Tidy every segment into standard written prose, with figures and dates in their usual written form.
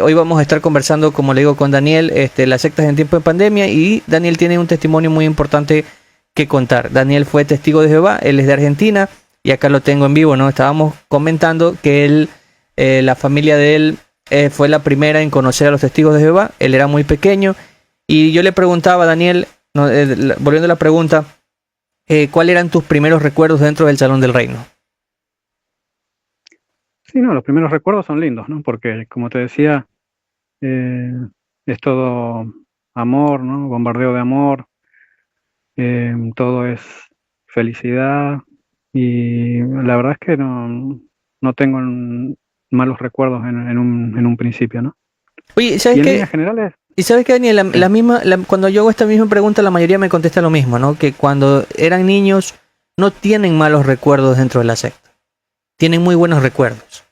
Hoy vamos a estar conversando, como le digo, con Daniel, las sectas en tiempo de pandemia, y Daniel tiene un testimonio muy importante que contar. Daniel fue testigo de Jehová, él es de Argentina y acá lo tengo en vivo, ¿no? Estábamos comentando que él, la familia de él fue la primera en conocer a los testigos de Jehová. Él era muy pequeño y yo le preguntaba a Daniel, no, volviendo a la pregunta, ¿cuáles eran tus primeros recuerdos dentro del Salón del Reino? Sí, no, los primeros recuerdos son lindos, ¿no? Porque, como te decía, es todo amor, ¿no? Bombardeo de amor, todo es felicidad, y la verdad es que no tengo malos recuerdos en un principio, ¿no? Oye, Y ¿sabes en qué? líneas generales, Y sabes que, Daniel, cuando yo hago esta misma pregunta, la mayoría me contesta lo mismo, ¿no? Que cuando eran niños no tienen malos recuerdos dentro de la secta, tienen muy buenos recuerdos.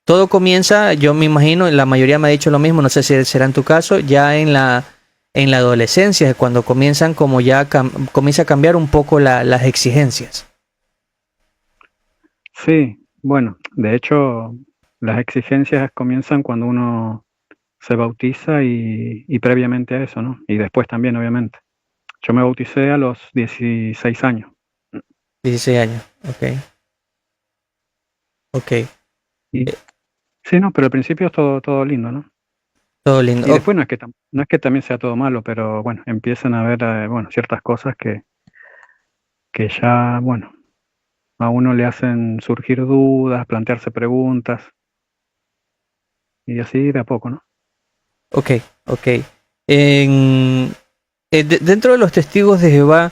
Todo comienza, yo me imagino, la mayoría me ha dicho lo mismo, no sé si será en tu caso, ya en la adolescencia, cuando comienzan como ya comienza a cambiar un poco las exigencias. sí, bueno, de hecho, las exigencias comienzan cuando uno se bautiza y previamente a eso, ¿no? Y después también, obviamente. Yo me bauticé a los 16 años. 16 años, ok, ok, Y sí, no, pero al principio es todo lindo, ¿no? todo lindo. Y después no es que también sea todo malo, pero bueno, empiezan a haber bueno, ciertas cosas que ya, bueno, a uno le hacen surgir dudas, plantearse preguntas, y así de a poco, ¿no? Ok, ok. En, dentro de los testigos de Jehová,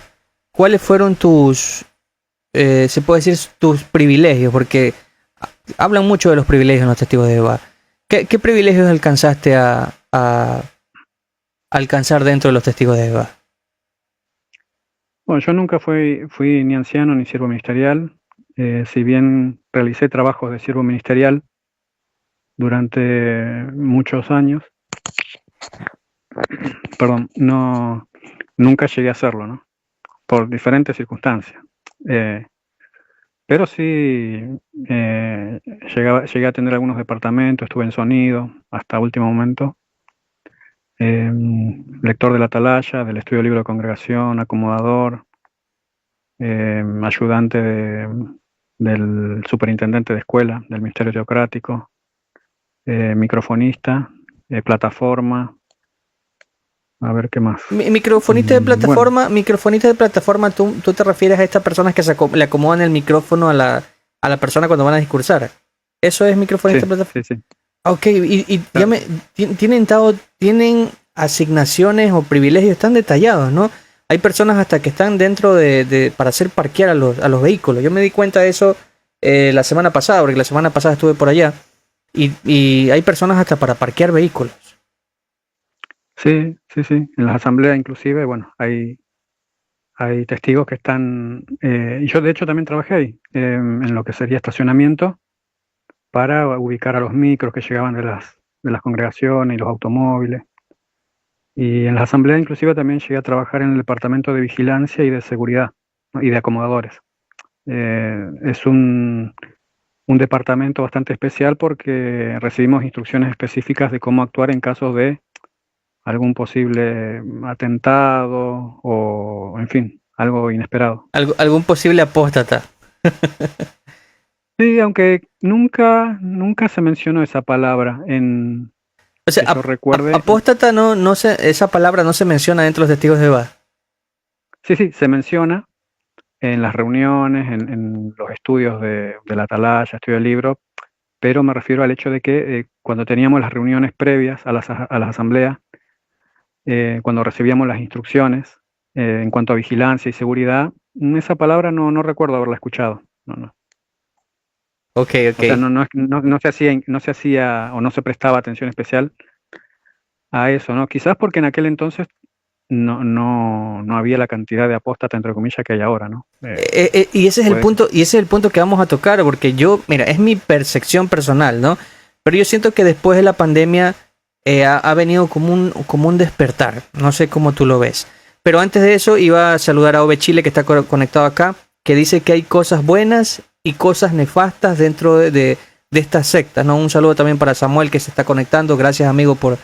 ¿cuáles fueron se puede decir, tus privilegios? Porque hablan mucho de los privilegios en los testigos de Jehová. ¿Qué privilegios alcanzaste a alcanzar dentro de los testigos de Jehová? Bueno, yo nunca fui ni anciano ni siervo ministerial. Si bien realicé trabajos de siervo ministerial durante muchos años, perdón, nunca llegué a hacerlo, ¿no? Por diferentes circunstancias. Pero sí llegué a tener algunos departamentos, estuve en sonido hasta último momento, lector de la atalaya, del estudio libro de congregación, acomodador, ayudante del superintendente de escuela, del ministerio teocrático, microfonista, plataforma, a ver qué más. Bueno, Microfonista de plataforma, ¿tú te refieres a estas personas que le acomodan el micrófono a la persona cuando van a discursar? ¿Eso es microfonista sí, de plataforma? sí, sí. Ok, y ya Claro. tienen asignaciones o privilegios tan detallados, ¿no? Hay personas hasta que están dentro para hacer parquear a los vehículos. Yo me di cuenta de eso la semana pasada, porque la semana pasada estuve por allá, y hay personas hasta para parquear vehículos. Sí, sí, sí. En las asambleas inclusive, bueno, hay testigos que están, y yo de hecho también trabajé ahí, en lo que sería estacionamiento, para ubicar a los micros que llegaban de las congregaciones y los automóviles. Y en la asamblea inclusive también llegué a trabajar en el departamento de vigilancia y de seguridad, ¿no? Y de acomodadores. Es un departamento bastante especial porque recibimos instrucciones específicas de cómo actuar en casos de algún posible atentado o, en fin, algo inesperado. Algún posible apóstata. Sí, aunque nunca se mencionó esa palabra O sea, que yo recuerde. apóstata esa palabra no se menciona dentro de los testigos de Jehová. Sí, sí, se menciona en las reuniones, en los estudios de la atalaya, estudio del libro, pero me refiero al hecho de que cuando teníamos las reuniones previas a las asambleas, cuando recibíamos las instrucciones en cuanto a vigilancia y seguridad, esa palabra no recuerdo haberla escuchado. No. Ok, ok. O sea, no se hacía o no se prestaba atención especial a eso, ¿no? Quizás porque en aquel entonces no había la cantidad de apóstata, entre comillas, que hay ahora, ¿no? Y ese es el Puede ser. punto, y ese es el punto que vamos a tocar, porque mira, es mi percepción personal, ¿no? Pero yo siento que después de la pandemia ha venido como un despertar. No sé cómo tú lo ves. Pero antes de eso, iba a saludar a Ove Chile, que está conectado acá, que dice que hay cosas buenas y cosas nefastas dentro de de estas sectas, ¿no? Un saludo también para Samuel que se está conectando. Gracias, amigo, por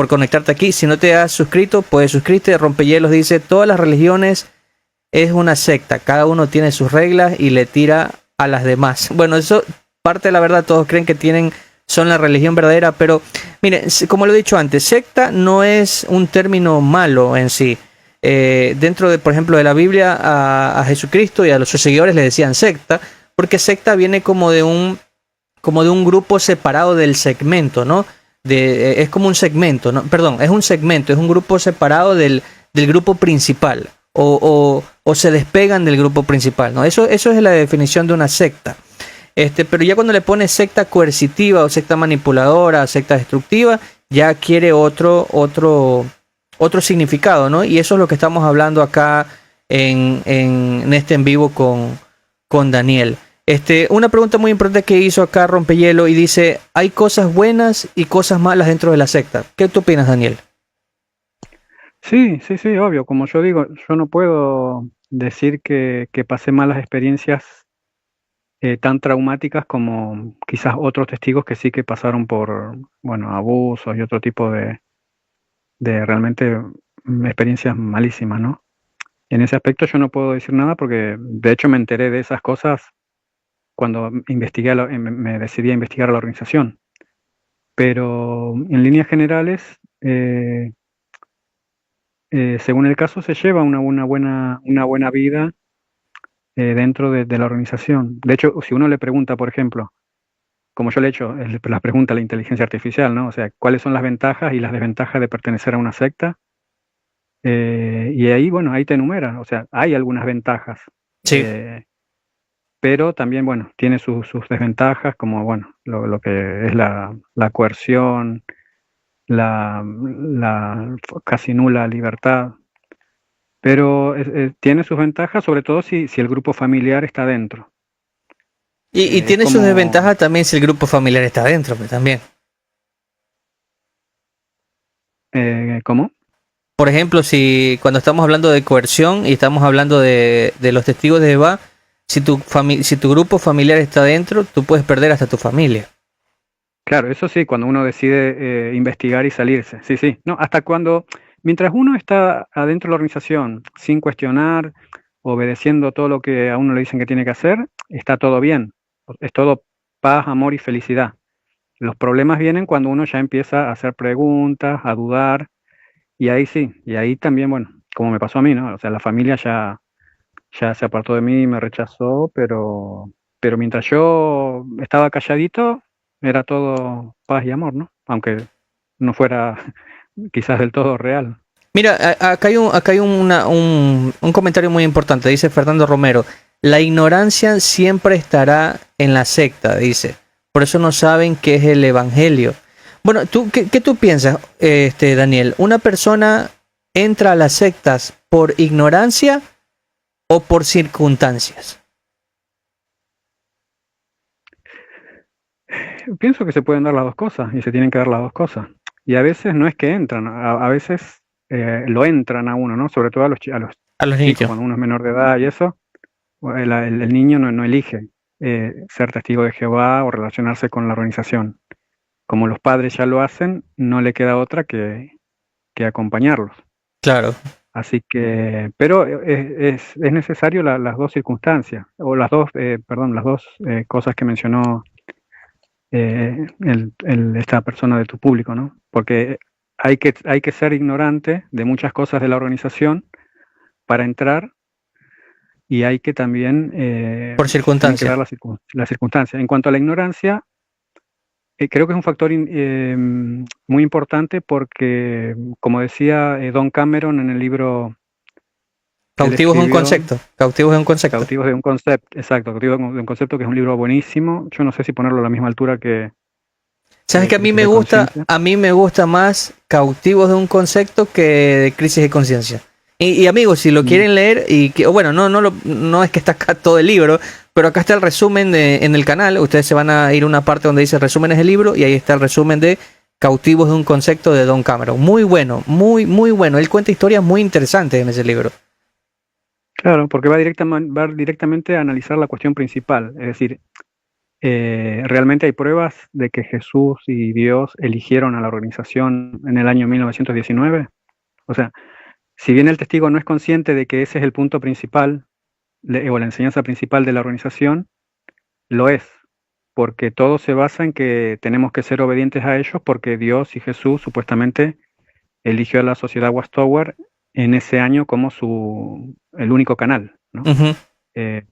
conectarte aquí. Si no te has suscrito, puedes suscribirte. Rompehielos dice, todas las religiones es una secta, cada uno tiene sus reglas y le tira a las demás. Bueno, eso parte de la verdad, todos creen que son la religión verdadera, pero miren, como lo he dicho antes, secta no es un término malo en sí. Dentro de, por ejemplo, de la Biblia, a Jesucristo y a sus seguidores le decían secta, porque secta viene como de un grupo separado del segmento, ¿no? Es como un segmento, ¿no? Perdón, es un segmento, es un grupo separado del grupo principal, o se despegan del grupo principal, ¿no? Eso es la definición de una secta. Pero ya cuando le pones secta coercitiva o secta manipuladora, secta destructiva, ya adquiere otro significado, ¿no? Y eso es lo que estamos hablando acá en este en vivo con Daniel. Una pregunta muy importante que hizo acá Rompehielo y dice, hay cosas buenas y cosas malas dentro de la secta. ¿Qué tú opinas, Daniel? Sí, obvio. Como yo digo, yo no puedo decir que pasé malas experiencias tan traumáticas como quizás otros testigos que sí que pasaron por, bueno, abusos y otro tipo de realmente experiencias malísimas, ¿no? En ese aspecto yo no puedo decir nada porque de hecho me enteré de esas cosas cuando me decidí a investigar a la organización. Pero en líneas generales, según el caso, se lleva una buena vida dentro de la organización. De hecho, si uno le pregunta, por ejemplo, como yo le he hecho la pregunta a la inteligencia artificial, ¿no? O sea, ¿cuáles son las ventajas y las desventajas de pertenecer a una secta? Y ahí, bueno, ahí te enumera, o sea, hay algunas ventajas. Sí. Pero también, bueno, tiene sus desventajas, como, bueno, lo que es la coerción, la casi nula libertad. Pero tiene sus ventajas, sobre todo si el grupo familiar está dentro. Y tiene sus desventajas también si el grupo familiar está dentro, pues, también. ¿Cómo? Por ejemplo, si cuando estamos hablando de coerción y estamos hablando de los testigos de Jehová, si tu grupo familiar está dentro, tú puedes perder hasta tu familia. Claro, eso sí, cuando uno decide investigar y salirse. Sí. No, mientras uno está adentro de la organización, sin cuestionar, obedeciendo todo lo que a uno le dicen que tiene que hacer, está todo bien. Es todo paz, amor y felicidad. Los problemas vienen cuando uno ya empieza a hacer preguntas, a dudar, y ahí sí, y ahí también, bueno, como me pasó a mí, ¿no? O sea, la familia ya se apartó de mí, me rechazó, pero mientras yo estaba calladito, era todo paz y amor, ¿no? Aunque no fuera quizás del todo real. Mira, acá hay un comentario muy importante, dice Fernando Romero. La ignorancia siempre estará en la secta, dice. Por eso no saben qué es el evangelio. Bueno, ¿qué tú piensas, Daniel? ¿Una persona entra a las sectas por ignorancia o por circunstancias? Pienso que se pueden dar las dos cosas y se tienen que dar las dos cosas. Y a veces no es que entran, a veces lo entran a uno, ¿no? Sobre todo a los chicos, niños. cuando uno es menor de edad y eso, el niño no elige ser testigo de Jehová o relacionarse con la organización. Como los padres ya lo hacen, no le queda otra que acompañarlos. Claro. Así que, pero es necesario las dos circunstancias, o las dos cosas que mencionó esta persona de tu público, ¿no? Porque hay que ser ignorante de muchas cosas de la organización para entrar, y hay que también por circunstancias. dar las circunstancias. En cuanto a la ignorancia, creo que es un factor muy importante porque, como decía Don Cameron en el libro... Cautivos de un concepto. Cautivos de un concepto, exacto. Cautivos de un concepto, que es un libro buenísimo. Yo no sé si ponerlo a la misma altura que... ¿Sabes que a mí me gusta más Cautivos de un concepto que de Crisis de Conciencia? Y amigos, si lo quieren leer, no es que está acá todo el libro, pero acá está el resumen en el canal. Ustedes se van a ir a una parte donde dice resúmenes del libro y ahí está el resumen de Cautivos de un concepto de Don Cameron. Muy bueno, muy bueno. Él cuenta historias muy interesantes en ese libro. Claro, porque va directamente a analizar la cuestión principal, es decir, realmente hay pruebas de que Jesús y Dios eligieron a la organización en el año 1919. O sea, si bien el testigo no es consciente de que ese es el punto principal o la enseñanza principal de la organización, lo es, porque todo se basa en que tenemos que ser obedientes a ellos porque Dios y Jesús supuestamente eligió a la Sociedad Watchtower en ese año como el único canal, ¿no? Ujú. Eh,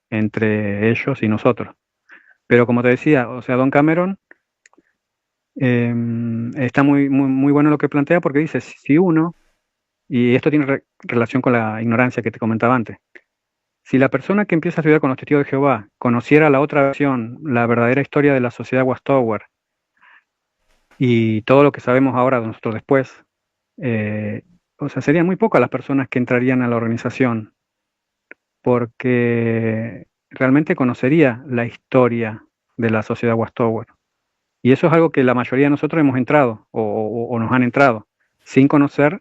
entre ellos y nosotros. Pero como te decía, o sea, Don Cameron está muy bueno lo que plantea porque dice, si uno, y esto tiene relación con la ignorancia que te comentaba antes, si la persona que empieza a estudiar con los testigos de Jehová conociera la otra versión, la verdadera historia de la Sociedad Watchtower y todo lo que sabemos ahora de nosotros después, o sea, serían muy pocas las personas que entrarían a la organización porque realmente conocería la historia de la Sociedad Watchtower. Y eso es algo que la mayoría de nosotros hemos entrado o nos han entrado sin conocer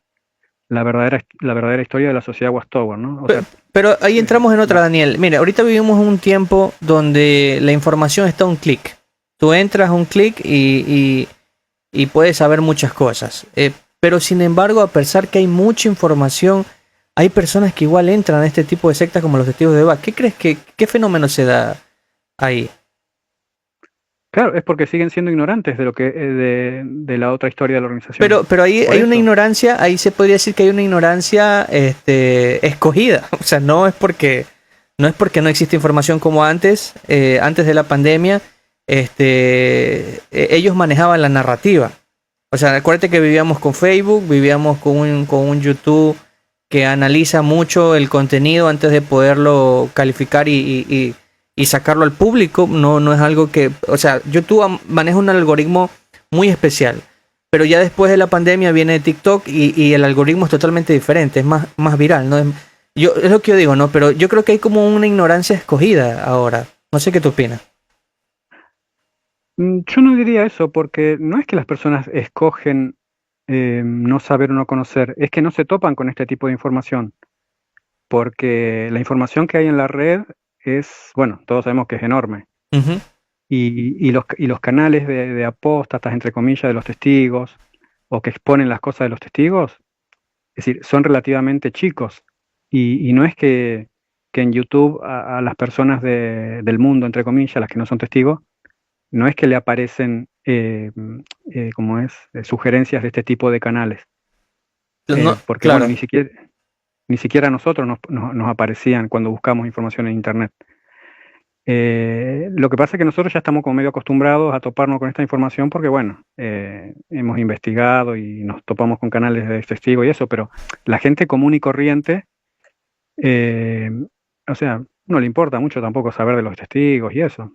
la verdadera historia de la Sociedad Watchtower, ¿no? O sea, Pero ahí entramos en otra, la- Daniel. Mira, ahorita vivimos en un tiempo donde la información está a un clic. Tú entras a un clic y puedes saber muchas cosas. Pero sin embargo, a pesar que hay mucha información, hay personas que igual entran a este tipo de sectas como los testigos de Jehová. ¿Qué crees qué fenómeno se da ahí? claro, es porque siguen siendo ignorantes de lo que de la otra historia de la organización. Pero ahí Por hay una eso, ignorancia, ahí se podría decir que hay una ignorancia escogida. O sea, no es porque no existe información como antes, antes de la pandemia, ellos manejaban la narrativa. O sea, acuérdate que vivíamos con Facebook, vivíamos con un YouTube que analiza mucho el contenido antes de poderlo calificar y sacarlo al público. No, no es algo que, o sea, YouTube maneja un algoritmo muy especial. Pero ya después de la pandemia viene TikTok y el algoritmo es totalmente diferente, es más viral, ¿no? Es lo que yo digo, ¿no? Pero yo creo que hay como una ignorancia escogida ahora. No sé qué tú opinas. yo no diría eso, porque no es que las personas escogen no saber o no conocer, es que no se topan con este tipo de información, porque la información que hay en la red es, bueno, todos sabemos que es enorme. Ujú. Y los canales de apóstatas, entre comillas, de los testigos, o que exponen las cosas de los testigos, es decir, son relativamente chicos. Y no es que en YouTube a las personas del mundo, entre comillas, las que no son testigos, no es que le aparecen, como es, sugerencias de este tipo de canales. No, Porque, bueno, claro. ni siquiera a nosotros nos aparecían cuando buscamos información en Internet. Lo que pasa es que nosotros ya estamos como medio acostumbrados a toparnos con esta información porque, bueno, hemos investigado y nos topamos con canales de testigos y eso, pero la gente común y corriente, eh, o sea, no le importa mucho tampoco saber de los testigos y eso.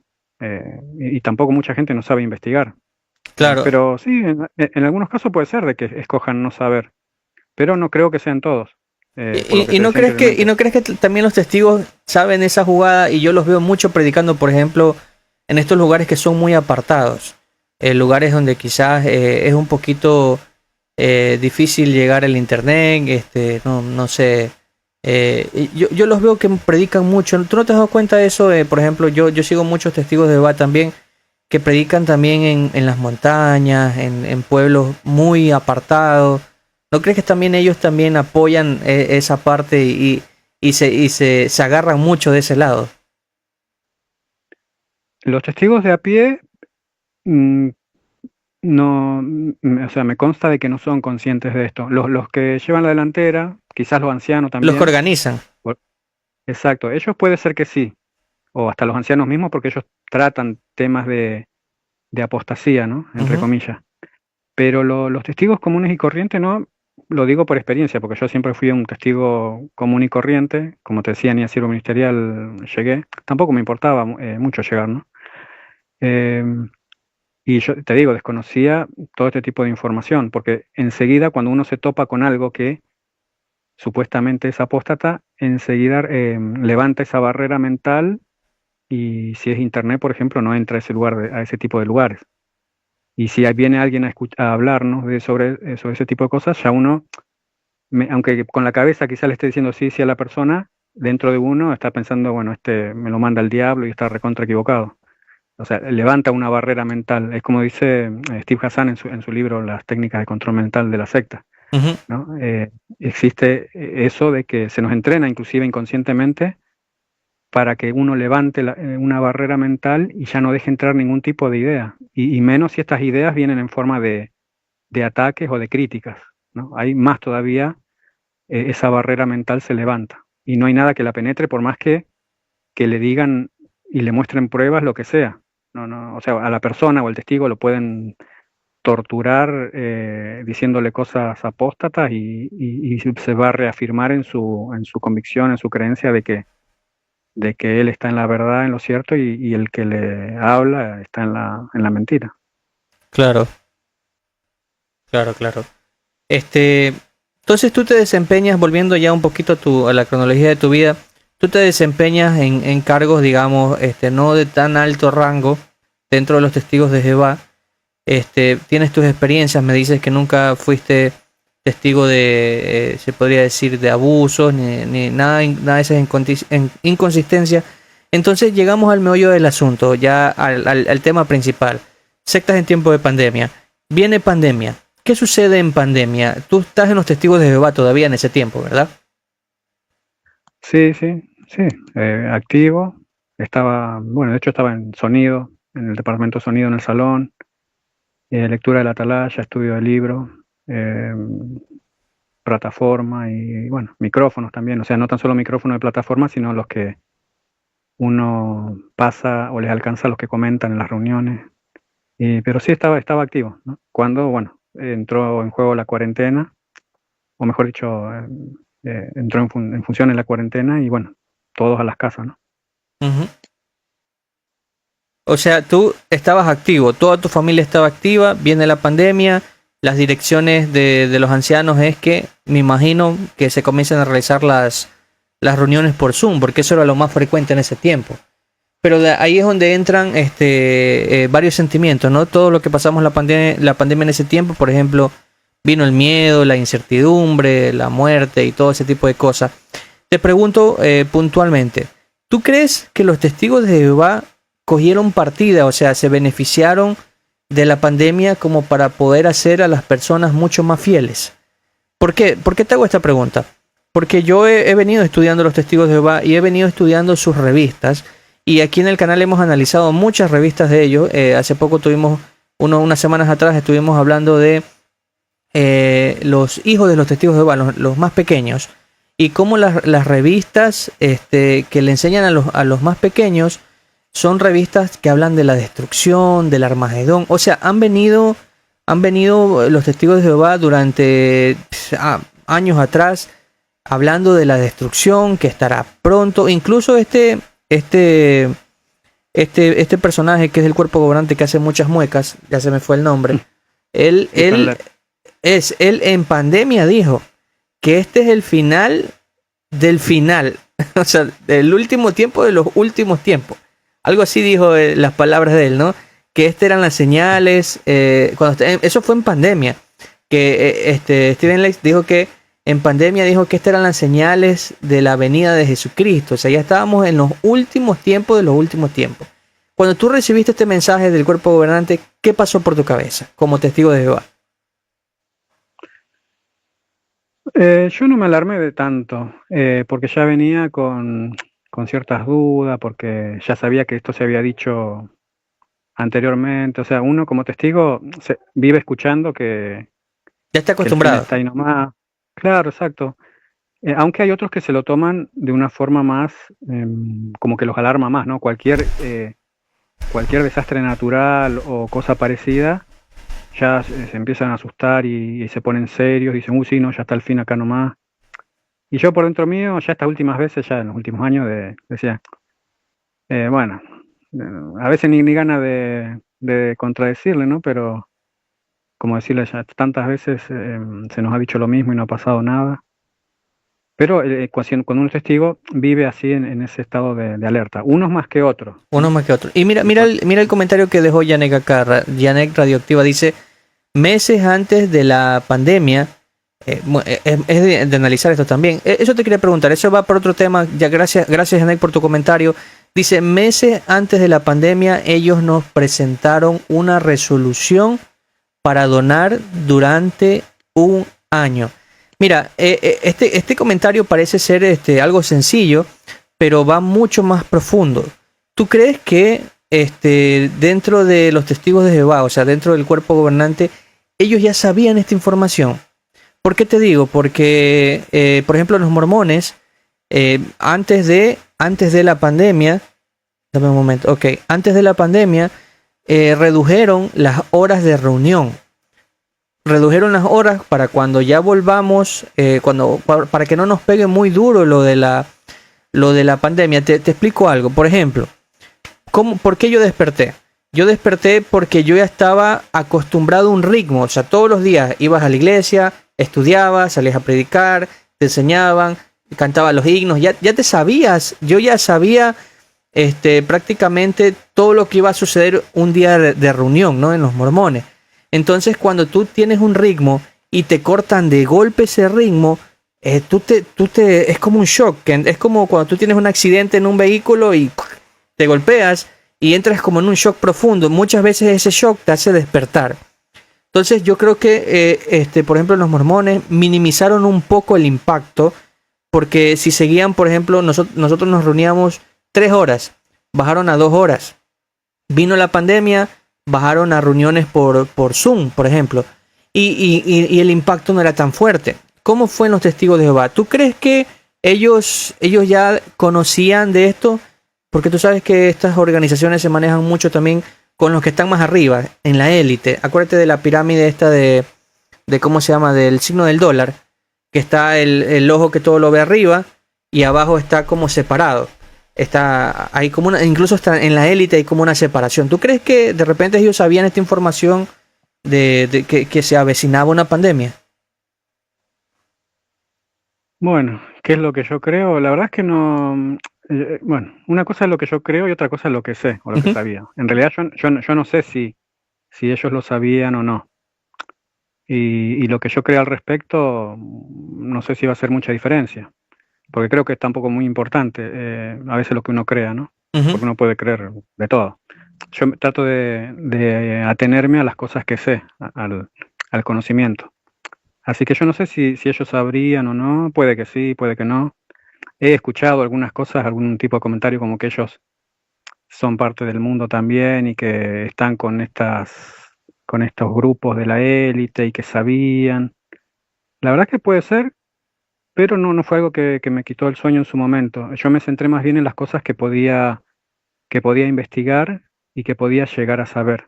Y tampoco mucha gente no sabe investigar. Claro. Pero sí, en algunos casos puede ser de que escojan no saber, pero no creo que sean todos, por lo que Y te no decía crees y anteriormente. no crees que también los testigos saben esa jugada y yo los veo mucho predicando, por ejemplo, en estos lugares que son muy apartados, lugares donde quizás es un poquito difícil llegar al internet, no sé. Yo los veo que predican mucho. ¿Tú no te has dado cuenta de eso? Por ejemplo, yo sigo muchos testigos de Jehová también que predican también en las montañas, en pueblos muy apartados. ¿No crees que también ellos también apoyan esa parte se agarran mucho de ese lado? Los testigos de a pie, mm, no, o sea, me consta de que no son conscientes de esto. Los que llevan la delantera, quizás los ancianos Los que también, organizan. por- exacto, ellos puede ser que sí, o hasta los ancianos mismos porque ellos tratan temas de apostasía, ¿no? Entre Ujú. comillas. Pero los testigos comunes y corrientes no, lo digo por experiencia, porque yo siempre fui un testigo común y corriente, como te decía, ni a siervo ministerial llegué, tampoco me importaba mucho llegar, ¿no? Em, y yo te digo, desconocía todo este tipo de información, porque enseguida cuando uno se topa con algo que supuestamente es apóstata, enseguida levanta esa barrera mental y si es internet, por ejemplo, no entra a ese lugar, a ese tipo de lugares. Y si viene alguien a hablarnos sobre ese tipo de cosas, ya uno, aunque con la cabeza quizá le esté diciendo sí, sí a la persona, dentro de uno está pensando, bueno, este me lo manda el diablo y está recontra equivocado. o sea, levanta una barrera mental. Es como dice Steve Hassan en su libro Las técnicas de control mental de la secta, Ujú. ¿no? Existe eso de que se nos entrena inclusive inconscientemente para que uno levante una barrera mental y ya no deje entrar ningún tipo de idea, y menos si estas ideas vienen en forma de ataques o de críticas, ¿no? Hay más todavía, esa barrera mental se levanta y no hay nada que la penetre por más que le digan y le muestren pruebas, lo que sea. No, no, o sea, a la persona o al testigo lo pueden torturar diciéndole cosas apóstatas y se va a reafirmar en su convicción, en su creencia de que él está en la verdad, en lo cierto, y el que le habla está en la mentira. Claro, claro, claro. Entonces tú te desempeñas, volviendo ya un poquito a la cronología de tu vida, tú te desempeñas en cargos, digamos, no de tan alto rango dentro de los testigos de Jehová. Tienes tus experiencias, me dices que nunca fuiste testigo de, se podría decir, de abusos, ni nada, nada de esas inconsistencias. Entonces llegamos al meollo del asunto, ya al tema principal. Sectas en tiempo de pandemia. Viene pandemia. ¿Qué sucede en pandemia? Tú estás en los testigos de Jehová todavía en ese tiempo, ¿verdad? Sí, sí, sí, activo. Estaba, bueno, de hecho estaba en sonido, en el departamento de sonido en el salón, lectura de la atalaya, estudio de libro, eh, plataforma y, bueno, micrófonos también. O sea, no tan solo micrófonos de plataforma, sino los que uno pasa o les alcanza a los que comentan en las reuniones. Pero sí estaba activo, ¿no? Cuando, bueno, entró en juego la cuarentena, o mejor dicho, entró en función en la cuarentena y, bueno, todos a las casas, ¿no? Ujú. O sea, tú estabas activo, toda tu familia estaba activa, viene la pandemia, las direcciones de los ancianos es que, me imagino, que se comiencen a realizar las reuniones por Zoom, porque eso era lo más frecuente en ese tiempo. Pero de ahí es donde entran varios sentimientos, ¿no? Todo lo que pasamos la pandemia en ese tiempo, por ejemplo, vino el miedo, la incertidumbre, la muerte y todo ese tipo de cosas. Te pregunto puntualmente, ¿tú crees que los testigos de Jehová cogieron partida, o sea, se beneficiaron de la pandemia como para poder hacer a las personas mucho más fieles? ¿Por qué? ¿Por qué te hago esta pregunta? Porque yo he venido estudiando los testigos de Jehová y he venido estudiando sus revistas. Y aquí en el canal hemos analizado muchas revistas de ellos. Hace poco tuvimos, unas semanas atrás, estuvimos hablando de los hijos de los testigos de Jehová, los más pequeños. Y cómo las revistas que le enseñan a los más pequeños son revistas que hablan de la destrucción, del Armagedón. O sea, han venido los testigos de Jehová durante años atrás hablando de la destrucción que estará pronto. Incluso este personaje que es el cuerpo gobernante que hace muchas muecas, ya se me fue el nombre, él en pandemia dijo que este es el final del final, o sea, el último tiempo de los últimos tiempos. Algo así dijo las palabras de él, ¿no? Que eran las señales, eso fue en pandemia, que Stephen Lex dijo que en pandemia dijo que estas eran las señales de la venida de Jesucristo. O sea, ya estábamos en los últimos tiempos de los últimos tiempos. Cuando tú recibiste este mensaje del cuerpo gobernante, ¿qué pasó por tu cabeza como testigo de Jehová? Yo no me alarmé de tanto, porque ya venía con ciertas dudas, porque ya sabía que esto se había dicho anteriormente. O sea, uno como testigo vive escuchando que Ya está el fin acostumbrado. está ahí nomás. Claro, exacto. Aunque hay otros que se lo toman de una forma más, como que los alarma más, ¿no? Cualquier desastre natural o cosa parecida, ya se empiezan a asustar y se ponen serios, dicen, sí, no, ya está el fin acá nomás. Y yo por dentro mío, ya estas últimas veces, ya en los últimos años, decía, bueno, a veces ni gana de contradecirle, ¿no? Pero como decirle, ya tantas veces se nos ha dicho lo mismo y no ha pasado nada. Pero cuando uno es testigo, vive así en ese estado de alerta, unos más que otros. Uno más que otro. Y mira el comentario que dejó Yanek acá. Yanek Radioactiva dice, meses antes de la pandemia, es de analizar esto también. Eso te quería preguntar, eso va por otro tema. Ya gracias Yanek por tu comentario. Dice, meses antes de la pandemia, ellos nos presentaron una resolución para donar durante un año. Mira, este comentario parece ser algo sencillo, pero va mucho más profundo. ¿Tú crees que dentro de los testigos de Jehová, o sea, dentro del cuerpo gobernante, ellos ya sabían esta información? ¿Por qué te digo? Porque, por ejemplo, los mormones, antes de la pandemia, dame un momento, ok, antes de la pandemia, redujeron las horas de reunión. Redujeron las horas para cuando ya volvamos, para que no nos pegue muy duro lo de la pandemia. Te explico algo. Por ejemplo, ¿por qué yo desperté? Yo desperté porque yo ya estaba acostumbrado a un ritmo. O sea, todos los días ibas a la iglesia, estudiabas, salías a predicar, te enseñaban, cantabas los himnos, ya te sabías. Yo ya sabía prácticamente todo lo que iba a suceder un día de reunión, ¿no? En los mormones. Entonces, cuando tú tienes un ritmo y te cortan de golpe ese ritmo, es como un shock. Es como cuando tú tienes un accidente en un vehículo y te golpeas y entras como en un shock profundo. Muchas veces ese shock te hace despertar. Entonces, yo creo que, por ejemplo, los mormones minimizaron un poco el impacto, porque si seguían, por ejemplo, nosotros nos reuníamos 3 horas, bajaron a 2 horas. Vino la pandemia, bajaron a reuniones por Zoom, por ejemplo, y el impacto no era tan fuerte. ¿Cómo fue en los testigos de Jehová? ¿Tú crees que ellos ya conocían de esto? Porque tú sabes que estas organizaciones se manejan mucho también con los que están más arriba, en la élite. Acuérdate de la pirámide esta de ¿cómo se llama? Del signo del dólar, que está el ojo que todo lo ve arriba y abajo está como separado. Hay como incluso está en la élite hay como una separación. ¿Tú crees que de repente ellos sabían esta información de que se avecinaba una pandemia? Bueno, ¿qué es lo que yo creo? La verdad es que no. Bueno, una cosa es lo que yo creo y otra cosa es lo que sé o lo que sabía. En realidad yo no sé si ellos lo sabían o no. Y lo que yo creo al respecto, no sé si va a hacer mucha diferencia. Porque creo que es tampoco muy importante a veces lo que uno crea, ¿no? Porque uno puede creer de todo. Yo trato de atenerme a las cosas que sé, al conocimiento. Así que yo no sé si ellos sabrían o no, puede que sí, puede que no. He escuchado algunas cosas, algún tipo de comentario como que ellos son parte del mundo también y que están con estos grupos de la élite y que sabían. La verdad es que puede ser, pero no fue algo que me quitó el sueño en su momento. Yo me centré más bien en las cosas que podía investigar y que podía llegar a saber.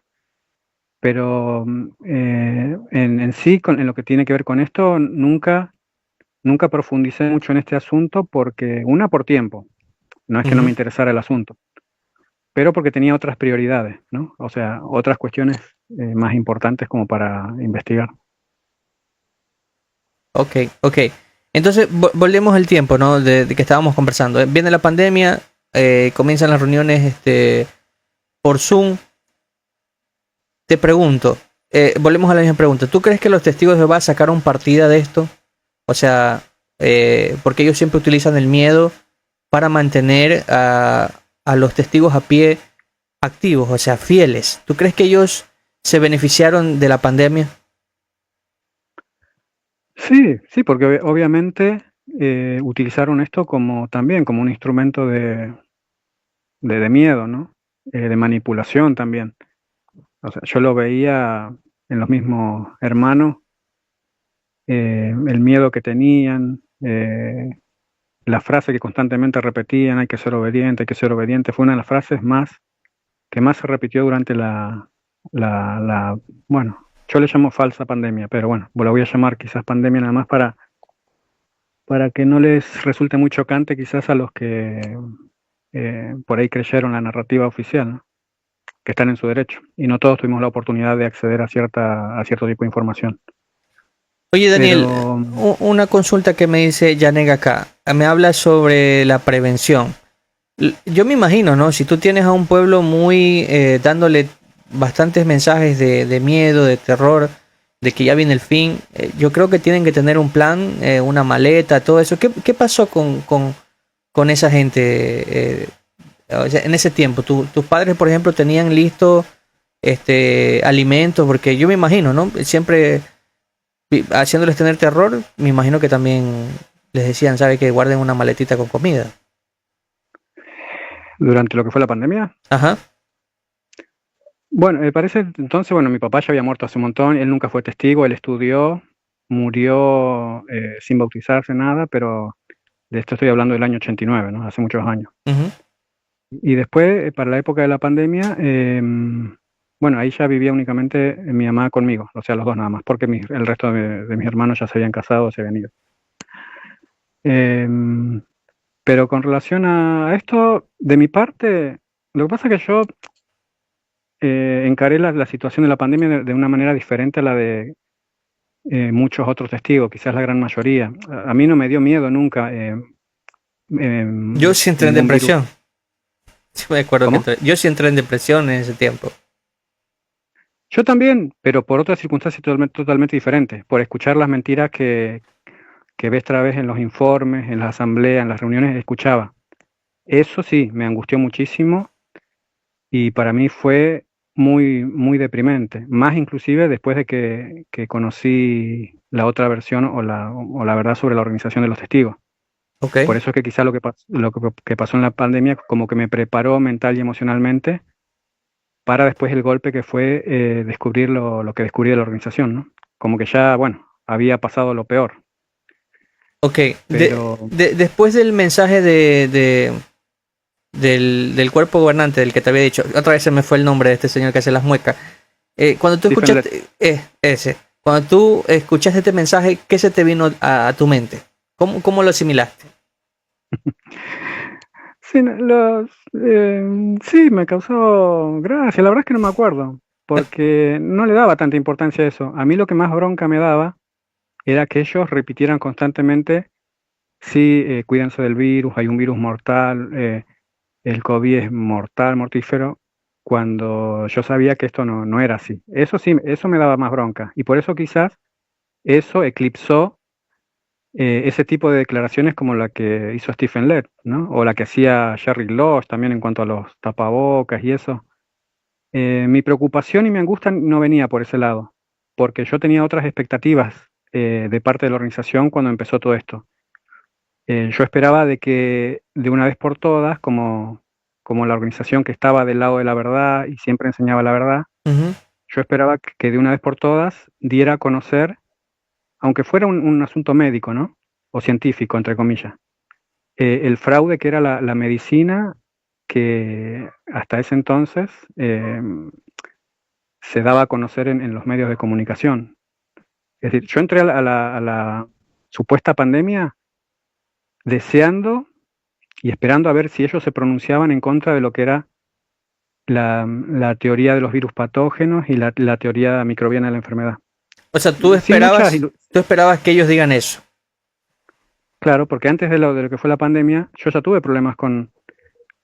Pero en sí, en lo que tiene que ver con esto, nunca profundicé mucho en este asunto porque, por tiempo, no es que no me interesara el asunto, pero porque tenía otras prioridades, ¿no? O sea, otras cuestiones más importantes como para investigar. Ok. Entonces, volvemos al tiempo, ¿no? De que estábamos conversando. Viene la pandemia, comienzan las reuniones por Zoom. Te pregunto, volvemos a la misma pregunta. ¿Tú crees que los testigos de Jehová sacaron partida de esto? O sea, porque ellos siempre utilizan el miedo para mantener a los testigos a pie activos, o sea, fieles. ¿Tú crees que ellos se beneficiaron de la pandemia? Sí, porque obviamente utilizaron esto también como un instrumento de miedo, ¿no? De manipulación también. O sea, yo lo veía en los mismos hermanos, el miedo que tenían, la frase que constantemente repetían, hay que ser obediente, fue una de las frases que más se repitió durante bueno, yo le llamo falsa pandemia, pero bueno, la voy a llamar quizás pandemia nada más para que no les resulte muy chocante quizás a los que por ahí creyeron la narrativa oficial, ¿no? Que están en su derecho, y no todos tuvimos la oportunidad de acceder a cierto tipo de información. Oye, Daniel, una consulta que me dice Yaneg acá, me habla sobre la prevención. Yo me imagino, ¿no? Si tú tienes a un pueblo muy dándole bastantes mensajes de miedo, de terror, de que ya viene el fin, yo creo que tienen que tener un plan, una maleta, todo eso. ¿Qué pasó con esa gente? O sea, en ese tiempo, tus padres, por ejemplo, tenían listo alimentos, porque yo me imagino, ¿no? Siempre haciéndoles tener terror, me imagino que también les decían, ¿sabe? Que guarden una maletita con comida. Durante lo que fue la pandemia. Ajá. Bueno, parece entonces, bueno, mi papá ya había muerto hace un montón, él nunca fue testigo, él estudió, murió sin bautizarse, nada, pero de esto estoy hablando del año 89, ¿no? Hace muchos años. Ujú. Y después, para la época de la pandemia, bueno, ahí ya vivía únicamente mi mamá conmigo, o sea, los dos nada más, porque el resto de mis hermanos ya se habían casado, se habían ido. Em, pero con relación a esto, de mi parte, lo que pasa es que yo encaré la situación de la pandemia de una manera diferente a la de muchos otros testigos, quizás la gran mayoría. A mí no me dio miedo nunca Yo sí entré en ningún virus. depresión. Sí me acuerdo ¿Cómo? yo sí entré en depresión en ese tiempo. Yo también, pero por otras circunstancias totalmente diferentes, por escuchar las mentiras que ves otra vez en los informes, en las asambleas, en las reuniones, escuchaba. Eso sí, me angustió muchísimo y para mí fue muy, muy deprimente, más inclusive después de que conocí la otra versión o la verdad sobre la organización de los testigos. Ok. Por eso es que quizá lo que pasó en la pandemia como que me preparó mental y emocionalmente para después el golpe que fue descubrir lo que descubrí de la organización, ¿no? Como que ya, bueno, había pasado lo peor, Ok. pero Después del mensaje del cuerpo gobernante del que te había dicho, otra vez se me fue el nombre de este señor que hace las muecas. Cuando tú Stephen Lett. escuchaste ese, cuando tú escuchaste este mensaje, ¿qué se te vino a tu mente? ¿Cómo lo asimilaste? Sí, sí, me causó gracia, la verdad es que no me acuerdo, porque no le daba tanta importancia a eso. A mí lo que más bronca me daba era que ellos repitieran constantemente, sí, cuídense del virus, hay un virus mortal, el COVID es mortal, mortífero, cuando yo sabía que esto no era así. Eso sí, eso me daba más bronca. Y por eso quizás eso eclipsó ese tipo de declaraciones como la que hizo Stephen Lett, ¿no? O la que hacía Jerry Losh también en cuanto a los tapabocas y eso. Mi preocupación y mi angustia no venía por ese lado, porque yo tenía otras expectativas de parte de la organización cuando empezó todo esto. Yo esperaba de que de una vez por todas, como la organización que estaba del lado de la verdad y siempre enseñaba la verdad, Ujú. yo esperaba que de una vez por todas diera a conocer, aunque fuera un asunto médico, ¿no? O científico, entre comillas, el fraude que era la medicina que hasta ese entonces se daba a conocer en los medios de comunicación. Es decir, yo entré a la supuesta pandemia deseando y esperando a ver si ellos se pronunciaban en contra de lo que era la teoría de los virus patógenos y la teoría microbiana de la enfermedad. O sea, Sin muchas, tú esperabas que ellos digan eso. claro, porque antes de lo que fue la pandemia, yo ya tuve problemas con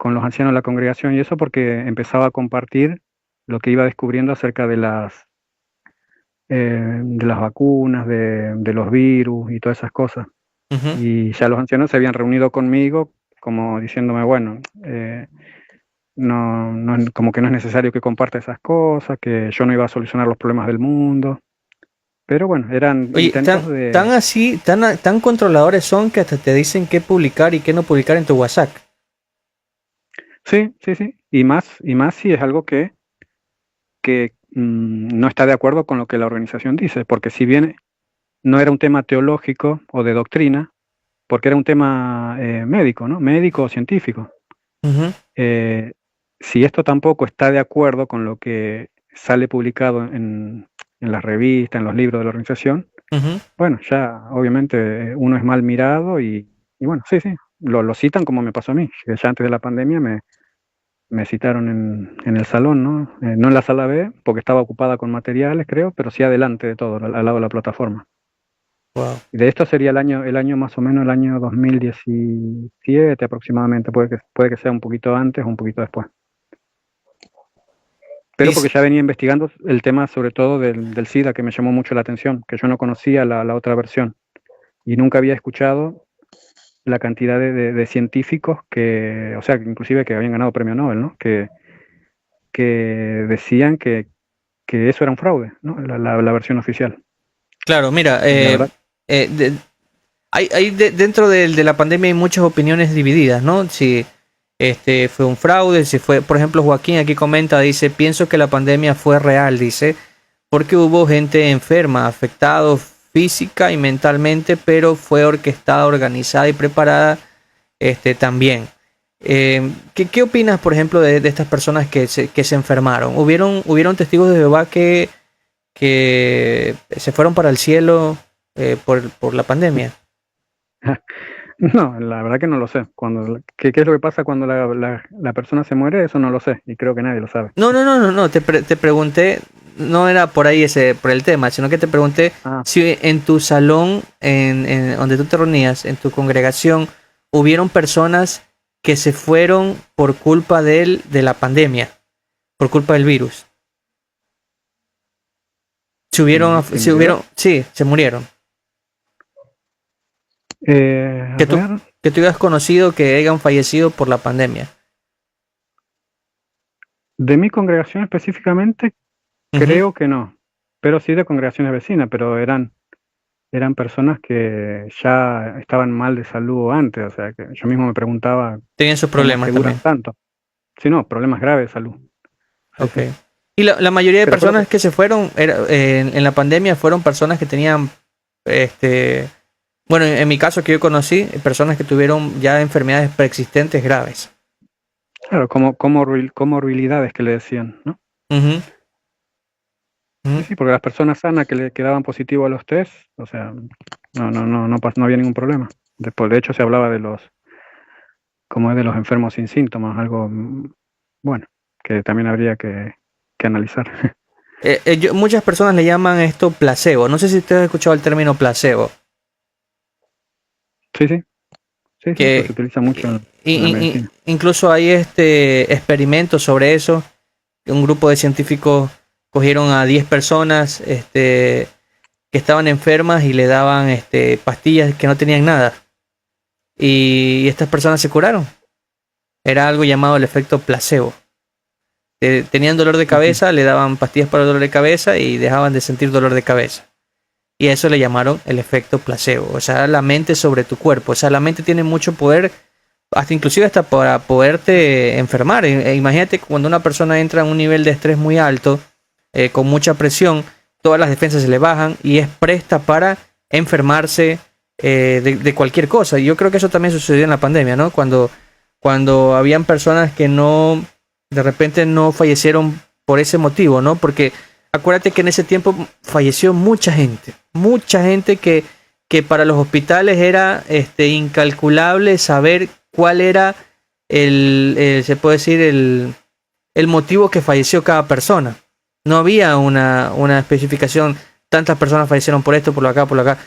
los ancianos de la congregación y eso porque empezaba a compartir lo que iba descubriendo acerca de las vacunas, de los virus y todas esas cosas. Ujú. Y ya los ancianos se habían reunido conmigo como diciéndome, bueno, como que no es necesario que comparta esas cosas, que yo no iba a solucionar los problemas del mundo. Pero bueno, eran Oye, intentos tan de... así, tan controladores son que hasta te dicen qué publicar y qué no publicar en tu WhatsApp. Sí, sí, sí. Y más si es algo que no está de acuerdo con lo que la organización dice, porque si bien no era un tema teológico o de doctrina, porque era un tema médico, ¿no? Médico o científico. Ujú. Eh, si esto tampoco está de acuerdo con lo que sale publicado en las revistas, en los libros de la organización, Ujú. bueno, ya obviamente uno es mal mirado y bueno, sí, sí, lo citan como me pasó a mí, que ya antes de la pandemia me citaron en el salón, ¿no? No en la sala B, porque estaba ocupada con materiales, creo, pero sí adelante de todo, al lado de la plataforma. Wow. Y de esto sería el año más o menos, el año 2017 aproximadamente, puede que sea un poquito antes o un poquito después. Pero porque Dice, ya venía investigando el tema sobre todo del SIDA, que me llamó mucho la atención, que yo no conocía la otra versión y nunca había escuchado la cantidad de científicos que, o sea, inclusive que habían ganado premio Nobel, ¿no? Que decían que eso era un fraude, ¿no? La versión oficial. Claro, mira, Y la verdad, dentro de la pandemia hay muchas opiniones divididas, ¿no? Si fue un fraude, si fue, por ejemplo, Joaquín aquí comenta, dice, pienso que la pandemia fue real, dice, porque hubo gente enferma, afectados física y mentalmente, pero fue orquestada, organizada y preparada también. ¿Qué opinas, por ejemplo, de estas personas que se enfermaron? ¿Hubieron testigos de Jehová que se fueron para el cielo por la pandemia? no, la verdad que no lo sé. ¿Qué es lo que pasa cuando la persona se muere? Eso no lo sé y creo que nadie lo sabe. No, te pregunté, no era por ahí por el tema, sino que te pregunté Ah, si en tu salón, en donde tú te reunías, en tu congregación, hubieron personas que se fueron por culpa de la pandemia, por culpa del virus. ¿se murió? Sí, se murieron. A Que tú, ver, que tú hayas conocido que hayan fallecido por la pandemia. de mi congregación específicamente, Ujú. creo que no, pero sí de congregaciones vecinas, pero eran personas que ya estaban mal de salud antes, o sea, que yo mismo me preguntaba Tenían sus cómo es problemas que duran también. tanto. Sí, no, problemas graves de salud. Sí, Ok. sí. Y la mayoría de Pero creo que personas que se fueron en la pandemia fueron personas que tenían, bueno, en mi caso que yo conocí, personas que tuvieron ya enfermedades preexistentes graves. claro, como comorbilidades que le decían, ¿no? Ujú, Sí, ujú. sí, porque las personas sanas que le quedaban positivo a los test, o sea, no había ningún problema. Después, de hecho, se hablaba como es de los enfermos sin síntomas, algo, bueno, que también habría que analizar. Muchas personas le llaman esto placebo. No sé si usted ha escuchado el término placebo, Sí, sí, sí, sí, pues se que utiliza mucho en la medicina. incluso hay experimentos sobre eso. Un grupo de científicos cogieron a 10 personas que estaban enfermas y le daban pastillas que no tenían nada. Y estas personas se curaron. Era algo llamado el efecto placebo. Tenían dolor de Ujú. cabeza, le daban pastillas para el dolor de cabeza y dejaban de sentir dolor de cabeza. Y a eso le llamaron el efecto placebo. O sea, la mente sobre tu cuerpo. O sea, la mente tiene mucho poder, hasta inclusive hasta para poderte enfermar. Imagínate cuando una persona entra a un nivel de estrés muy alto, con mucha presión, todas las defensas se le bajan y es presta para enfermarse de cualquier cosa. Y yo creo que eso también sucedió en la pandemia, ¿no? Cuando habían personas que no, de repente no fallecieron por ese motivo, ¿no? Porque acuérdate que en ese tiempo falleció mucha gente que para los hospitales era incalculable saber cuál era se puede decir, el motivo que falleció cada persona. No había una especificación, tantas personas fallecieron por esto, por lo acá, por lo acá.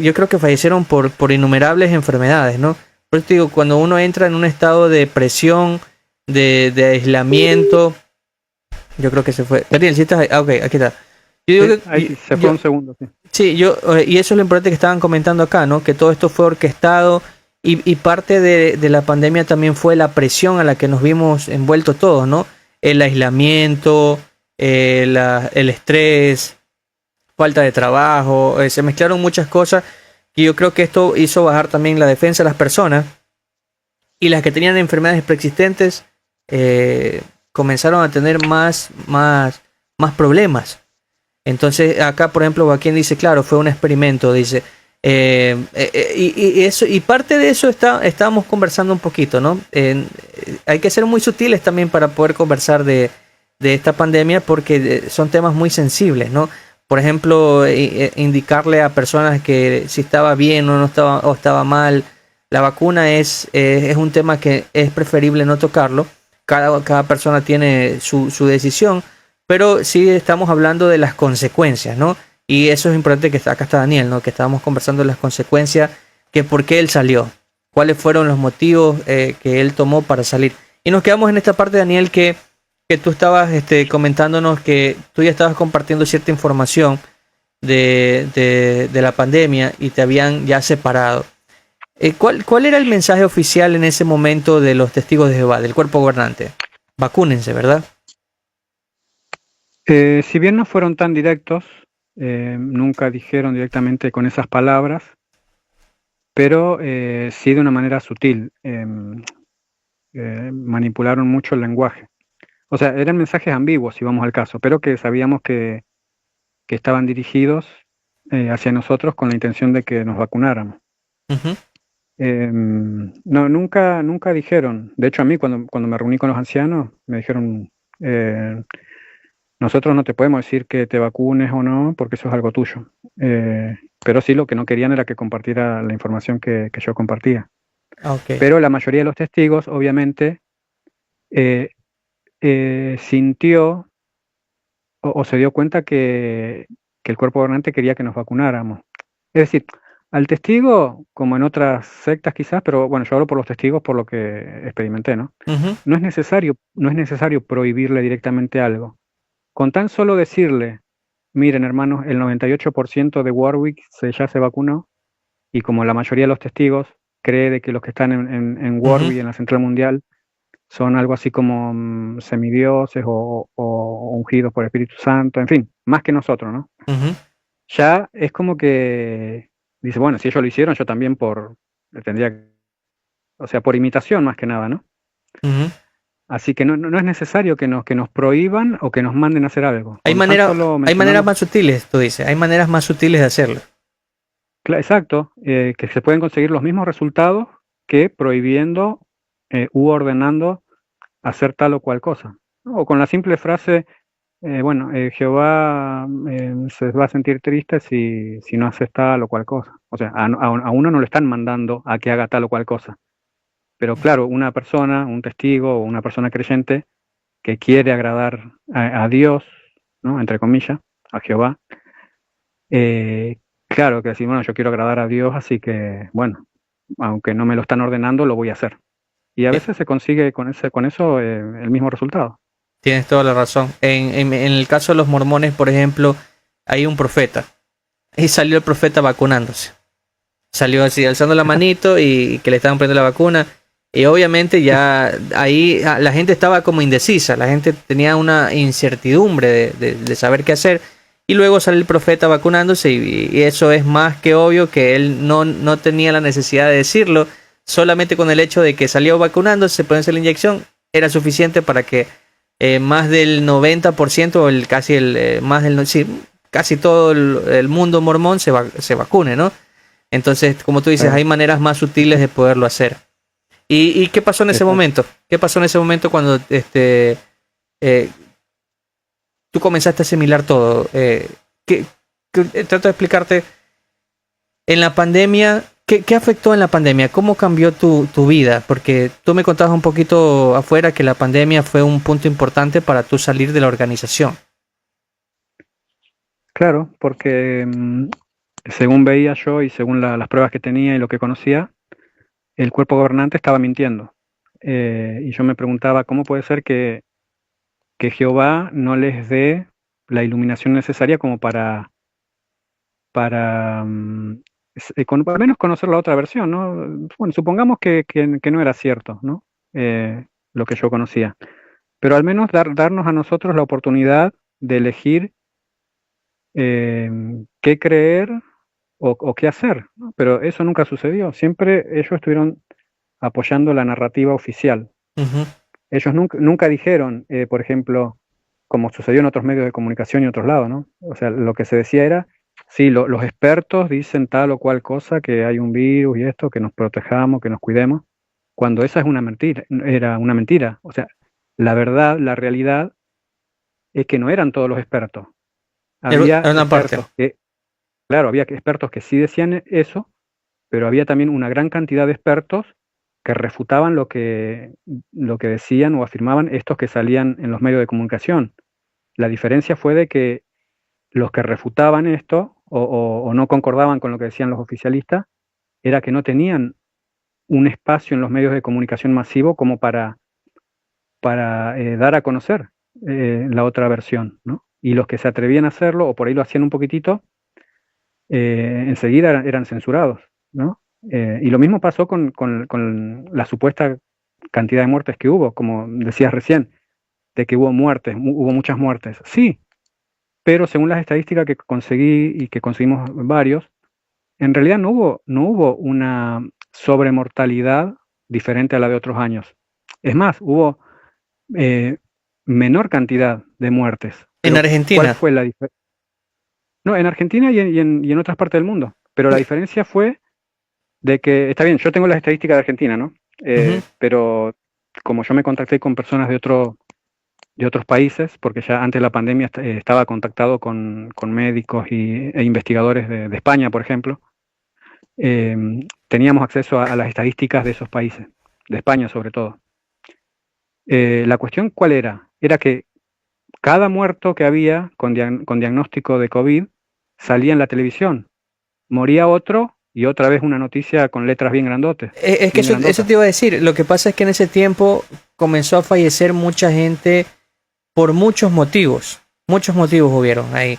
Yo creo que fallecieron por innumerables enfermedades, ¿no? Por eso te digo, cuando uno entra en un estado de presión, de aislamiento, yo creo que se fue. Gabriel, ¿sí estás ahí? Ah, ok, aquí está. Yo Sí, digo ahí sí, se fue un segundo, sí. sí, y eso es lo importante que estaban comentando acá, ¿no? Que todo esto fue orquestado y parte de la pandemia también fue la presión a la que nos vimos envueltos todos, ¿no? El aislamiento, el estrés, falta de trabajo, se mezclaron muchas cosas y yo creo que esto hizo bajar también la defensa de las personas y las que tenían enfermedades preexistentes comenzaron a tener más problemas. Entonces, acá, por ejemplo, Joaquín dice, claro, fue un experimento, dice. Y parte de eso estábamos conversando un poquito, ¿no? Hay que ser muy sutiles también para poder conversar de esta pandemia porque son temas muy sensibles, ¿no? Por ejemplo, indicarle a personas que si estaba bien o no estaba, o estaba mal, la vacuna es un tema que es preferible no tocarlo. Cada persona tiene su decisión, pero sí estamos hablando de las consecuencias, ¿no? Y eso es importante que acá está Daniel, ¿no? Que estábamos conversando de las consecuencias, que por qué él salió, cuáles fueron los motivos que él tomó para salir. Y nos quedamos en esta parte, Daniel, que tú estabas comentándonos que tú ya estabas compartiendo cierta información de la pandemia y te habían ya separado. ¿Cuál era el mensaje oficial en ese momento de los testigos de Jehová, del cuerpo gobernante? Vacúnense, ¿verdad? Si bien no fueron tan directos, nunca dijeron directamente con esas palabras, pero sí de una manera sutil. Manipularon mucho el lenguaje. O sea, eran mensajes ambiguos, si vamos al caso, pero que sabíamos que estaban dirigidos hacia nosotros con la intención de que nos vacunáramos. Ujú. No, nunca dijeron. De hecho, a mí cuando me reuní con los ancianos, me dijeron, nosotros no te podemos decir que te vacunes o no, porque eso es algo tuyo. Pero sí lo que no querían era que compartiera la información que yo compartía. Ok. Pero la mayoría de los testigos, obviamente, eh, sintió o se dio cuenta que el cuerpo gobernante quería que nos vacunáramos. Es decir, al testigo, como en otras sectas quizás, pero bueno, yo hablo por los testigos por lo que experimenté, ¿no? Ujú. No es necesario prohibirle directamente algo. Con tan solo decirle, miren hermanos, el 98% de Warwick ya se vacunó, y como la mayoría de los testigos cree de que los que están en Ujú. Warwick, en la Central Mundial, son algo así como semidioses o ungidos por Espíritu Santo, en fin, más que nosotros, ¿no? Ujú. Ya es como que dice, bueno, si ellos lo hicieron, yo también tendría, o sea, por imitación más que nada, ¿no? Ujú. Así que no es necesario que nos prohíban o que nos manden a hacer algo. Hay Con tan manera, solo hay maneras mencionarnos, más sutiles, tú dices, hay maneras más sutiles de hacerlo. exacto, que se pueden conseguir los mismos resultados que prohibiendo u ordenando hacer tal o cual cosa, ¿no? O con la simple frase, bueno, Jehová se va a sentir triste si no haces tal o cual cosa. O sea, a uno no le están mandando a que haga tal o cual cosa. Pero claro, una persona, un testigo o una persona creyente que quiere agradar a Dios, ¿no? Entre comillas, a Jehová, claro que decir, bueno, yo quiero agradar a Dios, así que, bueno, aunque no me lo están ordenando, lo voy a hacer. Y a Eh, veces se consigue con eso el mismo resultado. Tienes toda la razón. En el caso de los mormones, por ejemplo, hay un profeta. Y salió el profeta vacunándose. Salió así, alzando la manito y que le estaban poniendo la vacuna. Y obviamente ya ahí la gente estaba como indecisa. La gente tenía una incertidumbre de saber qué hacer. Y luego sale el profeta vacunándose y eso es más que obvio que él no tenía la necesidad de decirlo. Solamente con el hecho de que salió vacunándose, ponerse la inyección, era suficiente para que más del 90% o más del sí, casi todo el mundo mormón se vacune, ¿no? Entonces, como tú dices, Claro, hay maneras más sutiles de poderlo hacer. ¿Y qué pasó en ese exacto. momento? ¿Qué pasó en ese momento cuando eh, tú comenzaste a asimilar todo? Trato de explicarte, en la pandemia, ¿qué afectó en la pandemia? ¿Cómo cambió tu vida? Porque tú me contabas un poquito afuera que la pandemia fue un punto importante para tú salir de la organización. Claro, porque según veía yo y según las pruebas que tenía y lo que conocía, el cuerpo gobernante estaba mintiendo. Y yo me preguntaba, ¿cómo puede ser que Jehová no les dé la iluminación necesaria como al menos conocer la otra versión, ¿no? Bueno, supongamos que no era cierto, ¿no? Lo que yo conocía. Pero al menos darnos a nosotros la oportunidad de elegir qué creer o qué hacer, ¿no? Pero eso nunca sucedió. Siempre ellos estuvieron apoyando la narrativa oficial. Ujú. Ellos nunca dijeron, por ejemplo, como sucedió en otros medios de comunicación y otros lados, ¿no? O sea, lo que se decía era, sí, los expertos dicen tal o cual cosa, que hay un virus y esto, que nos protejamos, que nos cuidemos, cuando esa es una mentira, era una mentira. O sea, la verdad, la realidad es que no eran todos los expertos. Había Era una parte. expertos que, claro, había expertos que sí decían eso, pero había también una gran cantidad de expertos que refutaban lo que decían o afirmaban estos que salían en los medios de comunicación. La diferencia fue de que los que refutaban esto o no concordaban con lo que decían los oficialistas era que no tenían un espacio en los medios de comunicación masivo como para dar a conocer la otra versión, ¿no? Y los que se atrevían a hacerlo, o por ahí lo hacían un poquitito, enseguida eran censurados, ¿no? Y lo mismo pasó con la supuesta cantidad de muertes que hubo, como decías recién, de que hubo muertes, hubo muchas muertes. Sí, pero según las estadísticas que conseguí y que conseguimos varios, en realidad no hubo una sobremortalidad diferente a la de otros años. Es más, hubo eh, menor cantidad de muertes. En Pero, ¿cuál Argentina. fue la diferencia? No, en Argentina y en otras partes del mundo. Pero la diferencia fue de que, está bien, yo tengo las estadísticas de Argentina, ¿no? Ujú. Pero como yo me contacté con personas de otros países, porque ya antes de la pandemia estaba contactado con médicos e investigadores de España, por ejemplo, eh, teníamos acceso a las estadísticas de esos países, de España sobre todo. La cuestión, ¿cuál era? Era que cada muerto que había con diagnóstico de COVID salía en la televisión. Moría otro y otra vez una noticia con letras bien grandotes, Es que bien eso grandotas. te iba a decir. Lo que pasa es que en ese tiempo comenzó a fallecer mucha gente por muchos motivos hubieron ahí,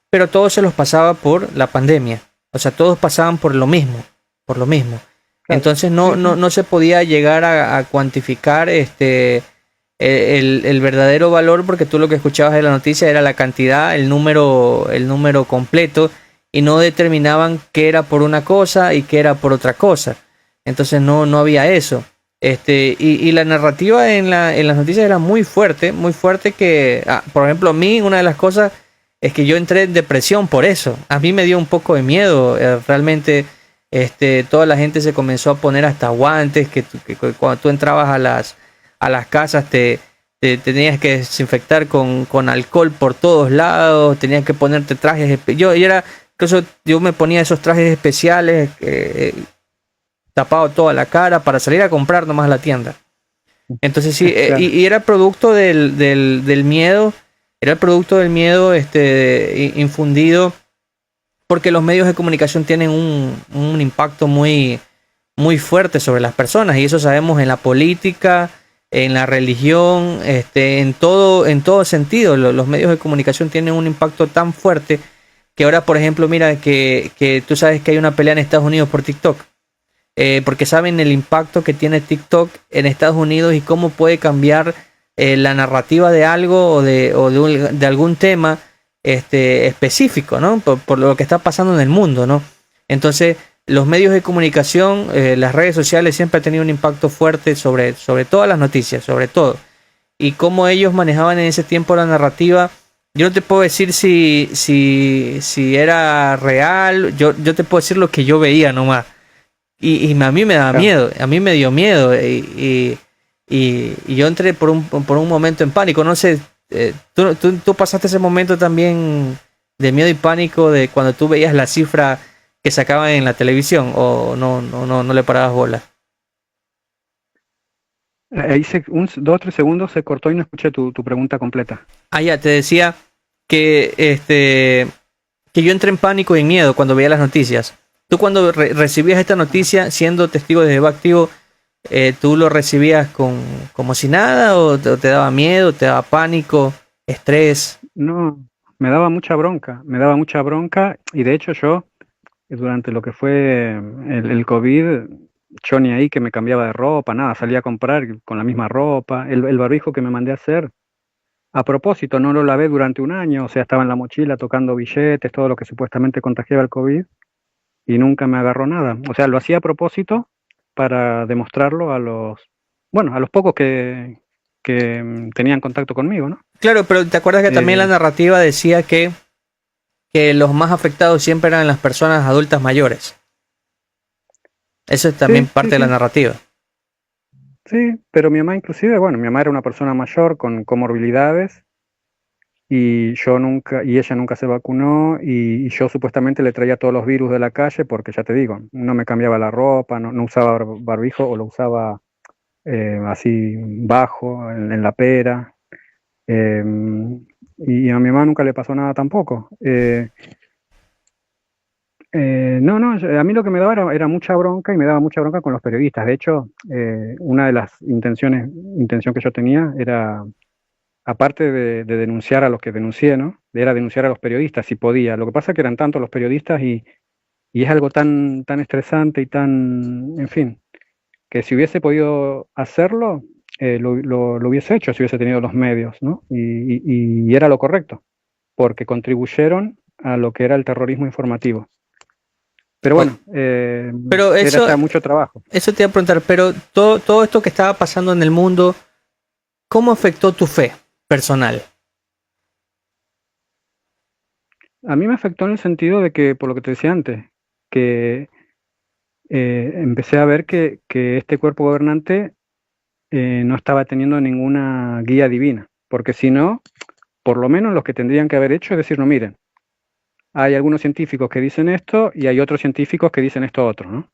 pero todos se los pasaba por la pandemia, o sea, todos pasaban por lo mismo. Claro, Entonces sí, sí, no se podía llegar a cuantificar el verdadero valor porque tú lo que escuchabas de la noticia era la cantidad, el número completo y no determinaban qué era por una cosa y qué era por otra cosa. Entonces no había eso. Y la narrativa en las noticias era muy fuerte que, por ejemplo, a mí una de las cosas es que yo entré en depresión por eso. A mí me dio un poco de miedo, realmente, toda la gente se comenzó a poner hasta guantes, que cuando tú entrabas a las casas te tenías que desinfectar con alcohol por todos lados, tenías que ponerte trajes, incluso yo me ponía esos trajes especiales, tapado toda la cara para salir a comprar nomás a la tienda. Entonces sí, claro. y era producto del miedo, era el producto del miedo infundido porque los medios de comunicación tienen un impacto muy fuerte sobre las personas y eso sabemos en la política, en la religión, en todo sentido. Los medios de comunicación tienen un impacto tan fuerte que ahora, por ejemplo, mira que tú sabes que hay una pelea en Estados Unidos por TikTok, porque saben el impacto que tiene TikTok en Estados Unidos y cómo puede cambiar la narrativa de algo de algún tema específico, ¿no? Por lo que está pasando en el mundo, ¿no? Entonces, los medios de comunicación, las redes sociales siempre han tenido un impacto fuerte sobre todas las noticias, sobre todo. Y cómo ellos manejaban en ese tiempo la narrativa. Yo no te puedo decir si era real, yo te puedo decir lo que yo veía nomás. Y a mí me daba Claro. miedo, a mí me dio miedo y yo entré por un momento en pánico. No sé, tú pasaste ese momento también de miedo y pánico de cuando tú veías la cifra que sacaban en la televisión o no le parabas bola. Ahí 2 o 3 segundos se cortó y no escuché tu pregunta completa. Ah, ya, te decía que que yo entré en pánico y en miedo cuando veía las noticias. Tú cuando recibías esta Ajá. noticia, siendo testigo de Jehová activo, ¿tú lo recibías como si nada o te daba miedo, te daba pánico, estrés? No, me daba mucha bronca y de hecho yo, durante lo que fue el COVID, yo ni ahí que me cambiaba de ropa, nada, salía a comprar con la misma ropa, el barbijo que me mandé a hacer. A propósito, no lo lavé durante un año, o sea, estaba en la mochila tocando billetes, todo lo que supuestamente contagiaba el COVID, y nunca me agarró nada. O sea, lo hacía a propósito para demostrarlo bueno, a los pocos que tenían contacto conmigo, ¿no? Claro, pero ¿te acuerdas que también la Eh, narrativa decía que los más afectados siempre eran las personas adultas mayores? Eso es también sí, sí, parte de la sí, narrativa. sí, pero mi mamá inclusive, bueno, mi mamá era una persona mayor con comorbilidades y ella nunca se vacunó y yo supuestamente le traía todos los virus de la calle porque ya te digo, no me cambiaba la ropa, no usaba barbijo o lo usaba así bajo, en la pera. eh, y a mi mamá nunca le pasó nada tampoco. No, no, a mí lo que me daba era mucha bronca y me daba mucha bronca con los periodistas. De hecho, una de las intención que yo tenía era, aparte de denunciar a los que denuncié, ¿no? Era denunciar a los periodistas si podía. Lo que pasa es que eran tantos los periodistas y es algo tan, tan estresante y tan, en fin, que si hubiese podido hacerlo, lo hubiese hecho si hubiese tenido los medios, ¿no? Y era lo correcto, porque contribuyeron a lo que era el terrorismo informativo. Pero O- bueno, Pero era ya mucho trabajo. eso te iba a preguntar, pero todo esto que estaba pasando en el mundo, ¿cómo afectó tu fe personal? A mí me afectó en el sentido de que, por lo que te decía antes, que empecé a ver que este cuerpo gobernante no estaba teniendo ninguna guía divina, porque si no, por lo menos lo que tendrían que haber hecho es decir, no, miren, hay algunos científicos que dicen esto y hay otros científicos que dicen esto otro, ¿no?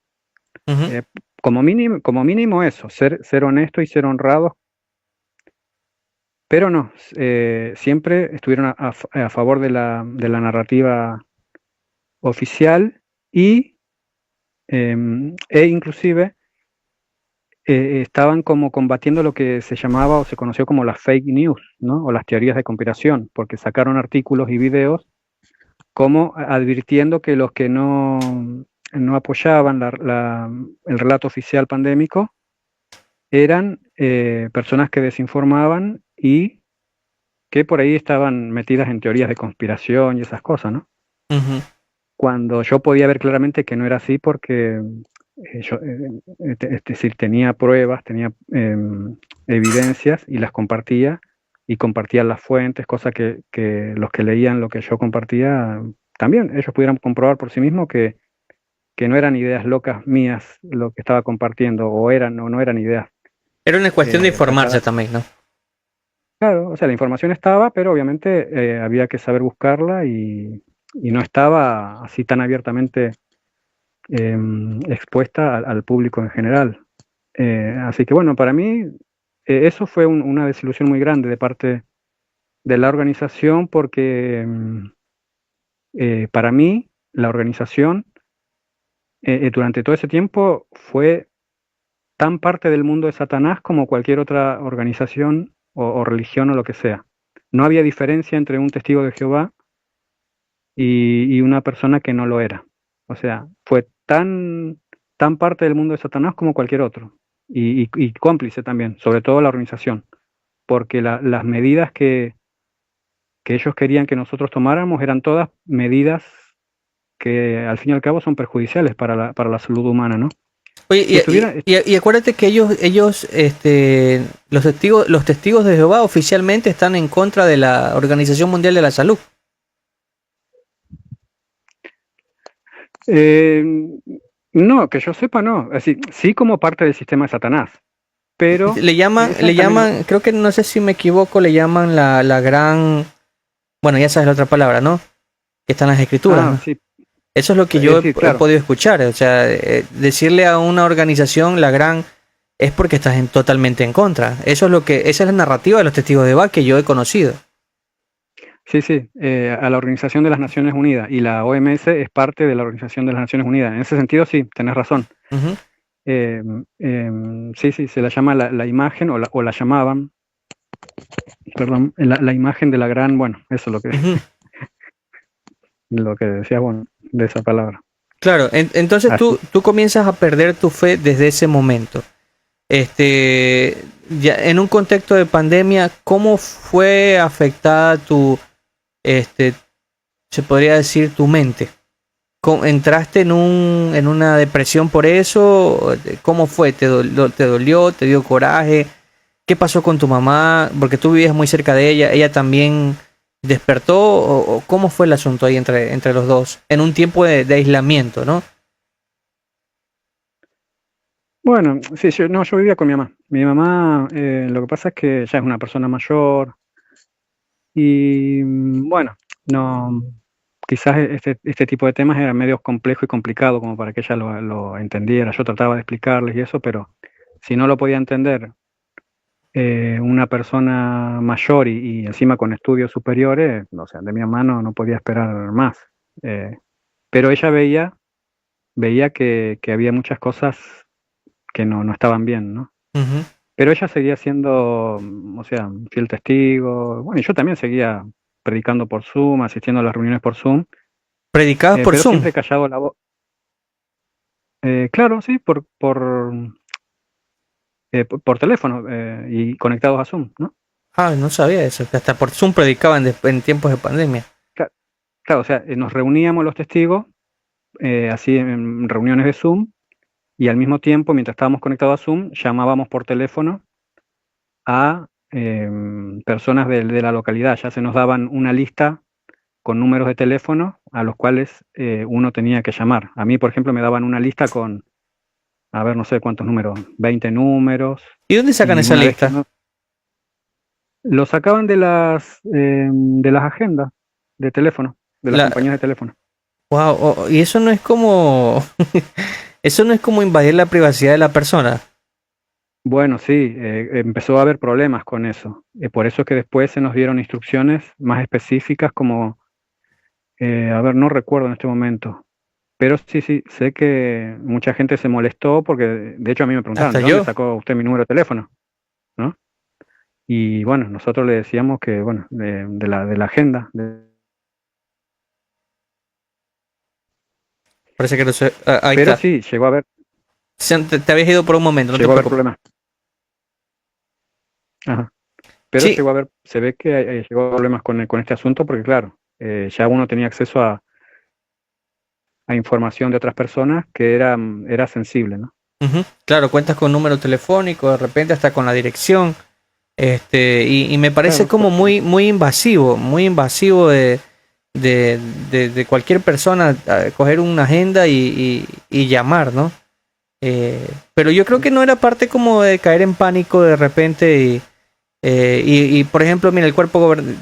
Ujú. Eh, como mínimo eso, ser honesto y ser honrados, pero no, siempre estuvieron a favor de la narrativa oficial y e inclusive estaban como combatiendo lo que se llamaba o se conoció como las fake news, ¿no? O las teorías de conspiración, porque sacaron artículos y videos como advirtiendo que los que no apoyaban el relato oficial pandémico eran personas que desinformaban y que por ahí estaban metidas en teorías de conspiración y esas cosas, ¿no? Ujú. Cuando yo podía ver claramente que no era así porque es decir, tenía pruebas, tenía evidencias y las compartía y compartía las fuentes, cosa que los que leían lo que yo compartía también ellos pudieran comprobar por sí mismos que no eran ideas locas mías lo que estaba compartiendo o eran o no eran ideas Era una cuestión de informarse sacadas. también, ¿no? Claro, o sea, la información estaba, pero obviamente había que saber buscarla y no estaba así tan abiertamente expuesta al público en general. Así que bueno, para mí eso fue una desilusión muy grande de parte de la organización porque para mí la organización durante todo ese tiempo fue tan parte del mundo de Satanás como cualquier otra organización o religión o lo que sea. No había diferencia entre un testigo de Jehová y una persona que no lo era. O sea, fue tan parte del mundo de Satanás como cualquier otro. Y cómplice también, sobre todo la organización, porque las medidas que ellos querían que nosotros tomáramos eran todas medidas que al fin y al cabo son perjudiciales para la salud humana, ¿no? Oye, Si estuviera, y acuérdate que los testigos de Jehová oficialmente están en contra de la Organización Mundial de la Salud. eh, no, que yo sepa, no. Es decir, sí como parte del sistema de Satanás, pero esa también. Creo que no sé si me equivoco, le llaman la gran, bueno, ya sabes la otra palabra, ¿no? Que está en las escrituras, Ah, ¿no? sí, Eso es lo que es yo decir, he claro. podido escuchar. O sea, decirle a una organización la gran es porque estás totalmente en contra. Esa es la narrativa de los testigos de Jehová que yo he conocido. Sí, sí, a la Organización de las Naciones Unidas y la OMS es parte de la Organización de las Naciones Unidas. En ese sentido, sí, tenés razón. Ujú. Sí, sí, se la llama la imagen o la llamaban, perdón, la imagen de la gran, bueno, eso es Ujú. lo que decía, bueno, de esa palabra. Claro, entonces Así. tú comienzas a perder tu fe desde ese momento. Este, ya en un contexto de pandemia, ¿cómo fue afectada este, se podría decir, tu mente? ¿Entraste en una depresión por eso? ¿Cómo fue? ¿Te dolió? ¿Te dio coraje? ¿Qué pasó con tu mamá? Porque tú vivías muy cerca de ella. ¿Ella también despertó? ¿O cómo fue el asunto ahí entre los dos? En un tiempo de aislamiento, ¿no? Bueno, sí, no, yo vivía con mi mamá. Mi mamá, lo que pasa es que ya es una persona mayor y bueno, no, quizás este tipo de temas era medio complejo y complicado como para que ella lo entendiera. Yo trataba de explicarles y eso, pero si no lo podía entender una persona mayor y encima con estudios superiores, o sea, de mi mamá no podía esperar más. Eh, pero ella veía que había muchas cosas que no estaban bien, ¿no? Ujú. Pero ella seguía siendo, o sea, un fiel testigo. Bueno, y yo también seguía predicando por Zoom, asistiendo a las reuniones por Zoom, Predicabas por pero Zoom. siempre callado la voz. Claro, sí, por teléfono y conectados a Zoom, ¿no? Ah, no sabía eso, que hasta por Zoom predicaban en tiempos de pandemia. Cla- Claro, o sea, nos reuníamos los testigos así en reuniones de Zoom y al mismo tiempo, mientras estábamos conectados a Zoom, llamábamos por teléfono a personas de la localidad. Ya se nos daban una lista con números de teléfono a los cuales uno tenía que llamar. A mí, por ejemplo, me daban una lista con, a ver, no sé cuántos números, 20 números, ¿Y dónde sacan y esa una vez que lista? uno lo sacaban de las agendas de teléfono, de las La, compañías de teléfono. wow, y eso no es como, eso no es como invadir la privacidad de la persona. Bueno, sí, empezó a haber problemas con eso. Por eso es que después se nos dieron instrucciones más específicas como, a ver, no recuerdo en este momento, pero sí, sí, sé que mucha gente se molestó porque de hecho a mí me preguntaron, Hasta ¿de dónde yo. sacó usted mi número de teléfono? ¿No? Y bueno, nosotros le decíamos que, bueno, de la agenda, Parece que no sé. Ahí pero está. sí, Te habías ido por un momento, no te llegó a haber preocupes. problemas. Ajá. Pero Sí, se ve que llegó a haber problemas con este asunto porque, claro, ya uno tenía acceso a información de otras personas que era sensible, ¿no? ujú, claro, cuentas con número telefónico, de repente hasta con la dirección. Y me parece Claro, como muy invasivo de cualquier persona coger una agenda y llamar, ¿no? Pero yo creo que no era parte como de caer en pánico de repente por ejemplo, mira,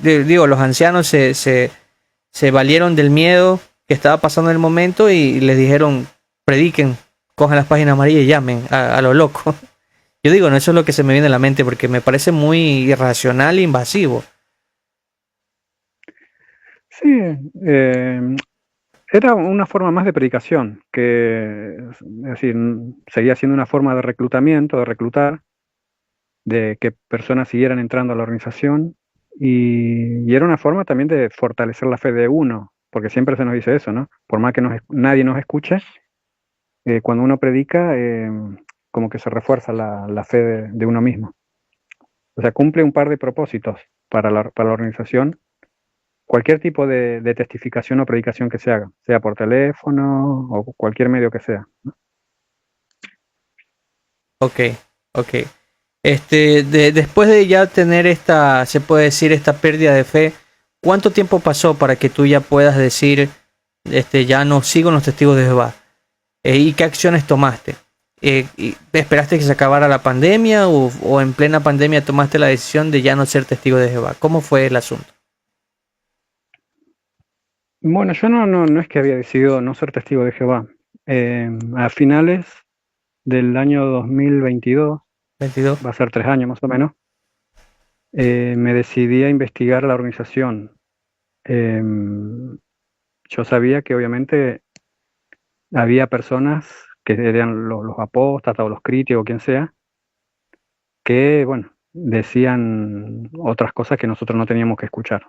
digo, los ancianos se valieron del miedo que estaba pasando en el momento y les dijeron, prediquen, cojan las páginas amarillas y llamen a lo loco. Yo digo, no, eso es lo que se me viene a la mente porque me parece muy irracional e invasivo. sí, eh, era una forma más de predicación, es decir, seguía siendo una forma de reclutamiento, de reclutar, de que personas siguieran entrando a la organización y era una forma también de fortalecer la fe de uno, porque siempre se nos dice eso, ¿no? Por más que nadie nos escuche, cuando uno predica, como que se refuerza la fe de uno mismo. O sea, cumple un par de propósitos para la organización, cualquier tipo de testificación o predicación que se haga, sea por teléfono o cualquier medio que sea. Ok, ok. Después de ya tener esta, se puede decir, esta pérdida de fe, ¿cuánto tiempo pasó para que tú ya puedas decir, ya no sigo en los testigos de Jehová? ¿Y qué acciones tomaste? ¿Esperaste que se acabara la pandemia o en plena pandemia tomaste la decisión de ya no ser testigo de Jehová? ¿Cómo fue el asunto? Bueno, yo no es que había decidido no ser testigo de Jehová. A finales del año 2022, 22. va a ser 3 años más o menos, me decidí a investigar la organización. Yo sabía que obviamente había personas que eran los apóstatas o los críticos, quien sea, que, bueno, decían otras cosas que nosotros no teníamos que escuchar.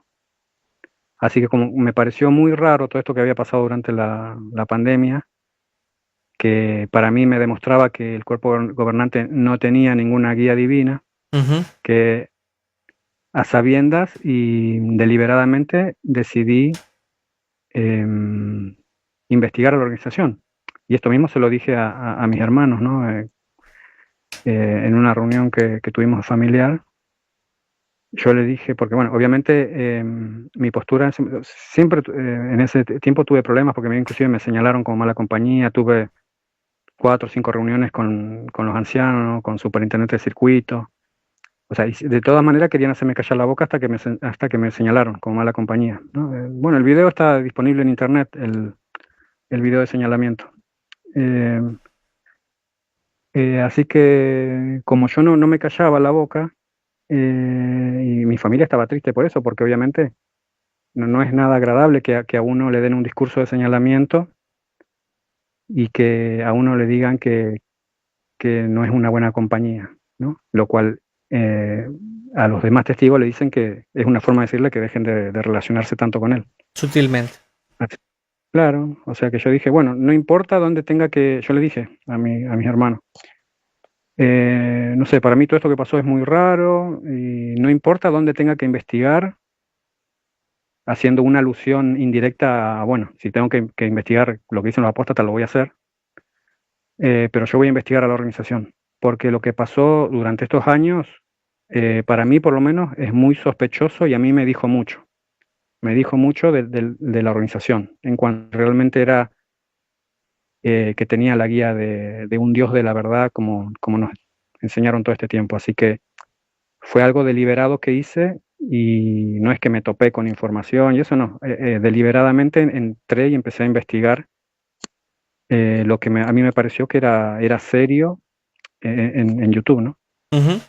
Así que como me pareció muy raro todo esto que había pasado durante la pandemia, que para mí me demostraba que el cuerpo gobernante no tenía ninguna guía divina, Ujú. que a sabiendas y deliberadamente decidí investigar a la organización. Y esto mismo se lo dije a mis hermanos, ¿no? En una reunión que tuvimos familiar. Yo le dije, porque bueno, obviamente mi postura, siempre en ese tiempo tuve problemas porque inclusive me señalaron como mala compañía, tuve 4 o 5 reuniones con los ancianos, con superintendente de circuito. O sea, y de todas maneras querían hacerme callar la boca hasta que me señalaron como mala compañía, ¿no? Bueno, el video está disponible en internet, el video de señalamiento. Eh, Así que como yo no me callaba la boca, y mi familia estaba triste por eso, porque obviamente no es nada agradable que a uno le den un discurso de señalamiento y que a uno le digan que no es una buena compañía, ¿no? Lo cual eh, a los demás testigos le dicen que es una forma de decirle que dejen de relacionarse tanto con él. Sutilmente. claro, o sea que yo dije, bueno, no importa dónde tenga que, yo le dije a mis hermanos, no sé, para mí todo esto que pasó es muy raro y no importa dónde tenga que investigar, haciendo una alusión indirecta a, bueno, si tengo que investigar lo que dicen los apóstatas, lo voy a hacer, pero yo voy a investigar a la organización, porque lo que pasó durante estos años, para mí por lo menos, es muy sospechoso y a mí me dijo mucho de la organización, en cuanto realmente era que tenía la guía de un Dios de la verdad, como nos enseñaron todo este tiempo. Así que fue algo deliberado que hice y no es que me topé con información y eso no. Deliberadamente entré y empecé a investigar lo que a mí me pareció que era serio en YouTube, ¿no? Ujú.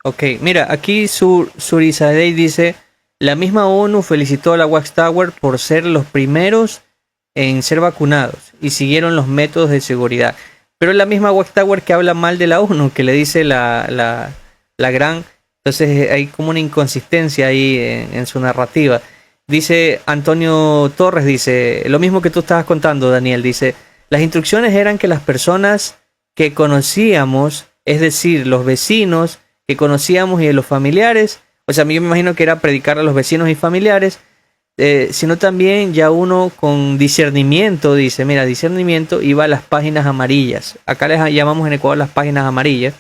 Ok, mira, aquí Surizadeh dice, la misma ONU felicitó a la Watchtower por ser los primeros en ser vacunados y siguieron los métodos de seguridad. Pero es la misma Watchtower que habla mal de la ONU, que le dice la gran... Entonces hay como una inconsistencia ahí en su narrativa. Dice Antonio Torres, dice, lo mismo que tú estabas contando, Daniel, dice, las instrucciones eran que las personas que conocíamos, es decir, los vecinos que conocíamos y de los familiares, o sea, a mí yo me imagino que era predicar a los vecinos y familiares, sino también ya uno con discernimiento, dice, mira, discernimiento, iba a las páginas amarillas. Acá les llamamos en Ecuador las páginas amarillas,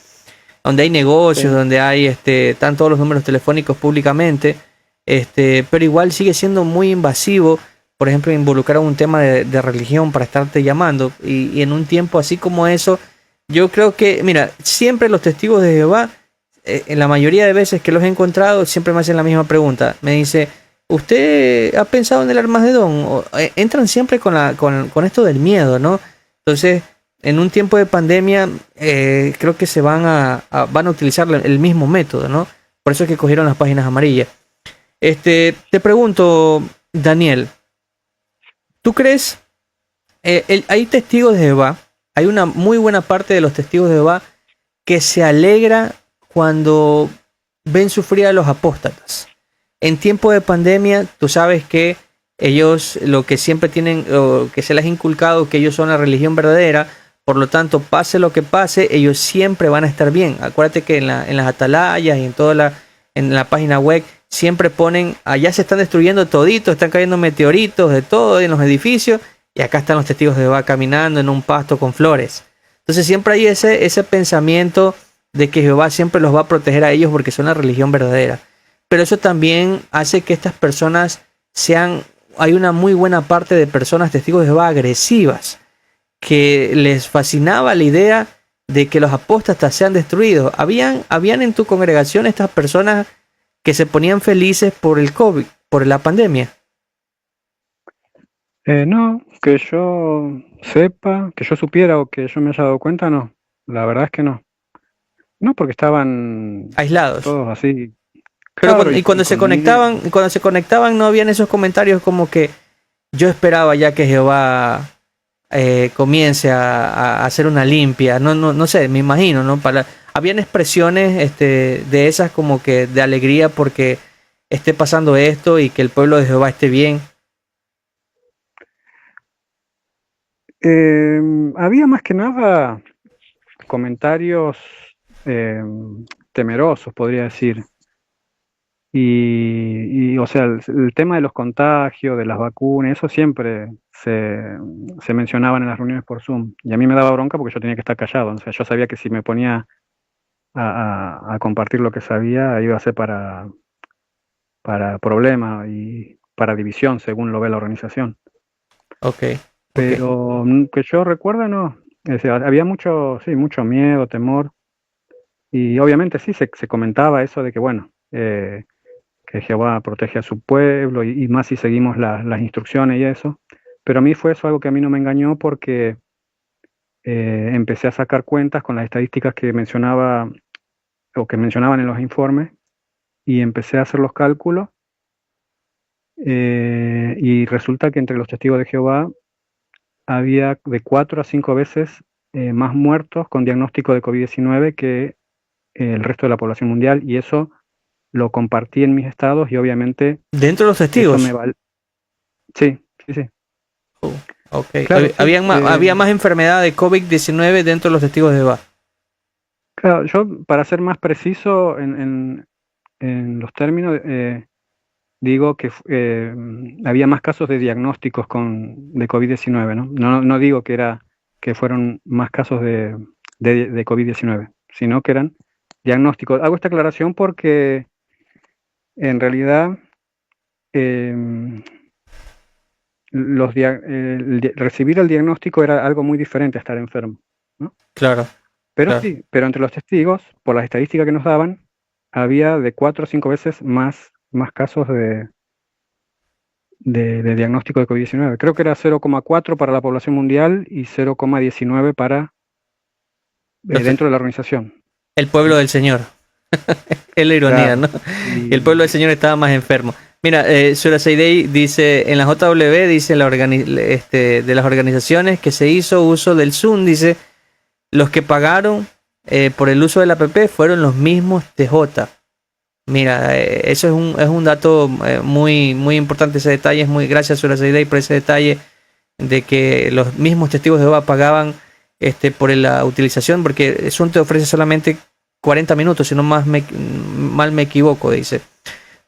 donde hay negocios, Sí. donde hay, están todos los números telefónicos públicamente, pero igual sigue siendo muy invasivo, por ejemplo, involucrar un tema de religión para estarte llamando, y en un tiempo así como eso, yo creo que, mira, siempre los testigos de Jehová, en la mayoría de veces que los he encontrado, siempre me hacen la misma pregunta. Me dice, ¿usted ha pensado en el Armagedón? Entran siempre con esto del miedo, ¿no? Entonces, en un tiempo de pandemia, creo que se van a utilizar el mismo método, ¿no? Por eso es que cogieron las páginas amarillas. Te pregunto, Daniel, ¿tú crees, hay testigos de Jehová, hay una muy buena parte de los testigos de Jehová que se alegra cuando ven sufrir a los apóstatas? En tiempo de pandemia, tú sabes que ellos lo que siempre tienen, lo que se les ha inculcado, que ellos son la religión verdadera, por lo tanto, pase lo que pase, ellos siempre van a estar bien. Acuérdate que en las atalayas y en la página web siempre ponen, allá se están destruyendo toditos, están cayendo meteoritos de todo en los edificios, y acá están los testigos de Jehová caminando en un pasto con flores. Entonces siempre hay ese pensamiento de que Jehová siempre los va a proteger a ellos porque son la religión verdadera. Pero eso también hace que estas personas hay una muy buena parte de personas testigos de Jehová agresivas, que les fascinaba la idea de que los apóstatas sean destruidos. Habían en tu congregación estas personas que se ponían felices por el COVID, por la pandemia. No, que yo sepa, que yo supiera o que yo me haya dado cuenta, no. La verdad es que no. No, porque estaban Aislados. todos así, Claro, claro, y cuando se con miedo. conectaban no habían esos comentarios como que yo esperaba ya que Jehová comience a hacer una limpia, no sé, me imagino, ¿no? Habían expresiones de esas como que de alegría porque esté pasando esto y que el pueblo de Jehová esté bien. Había más que nada comentarios temerosos, podría decir. O sea, el tema de los contagios, de las vacunas, eso siempre se mencionaban en las reuniones por Zoom. Y a mí me daba bronca porque yo tenía que estar callado. O sea, yo sabía que si me ponía a compartir lo que sabía, iba a ser para problema y para división, según lo ve la organización. Ok, ok. Pero que yo recuerda, no. O sea, había mucho miedo, temor. Y obviamente sí, se comentaba eso de que, bueno, que Jehová protege a su pueblo y más si seguimos las instrucciones y eso. Pero a mí fue eso algo que a mí no me engañó porque empecé a sacar cuentas con las estadísticas que mencionaba o que mencionaban en los informes y empecé a hacer los cálculos y resulta que entre los testigos de Jehová había de 4 a 5 veces más muertos con diagnóstico de COVID-19 que el resto de la población mundial y eso lo compartí en mis estados y obviamente Dentro de los eso me testigos. vale. Sí, sí, sí. Ok. Claro, sí. Había más enfermedad de COVID-19 dentro de los testigos de Jehová. Claro, yo, para ser más preciso en los términos, digo que había más casos de diagnósticos de COVID-19, ¿no? No digo que fueron más casos de COVID-19, sino que eran diagnósticos. Hago esta aclaración porque en realidad em, recibir el diagnóstico era algo muy diferente a estar enfermo, ¿no? Claro, Pero claro. sí, pero entre los testigos, por las estadísticas que nos daban, había de 4 o 5 veces más casos de diagnóstico de COVID-19. Creo que era 0,4 para la población mundial y 0,19 para Los te- dentro de la organización. el pueblo del Señor. Es la ironía, ¿no? Claro. Y el pueblo del Y Señor estaba más enfermo. Mira, Sura Seidei dice, en la JW, dice de las organizaciones que se hizo uso del Zoom, dice, los que pagaron por el uso del app fueron los mismos TJ. Mira, eso es un dato muy, muy importante, ese detalle es muy, gracias Sura Seidei por ese detalle de que los mismos testigos de Jehová pagaban por la utilización, porque Zoom te ofrece solamente 40 minutos, si no mal me equivoco, dice.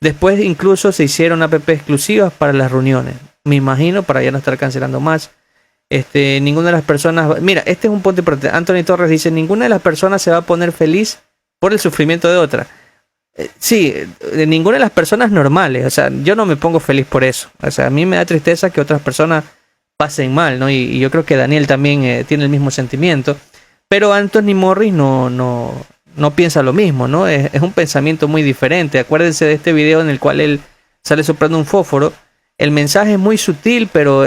Después incluso se hicieron app exclusivas para las reuniones, me imagino, para ya no estar cancelando más. Ninguna de las personas, mira, este es un punto importante. Anthony Torres dice, ninguna de las personas se va a poner feliz por el sufrimiento de otra. Sí, de ninguna de las personas normales, o sea, yo no me pongo feliz por eso. O sea, a mí me da tristeza que otras personas pasen mal, ¿no? Y yo creo que Daniel también tiene el mismo sentimiento. Pero Anthony Morris no piensa lo mismo, ¿no? Es un pensamiento muy diferente. Acuérdense de este video en el cual él sale soplando un fósforo. El mensaje es muy sutil, pero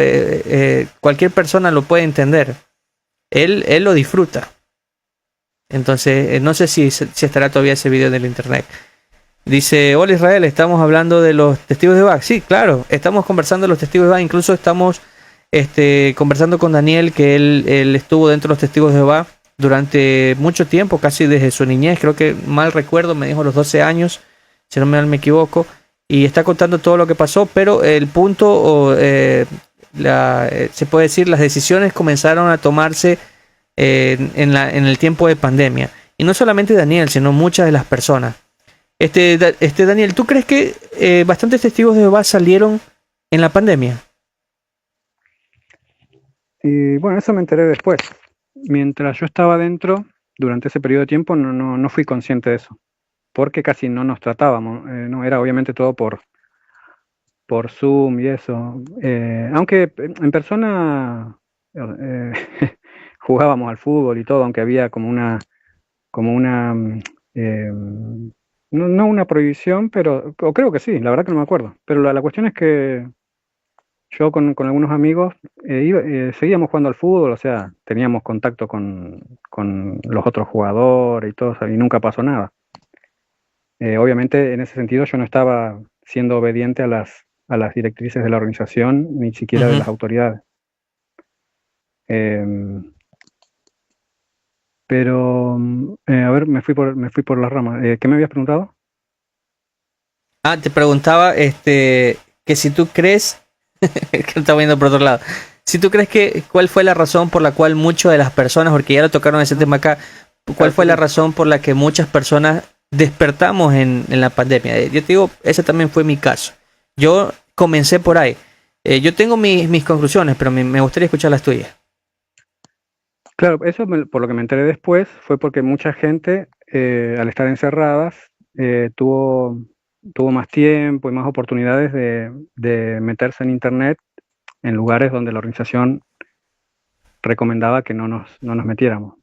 cualquier persona lo puede entender. Él lo disfruta. Entonces, no sé si estará todavía ese video en el internet. Dice, hola Israel, estamos hablando de los testigos de Jehová. Sí, claro, estamos conversando de los testigos de Jehová. Incluso estamos conversando con Daniel, que él estuvo dentro de los testigos de Jehová durante mucho tiempo, casi desde su niñez. Creo que mal recuerdo, me dijo los 12 años, si no me equivoco. Y está contando todo lo que pasó, pero el punto, se puede decir, las decisiones comenzaron a tomarse en el tiempo de pandemia. Y no solamente Daniel, sino muchas de las personas. Daniel, ¿tú crees que bastantes testigos de Jehová salieron en la pandemia? bueno, eso me enteré después. Mientras yo estaba dentro, durante ese periodo de tiempo, no fui consciente de eso, porque casi no nos tratábamos. No era obviamente todo por Zoom y eso. Aunque en persona eh, jugábamos al fútbol y todo, aunque había como una no una prohibición, pero o creo que sí, la verdad que no me acuerdo. Pero la cuestión es que yo con algunos amigos seguíamos jugando al fútbol, o sea, teníamos contacto con los otros jugadores y todo, y nunca pasó nada. Obviamente, en ese sentido, yo no estaba siendo obediente a las directrices de la organización, ni siquiera de las autoridades. Pero, a ver, me fui por las ramas. ¿Qué me habías preguntado? Te preguntaba que si tú crees, que estaba viendo por otro lado, si tú crees cuál fue la razón por la cual muchas de las personas, porque ya lo tocaron ese tema acá, cuál fue la razón por la que muchas personas despertamos en la pandemia. Yo te digo, ese también fue mi caso. Yo comencé por ahí. Yo tengo mis conclusiones, pero me gustaría escuchar las tuyas. Claro, eso por lo que me enteré después fue porque mucha gente, al estar encerradas, tuvo más tiempo y más oportunidades de meterse en Internet en lugares donde la organización recomendaba que no nos metiéramos.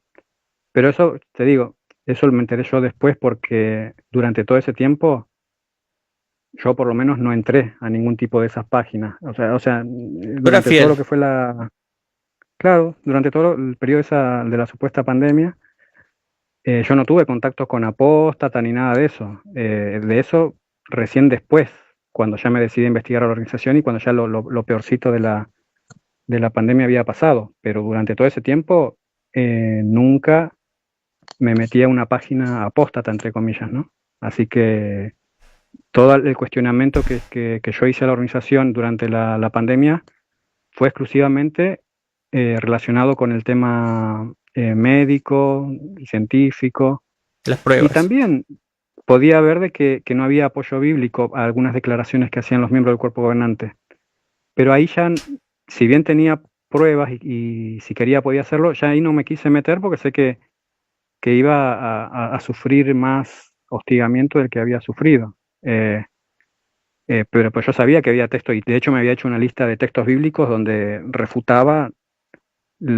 Pero eso, te digo, eso me enteré yo después porque durante todo ese tiempo yo por lo menos no entré a ningún tipo de esas páginas. O sea, Tú eras durante todo fiel. lo que fue claro, durante todo el periodo de la supuesta pandemia, yo no tuve contacto con Apóstata ni nada de eso. De eso recién después, cuando ya me decidí a investigar a la organización y cuando ya lo peorcito de la pandemia había pasado. Pero durante todo ese tiempo nunca me metí a una página apóstata, entre comillas, ¿no? Así que todo el cuestionamiento que yo hice a la organización durante la pandemia fue exclusivamente relacionado con el tema médico y científico. Las Y pruebas. también podía ver de que no había apoyo bíblico a algunas declaraciones que hacían los miembros del cuerpo gobernante. Pero ahí ya, si bien tenía pruebas y si quería podía hacerlo, ya ahí no me quise meter porque sé que iba a sufrir más hostigamiento del que había sufrido. Pero pues yo sabía que había texto y de hecho me había hecho una lista de textos bíblicos donde refutaba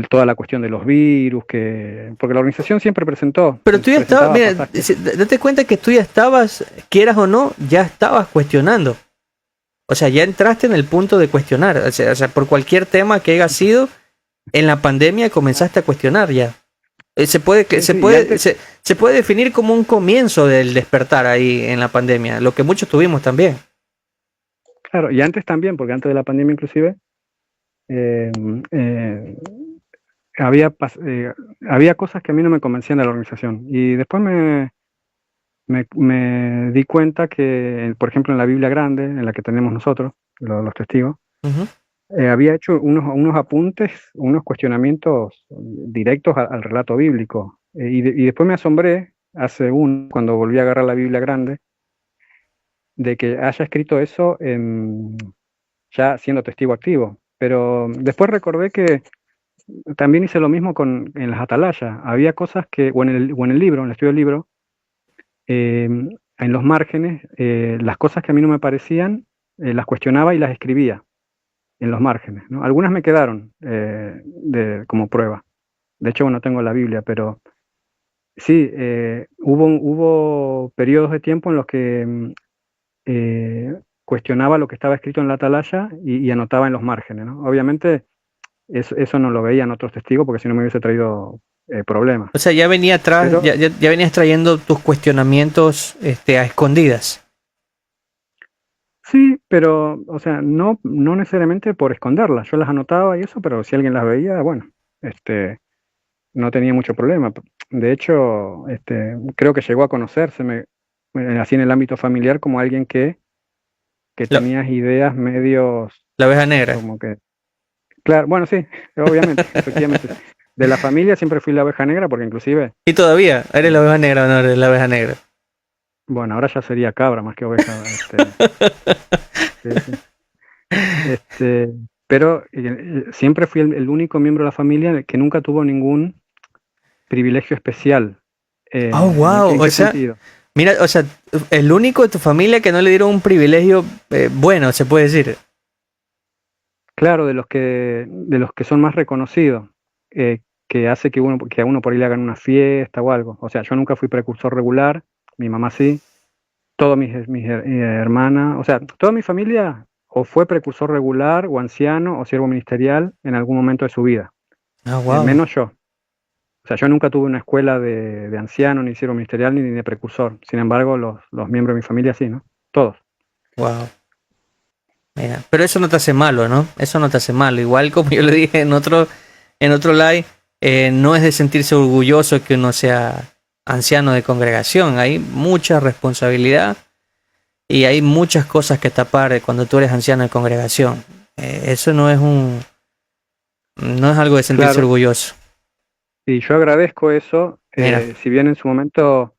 toda la cuestión de los virus, porque la organización siempre Pero tú ya estabas, presentaba mira, pasajes. date cuenta que tú ya estabas, quieras o no, ya estabas cuestionando. O sea, ya entraste en el punto de cuestionar. O sea, por cualquier tema que haya sido, en la pandemia comenzaste a cuestionar ya. Sí, sí, y antes, Se puede definir como un comienzo del despertar ahí en la pandemia, lo que muchos tuvimos también. claro, y antes también, porque antes de la pandemia inclusive, eh, eh, había cosas que a mí no me convencían de la organización. Y después me di cuenta que, por ejemplo, en la Biblia grande, en la que tenemos nosotros, los testigos, Ujú. había hecho unos apuntes, unos cuestionamientos directos al relato bíblico. Y después me asombré, cuando volví a agarrar la Biblia grande, de que haya escrito eso ya siendo testigo activo. Pero después recordé que también hice lo mismo en las atalayas. Había cosas o en el libro, en el estudio del libro, en los márgenes, las cosas que a mí no me parecían, las cuestionaba y las escribía en los márgenes, ¿no? Algunas me quedaron como prueba. De hecho, bueno, tengo la Biblia, pero sí, hubo periodos de tiempo en los que cuestionaba lo que estaba escrito en la atalaya y anotaba en los márgenes, ¿no? Obviamente eso no lo veían otros testigos porque si no me hubiese traído problemas. O sea, ya venía atrás, Pero ya venías trayendo tus cuestionamientos a escondidas. sí, pero, o sea, no necesariamente por esconderlas. Yo las anotaba y eso, pero si alguien las veía, bueno, no tenía mucho problema. De hecho, creo que llegó a conocérseme así en el ámbito familiar como alguien que La, tenía ideas medios la oveja negra. como que, claro, bueno, sí, obviamente, efectivamente. De la familia siempre fui la oveja negra porque inclusive, Y todavía, ¿eres eh, la oveja negra o no eres la oveja negra? bueno, ahora ya sería cabra más que oveja, sí, sí. Este, pero siempre fui el único miembro de la familia que nunca tuvo ningún privilegio especial. Oh, wow. ¿En O qué sea, sentido? mira, o sea, el único de tu familia que no le dieron un privilegio bueno, se puede decir. Claro, de los que son más reconocidos, que hace que a uno por ahí le hagan una fiesta o algo. O sea, yo nunca fui precursor regular, mi mamá sí, todos mis hermanas, o sea, toda mi familia o fue precursor regular o anciano o siervo ministerial en algún momento de su vida, Ah, wow. menos yo. O sea, yo nunca tuve una escuela de anciano, ni siervo ministerial, ni de precursor. Sin embargo, los miembros de mi familia sí, ¿no? Todos. Wow. Mira, pero eso no te hace malo, ¿no? Eso no te hace malo. Igual como yo le dije en otro live, no es de sentirse orgulloso que uno sea anciano de congregación. Hay mucha responsabilidad y hay muchas cosas que tapar cuando tú eres anciano de congregación. Eso no es algo de sentirse Claro, orgulloso. y yo agradezco eso, Mira, si bien en su momento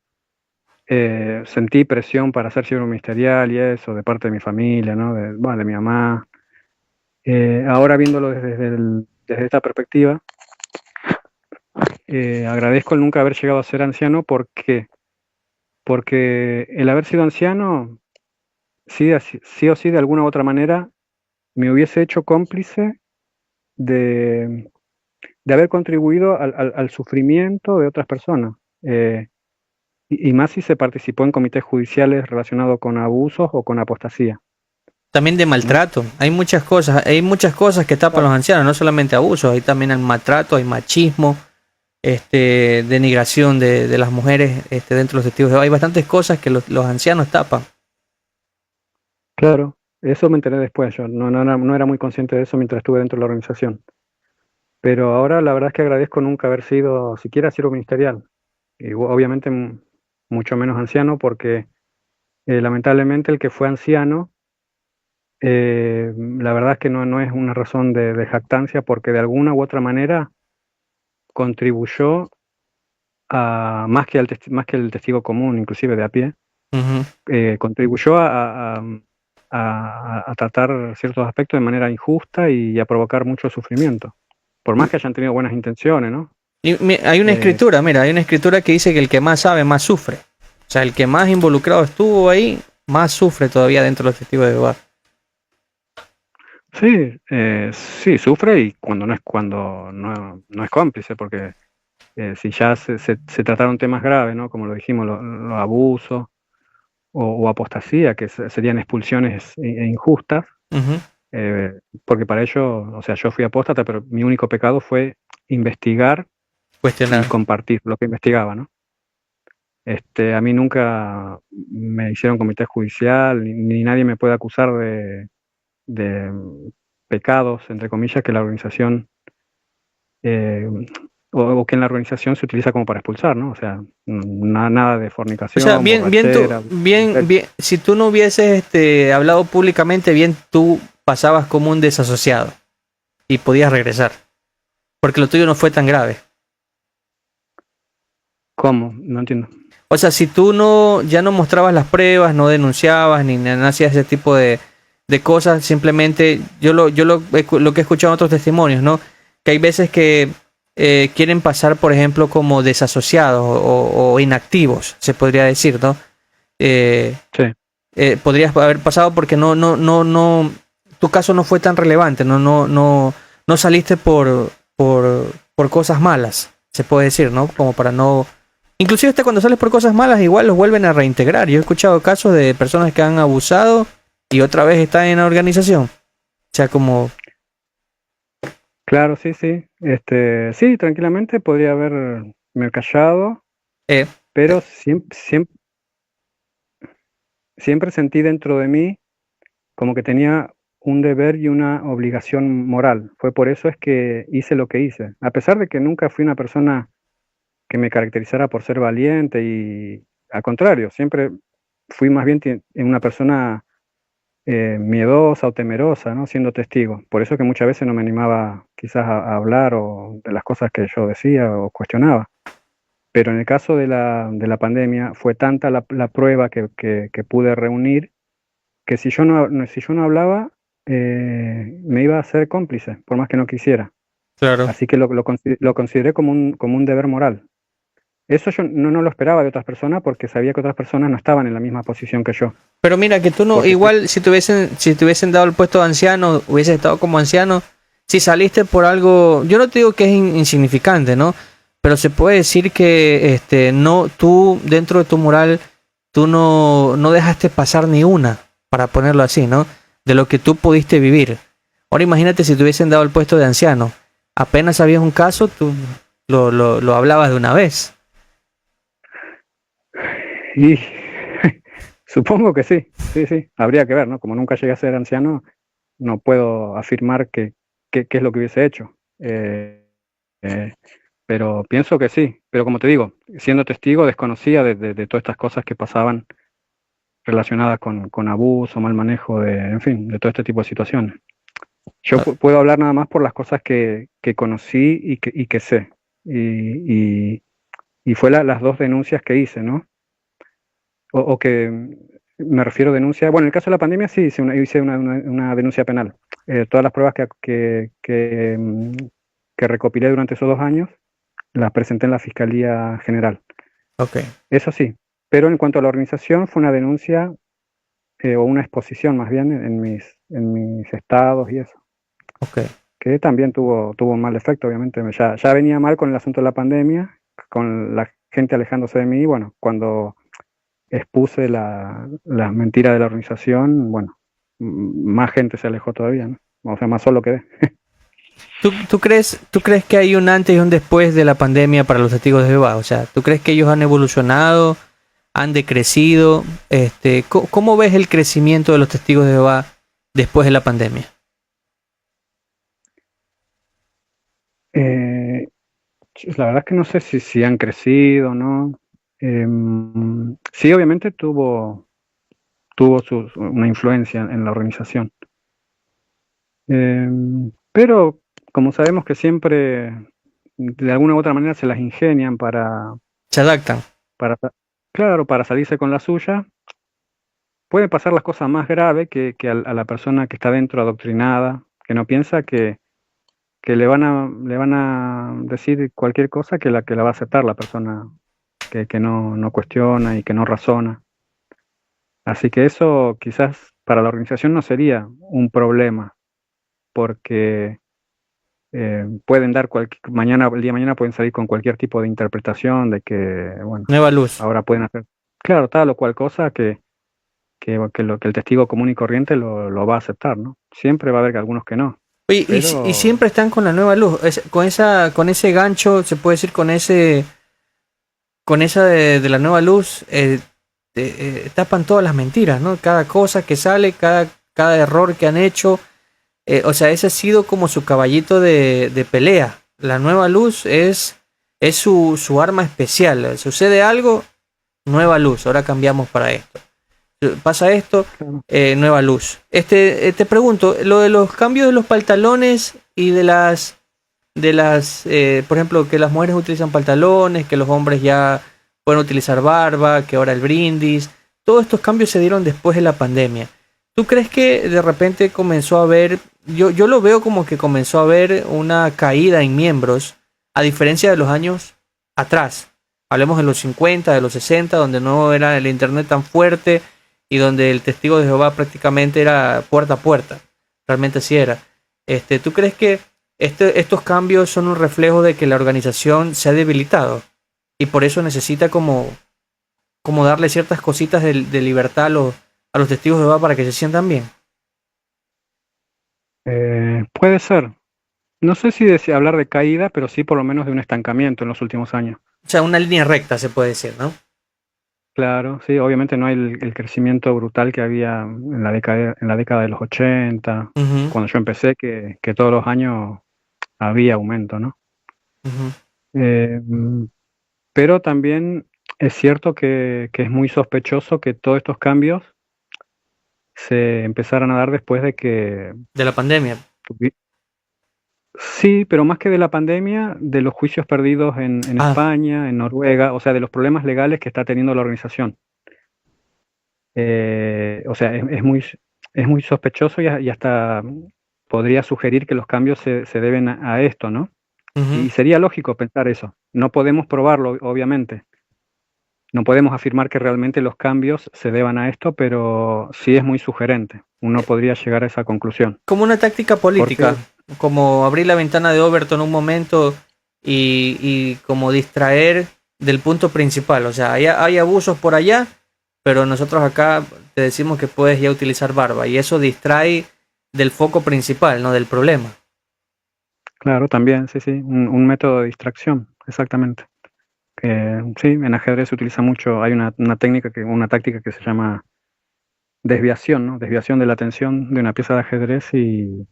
sentí presión para hacer siervo ministerial y eso, de parte de mi familia, ¿no? Bueno, de mi mamá. Ahora viéndolo desde esta perspectiva, agradezco el nunca haber llegado a ser anciano porque el haber sido anciano, sí o sí, de alguna u otra manera, me hubiese hecho cómplice de, de haber contribuido al sufrimiento de otras personas. Y más si se participó en comités judiciales relacionados con abusos o con apostasía, también de ¿no? maltrato. Hay muchas cosas que tapan Claro, los ancianos, no solamente abusos, hay también el maltrato, hay machismo, denigración de las mujeres dentro de los testigos de Jehová. Hay bastantes cosas que los ancianos tapan. claro, eso me enteré después, yo no era muy consciente de eso mientras estuve dentro de la organización. Pero ahora la verdad es que agradezco nunca haber sido siquiera siervo ministerial, y obviamente mucho menos anciano, porque Lamentablemente el que fue anciano, la verdad es que no es una razón de jactancia, porque de alguna u otra manera contribuyó a, más que el testigo común, inclusive de a pie, Ujú. contribuyó a tratar ciertos aspectos de manera injusta y a provocar mucho sufrimiento, por más que hayan tenido buenas intenciones, ¿no? Y hay una Eh, escritura, mira, hay una escritura que dice que el que más sabe, más sufre. O sea, el que más involucrado estuvo ahí, más sufre todavía dentro de los testigos de Jehová. sí, sí, sufre, y cuando no es cómplice, porque si ya se trataron temas graves, ¿no? Como lo dijimos, los abusos o apostasía, que serían expulsiones injustas, Ujú. porque para ello, o sea, yo fui apóstata, pero mi único pecado fue investigar y Cuestionar. compartir lo que investigaba, ¿no? A mí nunca me hicieron comité judicial, ni nadie me puede acusar de pecados, entre comillas, que la organización, eh, o que en la organización se utiliza como para expulsar, ¿no? O sea, nada de O sea, fornicación, borrachera, si tú no hubieses hablado públicamente, bien tú pasabas como un desasociado y podías regresar, porque lo tuyo no fue tan grave. ¿cómo? No entiendo. O sea, si tú ya no mostrabas las pruebas, no denunciabas ni hacías ese tipo de cosas, simplemente lo que he escuchado en otros testimonios, ¿no? Que hay veces que quieren pasar, por ejemplo, como desasociados o inactivos, se podría decir, ¿no? Eh, Sí. Podrías haber pasado porque tu caso no fue tan relevante, no saliste por cosas malas, se puede decir, ¿no? Como para no. Inclusive hasta cuando sales por cosas malas, igual los vuelven a reintegrar. Yo he escuchado casos de personas que han abusado y otra vez están en la organización. O sea, como. Claro, sí, sí. Sí, tranquilamente podría haberme callado, eh, pero siempre sentí dentro de mí como que tenía un deber y una obligación moral. Fue por eso es que hice lo que hice. A pesar de que nunca fui una persona que me caracterizara por ser valiente, y al contrario, siempre fui más bien una persona miedosa o temerosa, ¿no? Siendo testigo. Por eso que muchas veces no me animaba quizás a hablar o de las cosas que yo decía o cuestionaba. Pero en el caso de la pandemia fue tanta la prueba que pude reunir, que si yo no hablaba, me iba a ser cómplice, por más que no quisiera. claro. Así que lo consideré como un deber moral. Eso yo no lo esperaba de otras personas, porque sabía que otras personas no estaban en la misma posición que yo. Pero mira, que tú no, Porque sí, igual si te hubiesen dado el puesto de anciano, hubieses estado como anciano, si saliste por algo, yo no te digo que es insignificante, ¿no? Pero se puede decir que no, tú dentro de tu moral, tú no dejaste pasar ni una, para ponerlo así, ¿no? De lo que tú pudiste vivir. Ahora imagínate si te hubiesen dado el puesto de anciano. Apenas sabías un caso, tú lo hablabas de una vez. y supongo que sí, sí, sí, habría que ver, ¿no? Como nunca llegué a ser anciano, no puedo afirmar qué es lo que hubiese hecho. Eh, pero pienso que sí. Pero como te digo, siendo testigo, desconocía de todas estas cosas que pasaban relacionadas con abuso, mal manejo, en fin, de todo este tipo de situaciones. Yo Ah, puedo hablar nada más por las cosas que conocí y que sé. Y, y fue las dos denuncias que hice, ¿no? O que me refiero a denuncia. Bueno, en el caso de la pandemia sí hice una denuncia penal. Todas las pruebas que recopilé durante esos 2 años las presenté en la Fiscalía General. ok, Eso sí. Pero en cuanto a la organización, fue una denuncia, o una exposición más bien, en mis estados y eso, ok. que también tuvo un mal efecto, obviamente. Ya venía mal con el asunto de la pandemia, con la gente alejándose de mí. Y bueno, cuando expuse la mentira de la organización, bueno, más gente se alejó todavía, ¿no? O sea, más solo quedé. ¿Tú crees que hay un antes y un después de la pandemia para los testigos de Jehová? O sea, ¿tú crees que ellos han evolucionado, han decrecido? ¿Cómo ves el crecimiento de los testigos de Jehová después de la pandemia? Eh, la verdad es que no sé si han crecido, ¿no? Sí, obviamente tuvo una influencia en la organización. Pero como sabemos que siempre de alguna u otra manera se las ingenian Se adaptan. para, claro, para salirse con la suya, pueden pasar las cosas más graves que a la persona que está dentro adoctrinada, que no piensa que le van a decir cualquier cosa que la va a aceptar la persona que no cuestiona y que no razona. Así que eso quizás para la organización no sería un problema, porque pueden dar mañana, el día de mañana pueden salir con cualquier tipo de interpretación de que, bueno, Nueva luz. ahora pueden hacer, claro, tal o cual cosa que el testigo común y corriente lo va a aceptar, ¿no? Siempre va a haber algunos que no, Oye, y pero siempre están con la nueva luz, con ese gancho, se puede decir con esa de la nueva luz, tapan todas las mentiras, ¿no? Cada cosa que sale, cada error que han hecho, o sea, ese ha sido como su caballito de pelea. La nueva luz es su arma especial. Sucede algo, nueva luz, ahora cambiamos para esto. Pasa esto, claro. nueva luz. Te pregunto, lo de los cambios de los pantalones y por ejemplo, que las mujeres utilizan pantalones, que los hombres ya pueden utilizar barba, que ahora el brindis, todos estos cambios se dieron después de la pandemia. ¿Tú crees que de repente comenzó a haber, yo lo veo como que comenzó a haber una caída en miembros, a diferencia de los años atrás? Hablemos de los 50, de los 60, donde no era el internet tan fuerte y donde el testigo de Jehová prácticamente era puerta a puerta. Realmente así era. ¿Tú crees que estos cambios son un reflejo de que la organización se ha debilitado y por eso necesita como darle ciertas cositas de libertad a los testigos de Jehová para que se sientan bien? Puede ser. No sé si hablar de caída, pero sí por lo menos de un estancamiento en los últimos años. O sea, una línea recta se puede decir, ¿no? Claro, sí, obviamente no hay el crecimiento brutal que había en la década de los 80, Ujú, cuando yo empecé, que todos los años había aumento, ¿no? ujú. Eh, pero también es cierto que es muy sospechoso que todos estos cambios se empezaran a dar después de que De la pandemia. tuvi- sí, pero más que de la pandemia, de los juicios perdidos en Ah, España, en Noruega, o sea, de los problemas legales que está teniendo la organización. O sea, es muy sospechoso y hasta podría sugerir que los cambios se deben a esto, ¿no? ujú. Y sería lógico pensar eso. No podemos probarlo, obviamente. No podemos afirmar que realmente los cambios se deban a esto, pero sí es muy sugerente. Uno podría llegar a esa conclusión. Como una táctica política, Porque, como abrir la ventana de Overton un momento y como distraer del punto principal. O sea, hay abusos por allá, pero nosotros acá te decimos que puedes ya utilizar barba y eso distrae del foco principal, no del problema. claro, también, sí, sí, un método de distracción, exactamente. Sí, en ajedrez se utiliza mucho, hay una táctica que se llama desviación, ¿no? Desviación de la atención de una pieza de ajedrez y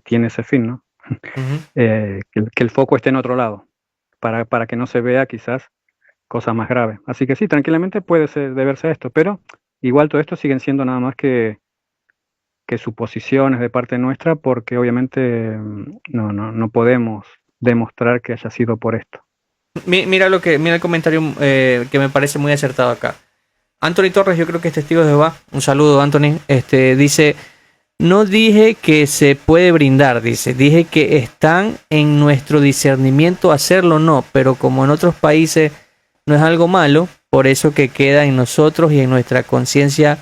tiene ese fin, ¿no? Ujú. Que el foco esté en otro lado, para que no se vea quizás cosas más graves. Así que sí, tranquilamente puede deberse a esto, pero igual todo esto siguen siendo nada más que suposiciones de parte nuestra, porque obviamente no podemos demostrar que haya sido por esto. Mira el comentario que me parece muy acertado acá. Anthony Torres, yo creo que es testigo de Jehová. Un saludo, Anthony. Dice, no dije que se puede brindar, dice, dije que están en nuestro discernimiento hacerlo, no, pero como en otros países no es algo malo, por eso que queda en nosotros y en nuestra conciencia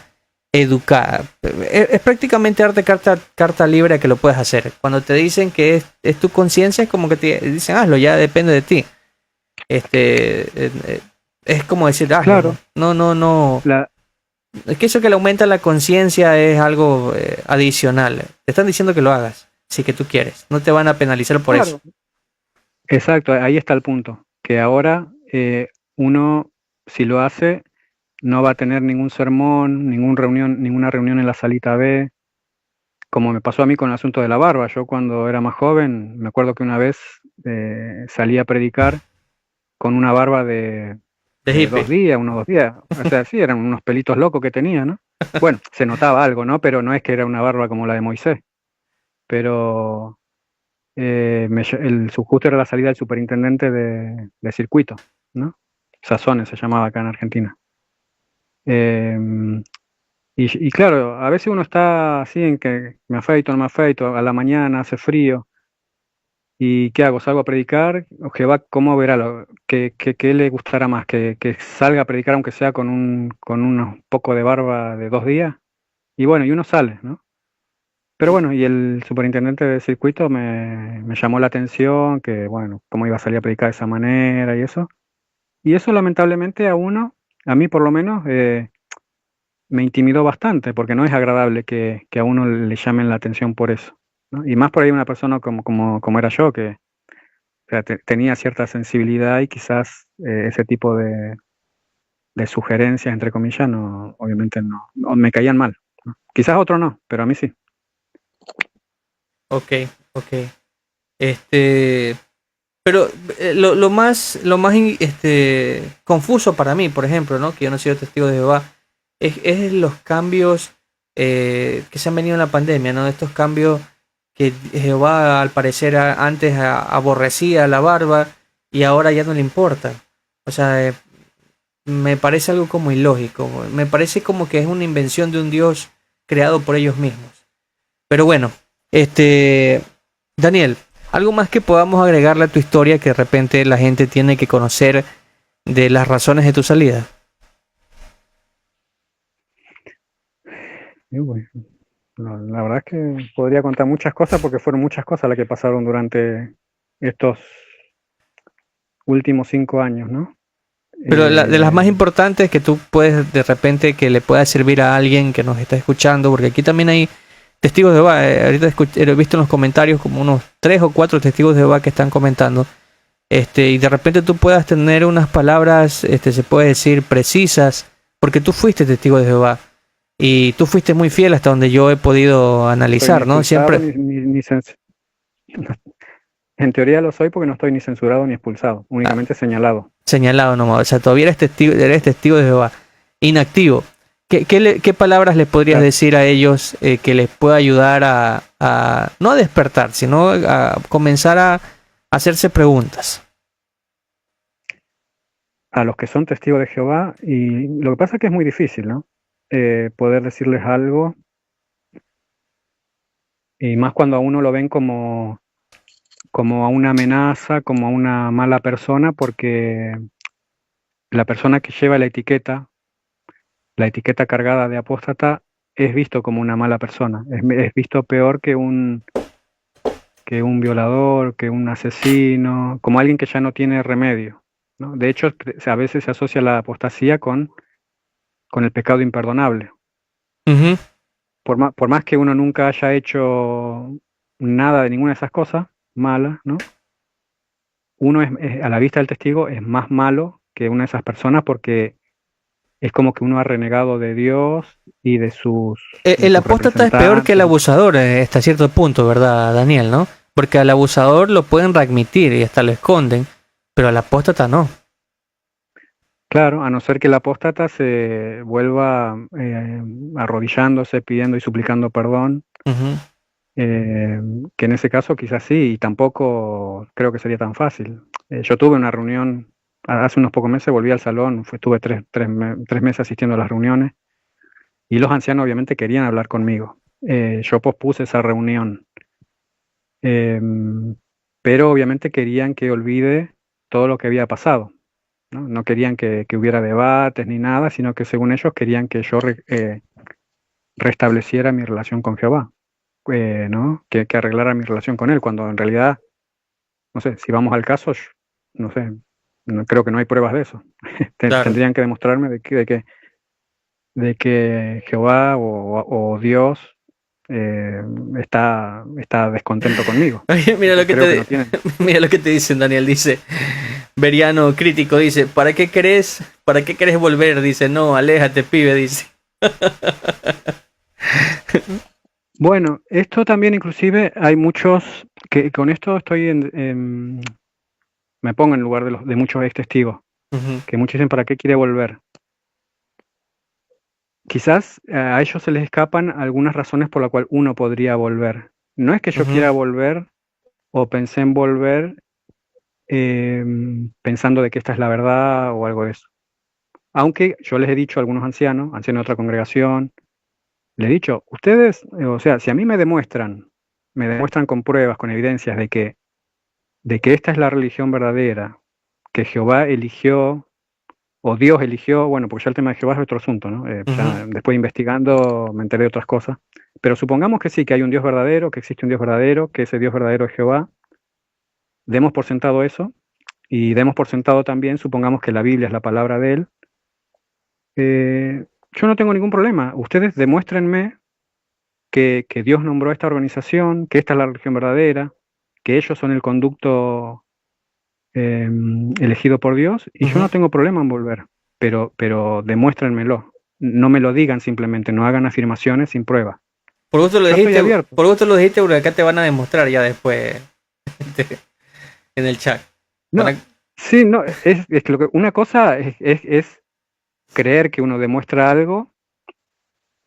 educada. Es prácticamente darte carta libre a que lo puedes hacer. Cuando te dicen que es tu conciencia, es como que te dicen, hazlo, ya depende de ti. Es como decir, hazlo, Claro, ¿no? No, no, no. la, Es que eso que le aumenta la conciencia es algo adicional. Te están diciendo que lo hagas, si que tú quieres. No te van a penalizar por eso. claro, exacto, ahí está el punto, que ahora uno, si lo hace, no va a tener ningún sermón, ninguna reunión en la salita B, como me pasó a mí con el asunto de la barba. Yo cuando era más joven, me acuerdo que una vez salí a predicar con una barba De de hippie. 2 días, unos 2 días. O sea, sí, eran unos pelitos locos que tenía, ¿no? Bueno, se notaba algo, ¿no? Pero no es que era una barba como la de Moisés. Pero su justo era la salida del superintendente de circuito, ¿no? Sazones se llamaba acá en Argentina. Eh, y claro, a veces uno está así en que me afeito, no me afeito, a la mañana hace frío. ¿Y qué hago? ¿Salgo a predicar? ¿O Jehová cómo verá? ¿Qué le gustará más? ¿Que salga a predicar aunque sea con unos poco de barba de 2 días? Y bueno, y uno sale, ¿no? Pero bueno, y el superintendente de circuito me llamó la atención, que bueno, cómo iba a salir a predicar de esa manera y eso. Y eso lamentablemente a mí por lo menos, me intimidó bastante, porque no es agradable que a uno le llamen la atención por eso, ¿no? Y más por ahí una persona como era yo, que o sea, tenía cierta sensibilidad y quizás ese tipo de sugerencias, entre comillas, no, obviamente no me caían mal, ¿no? Quizás otro no, pero a mí sí. Ok, ok. Este, pero confuso para mí, por ejemplo, ¿no? Que yo no he sido testigo de Jehová, es los cambios que se han venido en la pandemia, ¿no? Estos cambios que Jehová al parecer antes aborrecía la barba y ahora ya no le importa. O sea, me parece algo como ilógico. Me parece como que es una invención de un Dios creado por ellos mismos. Pero bueno, este, Daniel, algo más que podamos agregarle a tu historia que de repente la gente tiene que conocer de las razones de tu salida. Y bueno, no, la verdad es que podría contar muchas cosas porque fueron muchas cosas las que pasaron durante estos últimos 5 años, ¿no? Pero de las más Eh, importantes que tú puedes de repente que le pueda servir a alguien que nos está escuchando, porque aquí también hay testigos de Jehová. Ahorita he visto en los comentarios como unos 3 o 4 testigos de Jehová que están comentando. Y de repente tú puedas tener unas palabras, se puede decir, precisas, porque tú fuiste testigo de Jehová y tú fuiste muy fiel hasta donde yo he podido no estoy ni analizar, ¿no? expulsado Siempre ni en teoría lo soy porque no estoy ni censurado ni expulsado, únicamente señalado. señalado nomás, o sea, todavía eres testigo de Jehová, inactivo. ¿Qué palabras le podrías Claro, decir a ellos que les pueda ayudar no a despertar, sino a comenzar a hacerse preguntas? a los que son testigos de Jehová, y lo que pasa es que es muy difícil, ¿no? Poder decirles algo, y más cuando a uno lo ven como a una amenaza, como a una mala persona, porque la persona que lleva la etiqueta cargada de apóstata, es visto como una mala persona, es visto peor que un violador, que un asesino, como alguien que ya no tiene remedio, ¿no? De hecho, a veces se asocia la apostasía con el pecado imperdonable. Ujú. Por más que uno nunca haya hecho nada de ninguna de esas cosas malas, ¿no? Uno a la vista del testigo es más malo que una de esas personas porque es como que uno ha renegado de Dios y de El sus apóstata es peor que el representantes. abusador hasta cierto punto, ¿verdad, Daniel? ¿No? Porque al abusador lo pueden readmitir y hasta lo esconden, pero al apóstata no. Claro, a no ser que el apóstata se vuelva arrodillándose, pidiendo y suplicando perdón, Ujú. eh, que en ese caso quizás sí, y tampoco creo que sería tan fácil. Yo tuve una reunión hace unos pocos meses, volví al salón, estuve 3 meses asistiendo a las reuniones, y los ancianos obviamente querían hablar conmigo. Yo pospuse esa reunión, eh, pero obviamente querían que olvide todo lo que había pasado. ¿No? No querían que hubiera debates ni nada, sino que según ellos querían que yo restableciera mi relación con Jehová, ¿no? Que arreglara mi relación con Él, cuando en realidad, no sé, si vamos al caso, no sé, no, creo que no hay pruebas de eso. Claro. Tendrían que demostrarme de que Jehová o Dios eh, está descontento conmigo, Oye, porque creo que no tienen. mira lo que te dicen, Daniel. Dice, Veriano crítico, dice, ¿Para qué querés volver? Dice, no, aléjate, pibe, dice. Bueno, esto también inclusive hay muchos, que con esto me pongo en lugar de muchos ex testigos, Ujú. que muchos dicen, ¿para qué quiere volver? quizás a ellos se les escapan algunas razones por las cuales uno podría volver. No es que yo Ujú, quiera volver o pensé en volver pensando de que esta es la verdad o algo de eso. Aunque yo les he dicho a algunos ancianos de otra congregación, les he dicho, ustedes, o sea, si a mí me demuestran con pruebas, con evidencias de que esta es la religión verdadera, que Jehová eligió, o Dios eligió, bueno, porque ya el tema de Jehová es otro asunto, ¿no? ujú. Ya después investigando me enteré de otras cosas. Pero supongamos que sí, que hay un Dios verdadero, que existe un Dios verdadero, que ese Dios verdadero es Jehová. Demos por sentado eso y demos por sentado también, supongamos que la Biblia es la palabra de Él. Yo no tengo ningún problema. Ustedes demuéstrenme que Dios nombró a esta organización, que esta es la religión verdadera, que ellos son el conducto elegido por Dios, y yo Ujú. no tengo problema en volver, pero demuéstrenmelo. No me lo digan simplemente, no hagan afirmaciones sin prueba. Por gusto lo Yo estoy dijiste, abierto. por gusto lo dijiste, porque acá te van a demostrar ya después en el chat. Van No, a- sí, no, es que, una cosa es creer que uno demuestra algo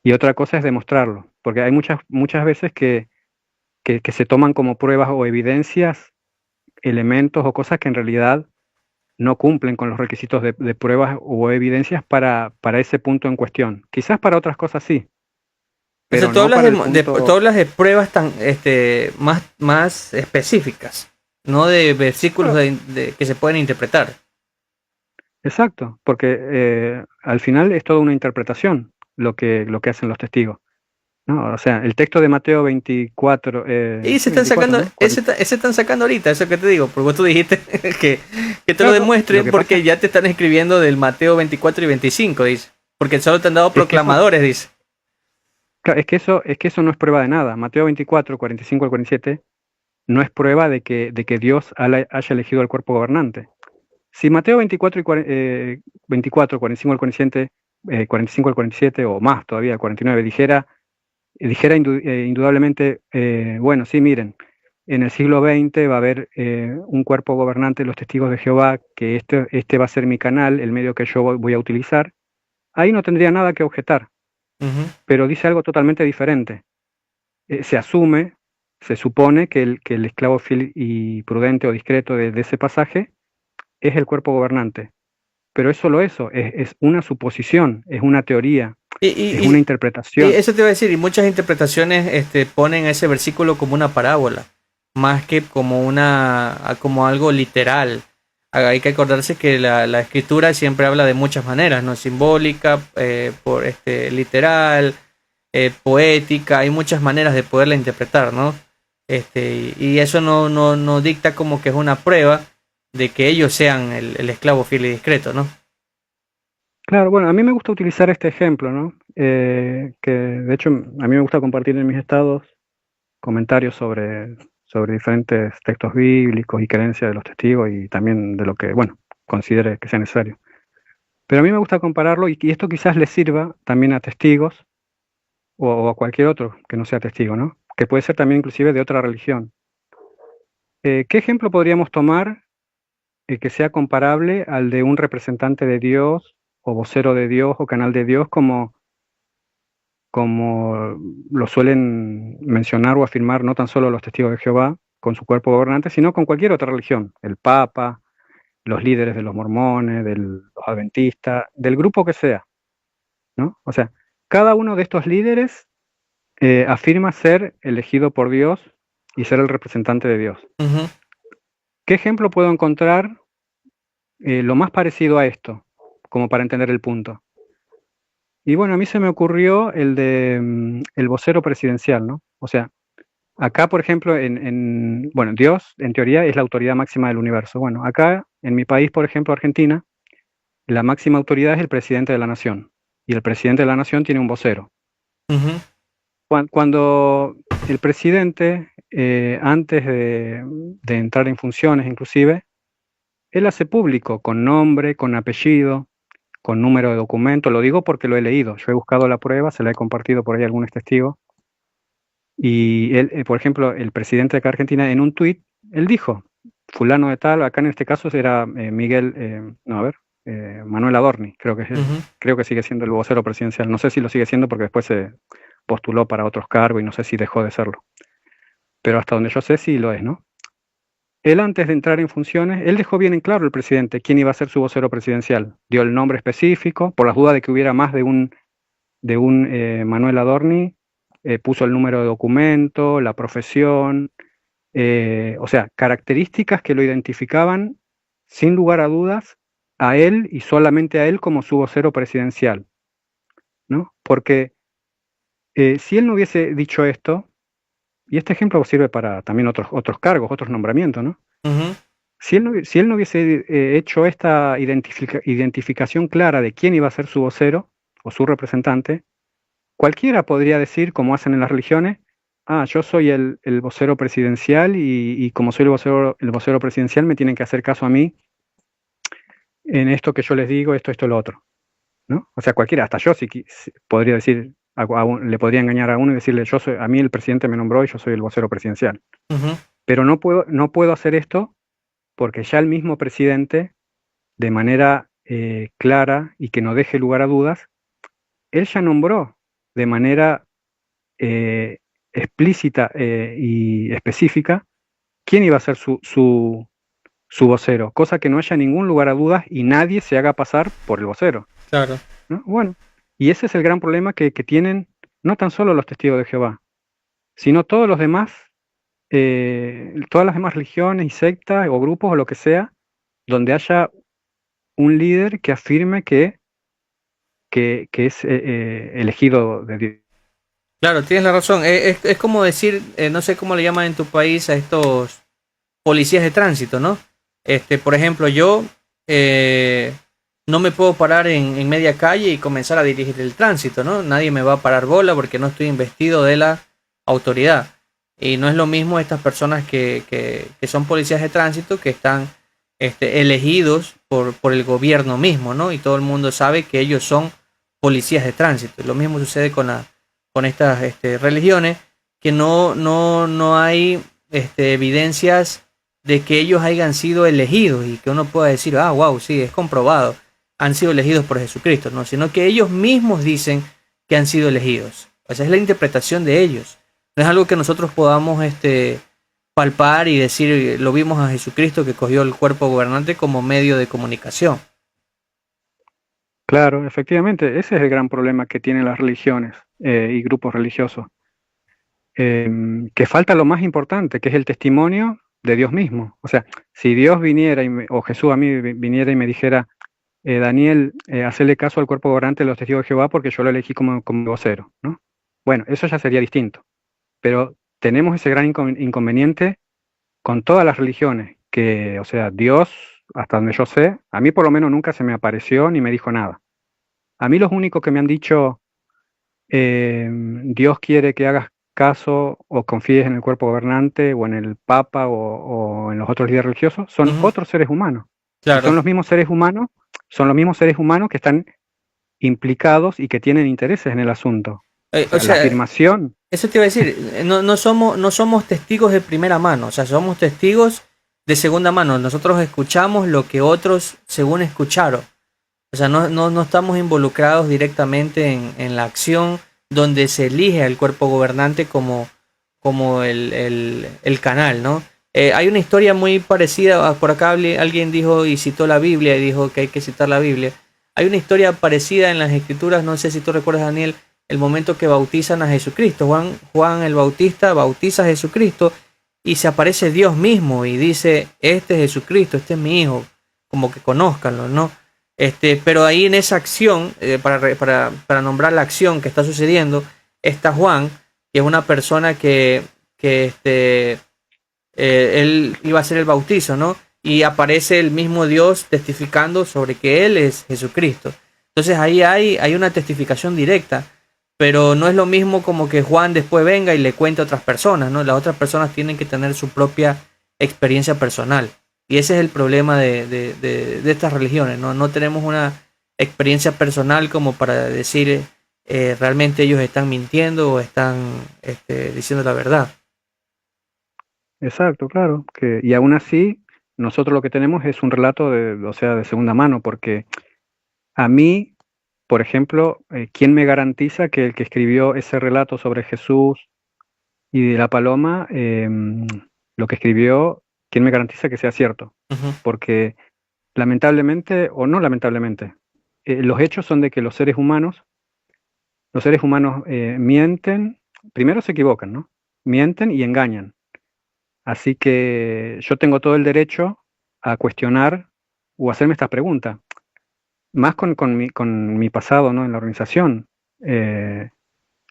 y otra cosa es demostrarlo, porque hay muchas veces que se toman como pruebas o evidencias elementos o cosas que en realidad no cumplen con los requisitos de pruebas o evidencias para ese punto en cuestión. Quizás para otras cosas sí, o sea, pero no para el tú punto. hablas de pruebas tan, más específicas, no de versículos Claro, que se pueden interpretar. exacto, porque al final es toda una interpretación lo que hacen los testigos, ¿no? O sea, el texto de Mateo 24, Y se sí, están 24, sacando, ¿no? 40. ese están sacando ahorita, eso que te digo, porque vos tú dijiste que, que te lo Claro, lo demuestren que pasa porque ya te están escribiendo del Mateo 24 y 25, dice. Porque solo te han dado es que eso, proclamadores, dice. claro, es que eso no es prueba de nada. Mateo 24, 45 al 47 no es prueba de que Dios haya elegido al cuerpo gobernante. Si Mateo 24 24, 45 al 47, 45 al 47 o más todavía, 49, dijera indudablemente, bueno, sí, miren, en el siglo XX va a haber un cuerpo gobernante, los testigos de Jehová, que este va a ser mi canal, el medio que yo voy a utilizar, ahí no tendría nada que objetar, Ujú. pero dice algo totalmente diferente. Se asume, se supone que el esclavo fiel y prudente o discreto de ese pasaje es el cuerpo gobernante. Pero es solo eso, es una suposición, es una teoría, Y, es una y, y interpretación. eso te iba a decir, y muchas interpretaciones ponen ese versículo como una parábola, más que como como algo literal. Hay que acordarse que la escritura siempre habla de muchas maneras, ¿no? Simbólica, por literal, poética, hay muchas maneras de poderla interpretar, ¿no? Y eso no dicta como que es una prueba de que ellos sean el esclavo fiel y discreto, ¿no? Claro, bueno, a mí me gusta utilizar este ejemplo, ¿no? Que de hecho a mí me gusta compartir en mis estados comentarios sobre diferentes textos bíblicos y creencias de los testigos y también de lo que, bueno, considere que sea necesario. Pero a mí me gusta compararlo y esto quizás les sirva también a testigos o a cualquier otro que no sea testigo, ¿no? Que puede ser también inclusive de otra religión. ¿Qué ejemplo podríamos tomar que sea comparable al de un representante de Dios o vocero de Dios o canal de Dios como lo suelen mencionar o afirmar no tan solo los testigos de Jehová con su cuerpo gobernante, sino con cualquier otra religión, el Papa, los líderes de los mormones, de los adventistas, del grupo que sea, ¿no? O sea, cada uno de estos líderes afirma ser elegido por Dios y ser el representante de Dios. Ujú. ¿Qué ejemplo puedo encontrar lo más parecido a esto, como para entender el punto? Y bueno, a mí se me ocurrió el de el vocero presidencial, ¿no? O sea, acá, por ejemplo, bueno, Dios en teoría es la autoridad máxima del universo. Bueno, acá en mi país, por ejemplo, Argentina, la máxima autoridad es el presidente de la nación. Y el presidente de la nación tiene un vocero. Ujú. Cuando el presidente, antes de entrar en funciones inclusive, él hace público con nombre, con apellido, con número de documento. Lo digo porque lo he leído. Yo he buscado la prueba, se la he compartido por ahí a algunos testigos. Y él, por ejemplo, el presidente de acá Argentina, en un tuit, él dijo, fulano de tal, acá en este caso era Miguel, no, a ver. Manuel Adorni, Ujú. creo que sigue siendo el vocero presidencial. No sé si lo sigue siendo porque después se postuló para otros cargos y no sé si dejó de serlo. Pero hasta donde yo sé sí lo es, ¿no? Él antes de entrar en funciones, él dejó bien en claro el presidente quién iba a ser su vocero presidencial. Dio el nombre específico, por las dudas de que hubiera más de un Manuel Adorni, puso el número de documento, la profesión, o sea, características que lo identificaban sin lugar a dudas a él y solamente a él como su vocero presidencial, ¿no? Porque si él no hubiese dicho esto, y este ejemplo sirve para también otros cargos, otros nombramientos, ¿no? Ujú. Si él no hubiese hecho esta identificación clara de quién iba a ser su vocero o su representante, cualquiera podría decir, como hacen en las religiones, ah, yo soy el vocero presidencial y como soy el vocero presidencial me tienen que hacer caso a mí en esto que yo les digo, esto, lo otro, ¿no? O sea, cualquiera, hasta yo si podría decir, le podría engañar a uno y decirle, a mí el presidente me nombró y yo soy el vocero presidencial. Ujú. Pero no puedo hacer esto porque ya el mismo presidente, de manera clara y que no deje lugar a dudas, él ya nombró de manera eh, explícita y específica quién iba a ser su vocero, cosa que no haya ningún lugar a dudas y nadie se haga pasar por el vocero, Claro. ¿no? Bueno, y ese es el gran problema que tienen no tan solo los testigos de Jehová, sino todos los demás, todas las demás religiones y sectas o grupos o lo que sea, donde haya un líder que afirme que es elegido de Dios. Claro, tienes la razón. Es como decir, no sé cómo le llaman en tu país a estos policías de tránsito, ¿no? Por ejemplo, yo no me puedo parar en media calle y comenzar a dirigir el tránsito, ¿no? Nadie me va a parar bola porque no estoy investido de la autoridad. Y no es lo mismo estas personas que son policías de tránsito que están elegidos por el gobierno mismo, ¿no? Y todo el mundo sabe que ellos son policías de tránsito. Lo mismo sucede con estas religiones, que no hay evidencias de que ellos hayan sido elegidos y que uno pueda decir, ah, wow, sí, es comprobado, han sido elegidos por Jesucristo, no, sino que ellos mismos dicen que han sido elegidos. Esa es la interpretación de ellos. No es algo que nosotros podamos palpar y decir, lo vimos a Jesucristo que cogió el cuerpo gobernante como medio de comunicación. Claro, efectivamente, ese es el gran problema que tienen las religiones y grupos religiosos, que falta lo más importante, que es el testimonio de Dios mismo. O sea, si Dios viniera o Jesús a mí viniera y me dijera, Daniel, hacerle caso al cuerpo gobernante de los testigos de Jehová porque yo lo elegí como vocero, ¿no? Bueno, eso ya sería distinto. Pero tenemos ese gran inconveniente con todas las religiones, que, o sea, Dios, hasta donde yo sé, a mí por lo menos nunca se me apareció ni me dijo nada. A mí los únicos que me han dicho, Dios quiere que hagas caso o confíes en el cuerpo gobernante o en el Papa o en los otros líderes religiosos, son Ujú. otros seres humanos. Y Claro. son los mismos seres humanos que están implicados y que tienen intereses en el asunto. O O sea, la sea, afirmación, eso te iba a decir, no somos testigos de primera mano, o sea, somos testigos de segunda mano. Nosotros escuchamos lo que otros según escucharon. O sea, no estamos involucrados directamente en la acción donde se elige al cuerpo gobernante como el canal, ¿no? Hay una historia muy parecida, por acá alguien dijo y citó la Biblia y dijo que hay que citar la Biblia. Hay una historia parecida en las escrituras, no sé si tú recuerdas, Daniel, el momento que bautizan a Jesucristo. Juan el Bautista bautiza a Jesucristo y se aparece Dios mismo y dice, este es Jesucristo, este es mi hijo, como que conózcanlo, ¿no? Pero ahí en esa acción, para nombrar la acción que está sucediendo, está Juan, que es una persona que él iba a hacer el bautizo, ¿no? Y aparece el mismo Dios testificando sobre que Él es Jesucristo. Entonces ahí hay una testificación directa, pero no es lo mismo como que Juan después venga y le cuente a otras personas, ¿no? Las otras personas tienen que tener su propia experiencia personal. Y ese es el problema de estas religiones, ¿no? No tenemos una experiencia personal como para decir realmente ellos están mintiendo o están diciendo la verdad. exacto, claro, y aún así nosotros lo que tenemos es un relato o sea, de segunda mano, porque a mí, por ejemplo, ¿quién me garantiza que el que escribió ese relato sobre Jesús y de la paloma, lo que escribió, quién me garantiza que sea cierto? Ujú. Porque lamentablemente, o no lamentablemente, los hechos son de que los seres humanos mienten, primero se equivocan, ¿no? Mienten y engañan. Así que yo tengo todo el derecho a cuestionar o hacerme esta pregunta, más con mi pasado, ¿no? En la organización. Eh,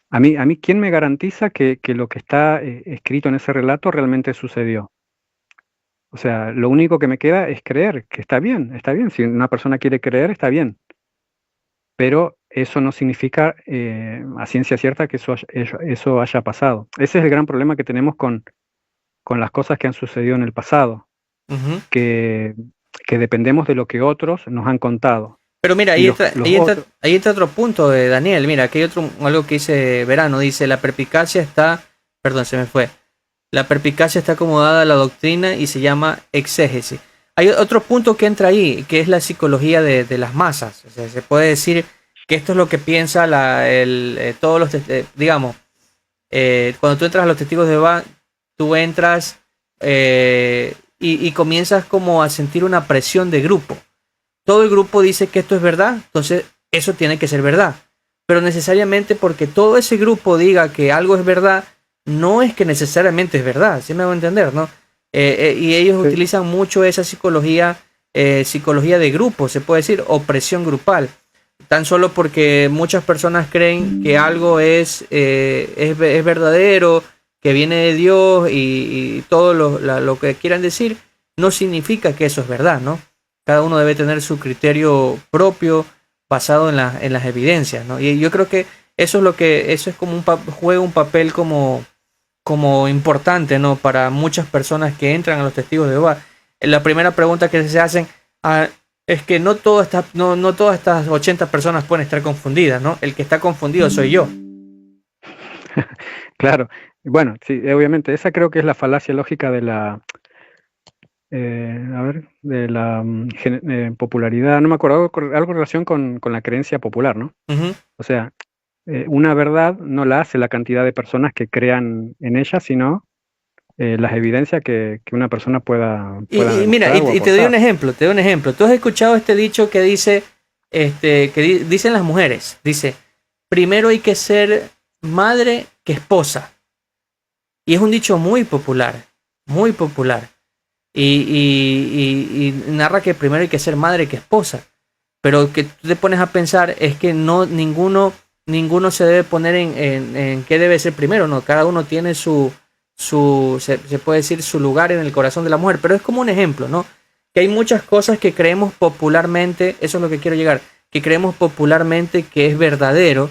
a mí, ¿quién me garantiza que lo que está escrito en ese relato realmente sucedió? O sea, lo único que me queda es creer que está bien, está bien. Si una persona quiere creer, está bien. Pero eso no significa a ciencia cierta que eso haya pasado. Ese es el gran problema que tenemos con las cosas que han sucedido en el pasado, Ujú. que, que dependemos de lo que otros nos han contado. Pero mira, Y los otros, ahí entra otro punto de Daniel. Mira, aquí hay algo que dice Verano. Dice, la perspicacia está, perdón, se me fue. La perspicacia está acomodada a la doctrina y se llama exégesis. Hay otro punto que entra ahí, que es la psicología de las masas. O sea, se puede decir que esto es lo que piensa todos los, digamos, cuando tú entras a los testigos de Jehová, tú entras y comienzas como a sentir una presión de grupo. Todo el grupo dice que esto es verdad, entonces eso tiene que ser verdad. Pero necesariamente porque todo ese grupo diga que algo es verdad, no es que necesariamente es verdad, ¿sí me hago entender, no? Y ellos sí, utilizan mucho esa psicología de grupo, se puede decir, opresión grupal. Tan solo porque muchas personas creen que algo es verdadero, que viene de Dios y todo lo que quieran decir, no significa que eso es verdad, ¿no? Cada uno debe tener su criterio propio basado en las evidencias, ¿no? Y yo creo que eso es como juega un papel como importante, ¿no? Para muchas personas que entran a los testigos de Jehová. La primera pregunta que se hacen ah, es que no todas estas 80 personas pueden estar confundidas, ¿no? El que está confundido soy yo. claro. Bueno, sí, obviamente, esa creo que es la falacia lógica de la popularidad. No me acuerdo, algo en relación con la creencia popular, ¿no? Ujú. O sea, una verdad no la hace la cantidad de personas que crean en ella, sino las evidencias que una persona pueda Y mira, demostrar o y te doy un aportar. ejemplo, te doy un ejemplo. Tú has escuchado este dicho que dice, dicen las mujeres, dice, primero hay que ser madre que esposa. Y es un dicho muy popular, muy popular. Y narra que primero hay que ser madre que esposa. Pero que tú te pones a pensar es que no ninguno se debe poner en qué debe ser primero, no, cada uno tiene se puede decir su lugar en el corazón de la mujer, pero es como un ejemplo, ¿no? Que hay muchas cosas que creemos popularmente, eso es lo que quiero llegar, que creemos popularmente que es verdadero,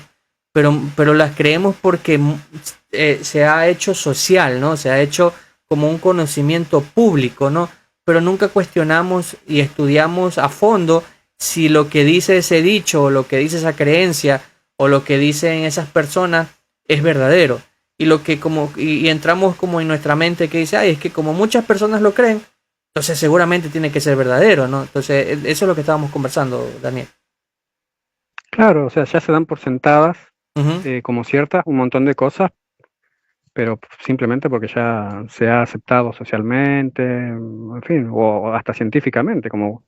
pero las creemos porque se ha hecho social, ¿no? Se ha hecho como un conocimiento público, ¿no? Pero nunca cuestionamos y estudiamos a fondo si lo que dice ese dicho o lo que dice esa creencia o lo que dicen esas personas es verdadero. Y lo que y entramos como en nuestra mente que dice, ay, es que como muchas personas lo creen, entonces seguramente tiene que ser verdadero, ¿no? Entonces, eso es lo que estábamos conversando, Daniel. Claro, o sea, ya se dan por sentadas Ujú. como ciertas un montón de cosas, pero simplemente porque ya se ha aceptado socialmente, en fin, o hasta científicamente, como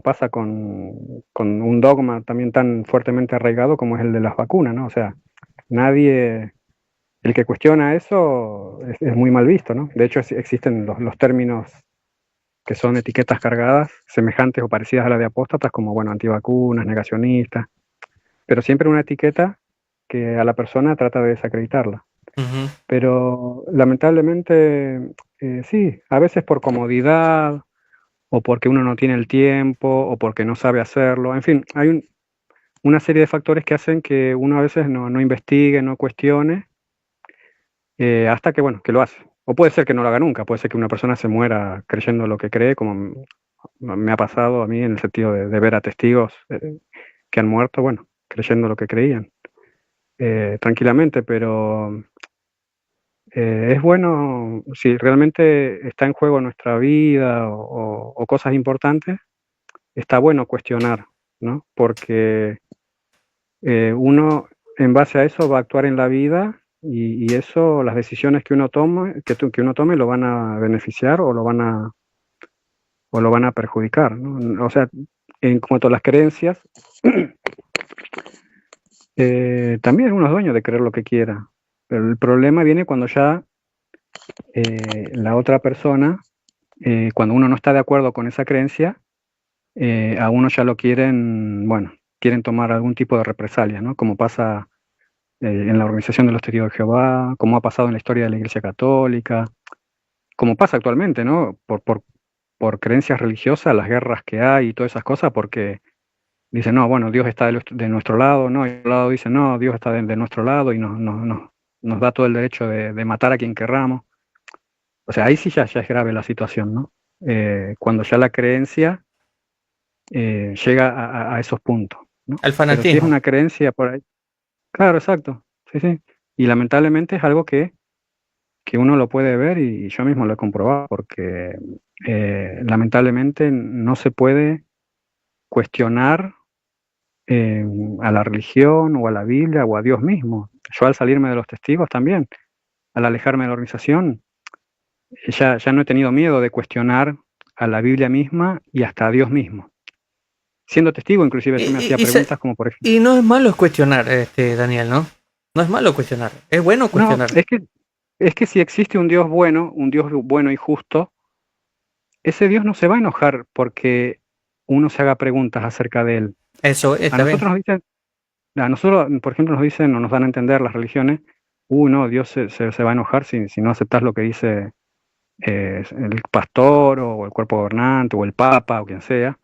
pasa con un dogma también tan fuertemente arraigado como es el de las vacunas, ¿no? O sea, nadie, el que cuestiona eso es muy mal visto, ¿no? De hecho, existen los términos que son etiquetas cargadas, semejantes o parecidas a la de apóstatas, como, bueno, antivacunas, negacionistas, pero siempre una etiqueta que a la persona trata de desacreditarla. Ujú. Pero lamentablemente, sí, a veces por comodidad, o porque uno no tiene el tiempo, o porque no sabe hacerlo, en fin, hay una serie de factores que hacen que uno a veces no investigue, no cuestione, hasta que, bueno, que lo hace. O puede ser que no lo haga nunca, puede ser que una persona se muera creyendo lo que cree, como me ha pasado a mí en el sentido de ver a testigos que han muerto, bueno, creyendo lo que creían, tranquilamente, pero Es bueno, si realmente está en juego nuestra vida o cosas importantes, está bueno cuestionar, ¿no? Porque uno en base a eso va a actuar en la vida y eso, las decisiones que uno tome, que uno tome lo van a beneficiar o lo van a perjudicar, ¿no? O sea, en cuanto a las creencias, también uno es dueño de creer lo que quiera. Pero el problema viene cuando ya la otra persona, cuando uno no está de acuerdo con esa creencia, a uno ya lo quieren, bueno, quieren tomar algún tipo de represalia, ¿no? Como pasa en la Organización de los Testigos de Jehová, como ha pasado en la historia de la Iglesia Católica, como pasa actualmente, ¿no? Por creencias religiosas, las guerras que hay y todas esas cosas, porque dicen, no, bueno, Dios está de nuestro lado, ¿no? Y el otro lado dice, no, Dios está de nuestro lado y nos da todo el derecho de matar a quien querramos. O sea, ahí sí ya es grave la situación, ¿no? Cuando ya la creencia llega a esos puntos, ¿no? Al Pero si es fanatismo. una creencia por ahí, claro, exacto, sí, sí. Y lamentablemente es algo que uno lo puede ver y yo mismo lo he comprobado, porque lamentablemente no se puede cuestionar a la religión o a la Biblia o a Dios mismo. Yo al salirme de los testigos también, al alejarme de la organización, ya no he tenido miedo de cuestionar a la Biblia misma y hasta a Dios mismo. Siendo testigo, inclusive yo me hacía preguntas como por ejemplo, Y no es malo cuestionar, Daniel, ¿no? No es malo cuestionar, es bueno no, cuestionar. es que si existe un Dios bueno y justo, ese Dios no se va a enojar porque uno se haga preguntas acerca de él. Eso A está bien. nosotros nos dicen, a nosotros, por ejemplo, nos dicen o nos dan a entender las religiones, no, Dios se va a enojar si no aceptas lo que dice el pastor o el cuerpo gobernante o el papa o quien sea.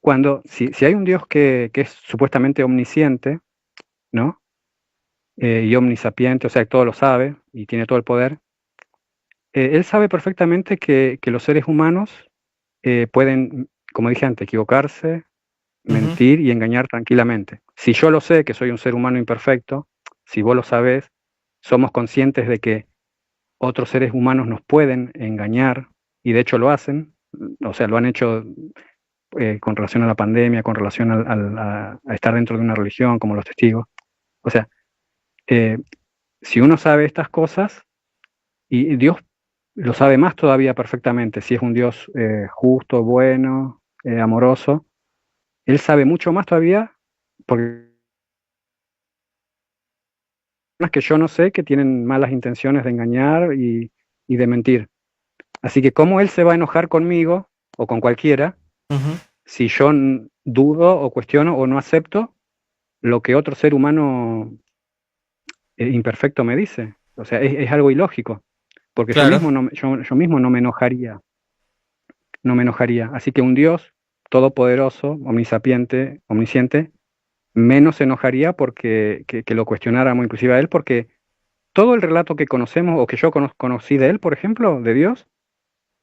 Cuando, si hay un Dios que es supuestamente omnisciente, ¿no? Y omnisapiente, o sea, que todo lo sabe y tiene todo el poder, él sabe perfectamente que los seres humanos pueden, como dije antes, equivocarse, Ujú. mentir y engañar tranquilamente. Si yo lo sé, que soy un ser humano imperfecto, si vos lo sabés, somos conscientes de que otros seres humanos nos pueden engañar y de hecho lo hacen, o sea, lo han hecho con relación a la pandemia, con relación a estar dentro de una religión, como los testigos. O sea, eh, si uno sabe estas cosas, y Dios lo sabe más todavía perfectamente, si es un Dios justo, bueno, amoroso, Él sabe mucho más todavía, porque que yo no sé que tienen malas intenciones de engañar y de mentir. Así que, ¿cómo Él se va a enojar conmigo o con cualquiera Ujú. si yo dudo o cuestiono o no acepto lo que otro ser humano imperfecto me dice? O sea, es algo ilógico, porque yo Claro. mismo yo mismo no me enojaría, no me enojaría. Así que un Dios todopoderoso, omnisapiente, omnisciente, menos se enojaría porque que lo cuestionáramos inclusive a Él, porque todo el relato que conocemos o que yo conocí de Él, por ejemplo, de Dios,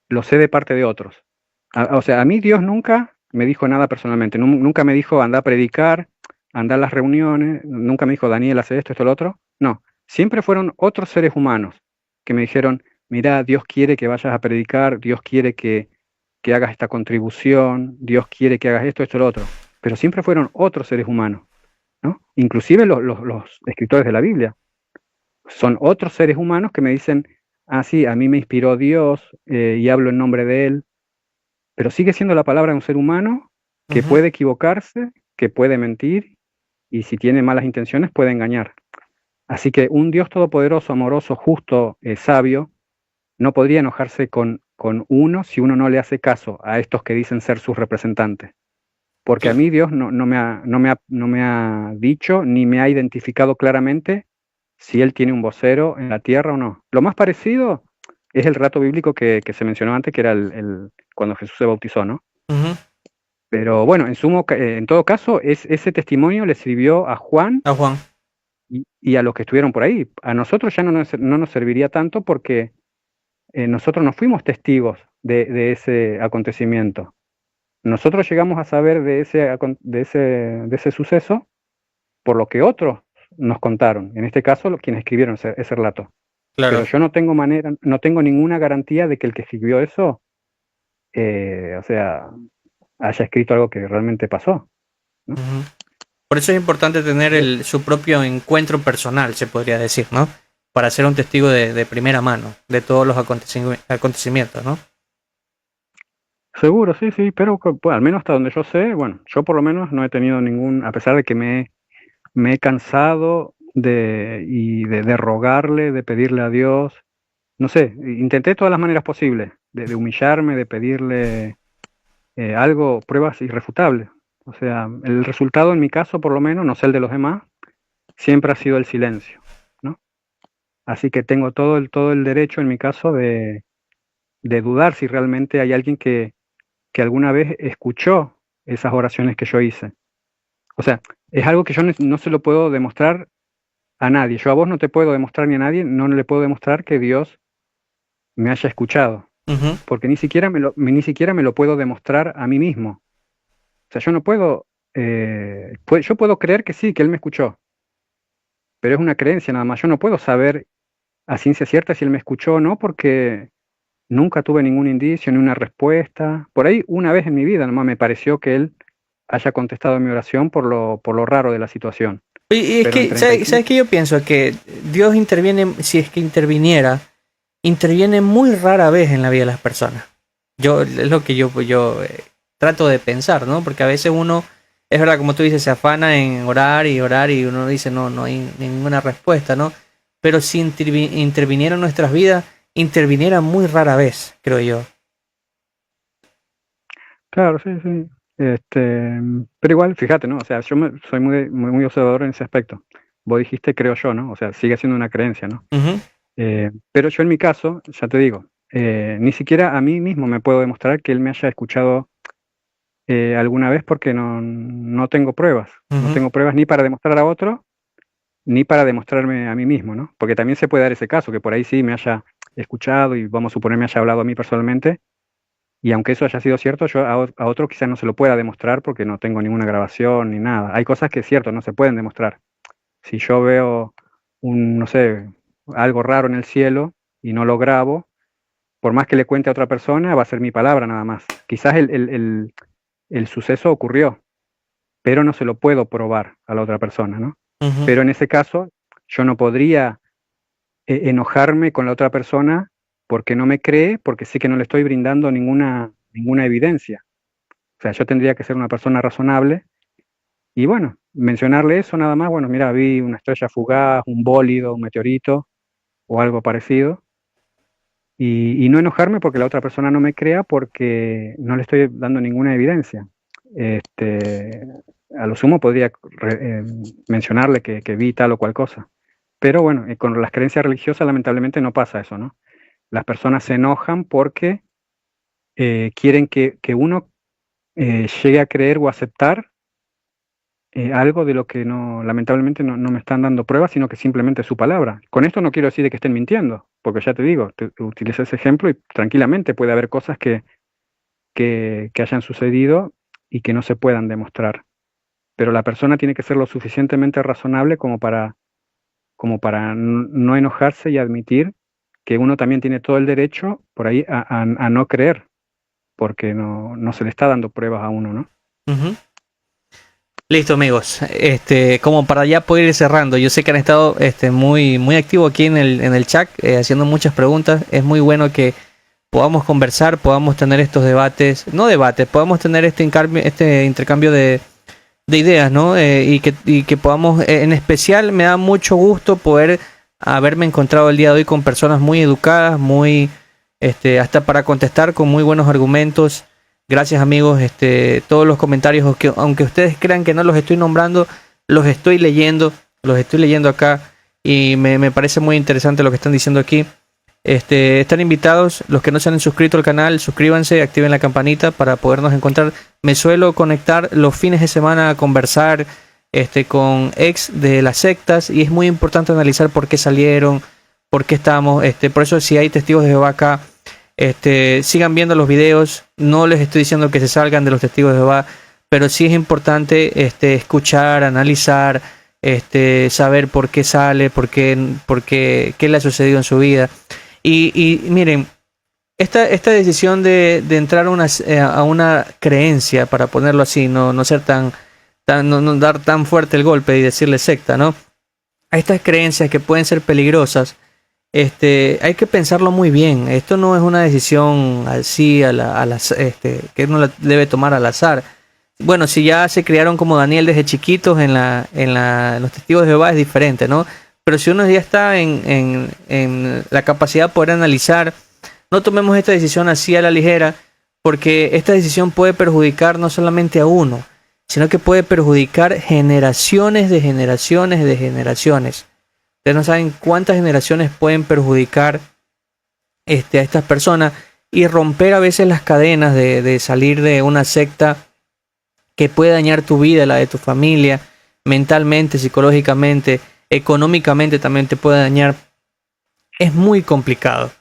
lo sé de parte de otros. O sea, a mí Dios nunca me dijo nada personalmente, nunca me dijo anda a predicar, anda a las reuniones, nunca me dijo Daniel hace esto, esto, lo otro. No, siempre fueron otros seres humanos que me dijeron, mira, Dios quiere que vayas a predicar, Dios quiere que hagas esta contribución, Dios quiere que hagas esto, esto, lo otro. Pero siempre fueron otros seres humanos, ¿no? Inclusive los escritores de la Biblia son otros seres humanos que me dicen, ah, sí, a mí me inspiró Dios y hablo en nombre de Él, pero sigue siendo la palabra de un ser humano que Ujú. puede equivocarse, que puede mentir y si tiene malas intenciones puede engañar. Así que un Dios todopoderoso, amoroso, justo, sabio, no podría enojarse con uno si uno no le hace caso a estos que dicen ser sus representantes. Porque a Cla- mí Dios no me ha dicho ni me ha identificado claramente si Él tiene un vocero en la tierra o no. Lo más parecido es el relato bíblico que se mencionó antes, que era cuando Jesús se bautizó, ¿no? Ujú. Pero bueno, en todo caso, ese testimonio le sirvió a Juan A Juan. y a los que estuvieron por ahí. A nosotros ya no nos serviría tanto porque nosotros no fuimos testigos de ese acontecimiento. Nosotros llegamos a saber de ese suceso por lo que otros nos contaron, en este caso quienes escribieron ese relato. Claro. Pero yo no tengo manera, no tengo ninguna garantía de que el que escribió eso, o sea, haya escrito algo que realmente pasó, ¿no? Ujú. Por eso es importante tener su propio encuentro personal, se podría decir, ¿no? Para ser un testigo de primera mano de todos los acontecimientos, ¿no? Seguro, sí, sí, pero pues, al menos hasta donde yo sé, bueno, yo por lo menos no he tenido ningún, a pesar de que me he cansado de rogarle, de pedirle a Dios, no sé, intenté de todas las maneras posibles, de humillarme, de pedirle algo, pruebas irrefutables. O sea, el resultado en mi caso, por lo menos, no sé el de los demás, siempre ha sido el silencio, ¿no? Así que tengo todo el derecho en mi caso de dudar si realmente hay alguien que alguna vez escuchó esas oraciones que yo hice. O sea, es algo que yo no se lo puedo demostrar a nadie. Yo a vos no te puedo demostrar ni a nadie, no le puedo demostrar que Dios me haya escuchado, Ujú. porque ni siquiera me lo puedo demostrar a mí mismo. O sea, yo no puedo, yo puedo creer que sí, que Él me escuchó, pero es una creencia nada más. Yo no puedo saber a ciencia cierta si Él me escuchó o no, porque nunca tuve ningún indicio, ni una respuesta. Por ahí, una vez en mi vida, nomás me pareció que Él haya contestado mi oración por lo raro de la situación. Y es Pero en que, ¿sabes 35, qué? Yo pienso que Dios interviene, si es que interviniera, interviene muy rara vez en la vida de las personas. Es lo que yo trato de pensar, ¿no? Porque a veces uno, es verdad, como tú dices, se afana en orar y uno dice, no hay ninguna respuesta, ¿no? Pero si interviniera en nuestras vidas, interviniera muy rara vez, creo yo. claro, sí, sí. Pero igual, fíjate, ¿no? O sea, soy muy observador en ese aspecto. Vos dijiste, creo yo, ¿no? O sea, sigue siendo una creencia, ¿no? Ujú, Pero yo en mi caso, ya te digo, ni siquiera a mí mismo me puedo demostrar que Él me haya escuchado alguna vez porque no tengo pruebas. No ujú, tengo pruebas ni para demostrar a otro, ni para demostrarme a mí mismo, ¿no? Porque también se puede dar ese caso, que por ahí sí me haya escuchado y vamos a suponer me haya hablado a mí personalmente, y aunque eso haya sido cierto, yo a otro quizás no se lo pueda demostrar porque no tengo ninguna grabación ni nada. Hay cosas que es cierto, no se pueden demostrar. Si yo veo no sé, algo raro en el cielo y no lo grabo, por más que le cuente a otra persona, va a ser mi palabra nada más. Quizás el suceso ocurrió, pero no se lo puedo probar a la otra persona, ¿no? ujú, Pero en ese caso, yo no podría enojarme con la otra persona porque no me cree, porque sé que no le estoy brindando ninguna evidencia. O sea, yo tendría que ser una persona razonable y bueno, mencionarle eso nada más, bueno, mira, vi una estrella fugaz, un bólido, un meteorito o algo parecido, y no enojarme porque la otra persona no me crea porque no le estoy dando ninguna evidencia. Este, a lo sumo podría mencionarle que vi tal o cual cosa. Pero bueno, con las creencias religiosas lamentablemente no pasa eso, ¿no? Las personas se enojan porque quieren que uno llegue a creer o aceptar algo de lo que lamentablemente no me están dando pruebas, sino que simplemente es su palabra. Con esto no quiero decir de que estén mintiendo, porque ya te digo, utilicé ese ejemplo y tranquilamente puede haber cosas que hayan sucedido y que no se puedan demostrar. Pero la persona tiene que ser lo suficientemente razonable como para no enojarse y admitir que uno también tiene todo el derecho por ahí a no creer, porque no se le está dando pruebas a uno, ¿no? ujú. Listo, amigos. Como para ya poder ir cerrando, yo sé que han estado muy activos aquí en el chat, haciendo muchas preguntas. Es muy bueno que podamos conversar, podamos tener estos debates, no debates, podamos tener este intercambio de ideas, ¿no? Y que podamos, en especial, me da mucho gusto poder haberme encontrado el día de hoy con personas muy educadas, hasta para contestar con muy buenos argumentos. Gracias, amigos. Todos los comentarios, aunque ustedes crean que no los estoy nombrando, los estoy leyendo acá y me parece muy interesante lo que están diciendo aquí. Están invitados, los que no se han suscrito al canal, suscríbanse, activen la campanita para podernos encontrar. Me suelo conectar los fines de semana a conversar con ex de las sectas y es muy importante analizar por qué salieron, por qué estamos, por eso si hay testigos de Jehová acá, sigan viendo los videos. No les estoy diciendo que se salgan de los testigos de Jehová, pero sí es importante escuchar, analizar, saber por qué sale, qué le ha sucedido en su vida. Y miren, esta decisión de entrar a una creencia, para ponerlo así, no ser no dar tan fuerte el golpe y decirle secta, ¿no? A estas creencias que pueden ser peligrosas, hay que pensarlo muy bien. Esto no es una decisión así que uno la debe tomar al azar. Bueno, si ya se criaron como Daniel desde chiquitos en los testigos de Jehová es diferente, ¿no? Pero si uno ya está en la capacidad de poder analizar, no tomemos esta decisión así a la ligera, porque esta decisión puede perjudicar no solamente a uno, sino que puede perjudicar generaciones de generaciones de generaciones. Ustedes no saben cuántas generaciones pueden perjudicar a estas personas y romper a veces las cadenas de salir de una secta que puede dañar tu vida, la de tu familia, mentalmente, psicológicamente, económicamente también te puede dañar. Es muy complicado.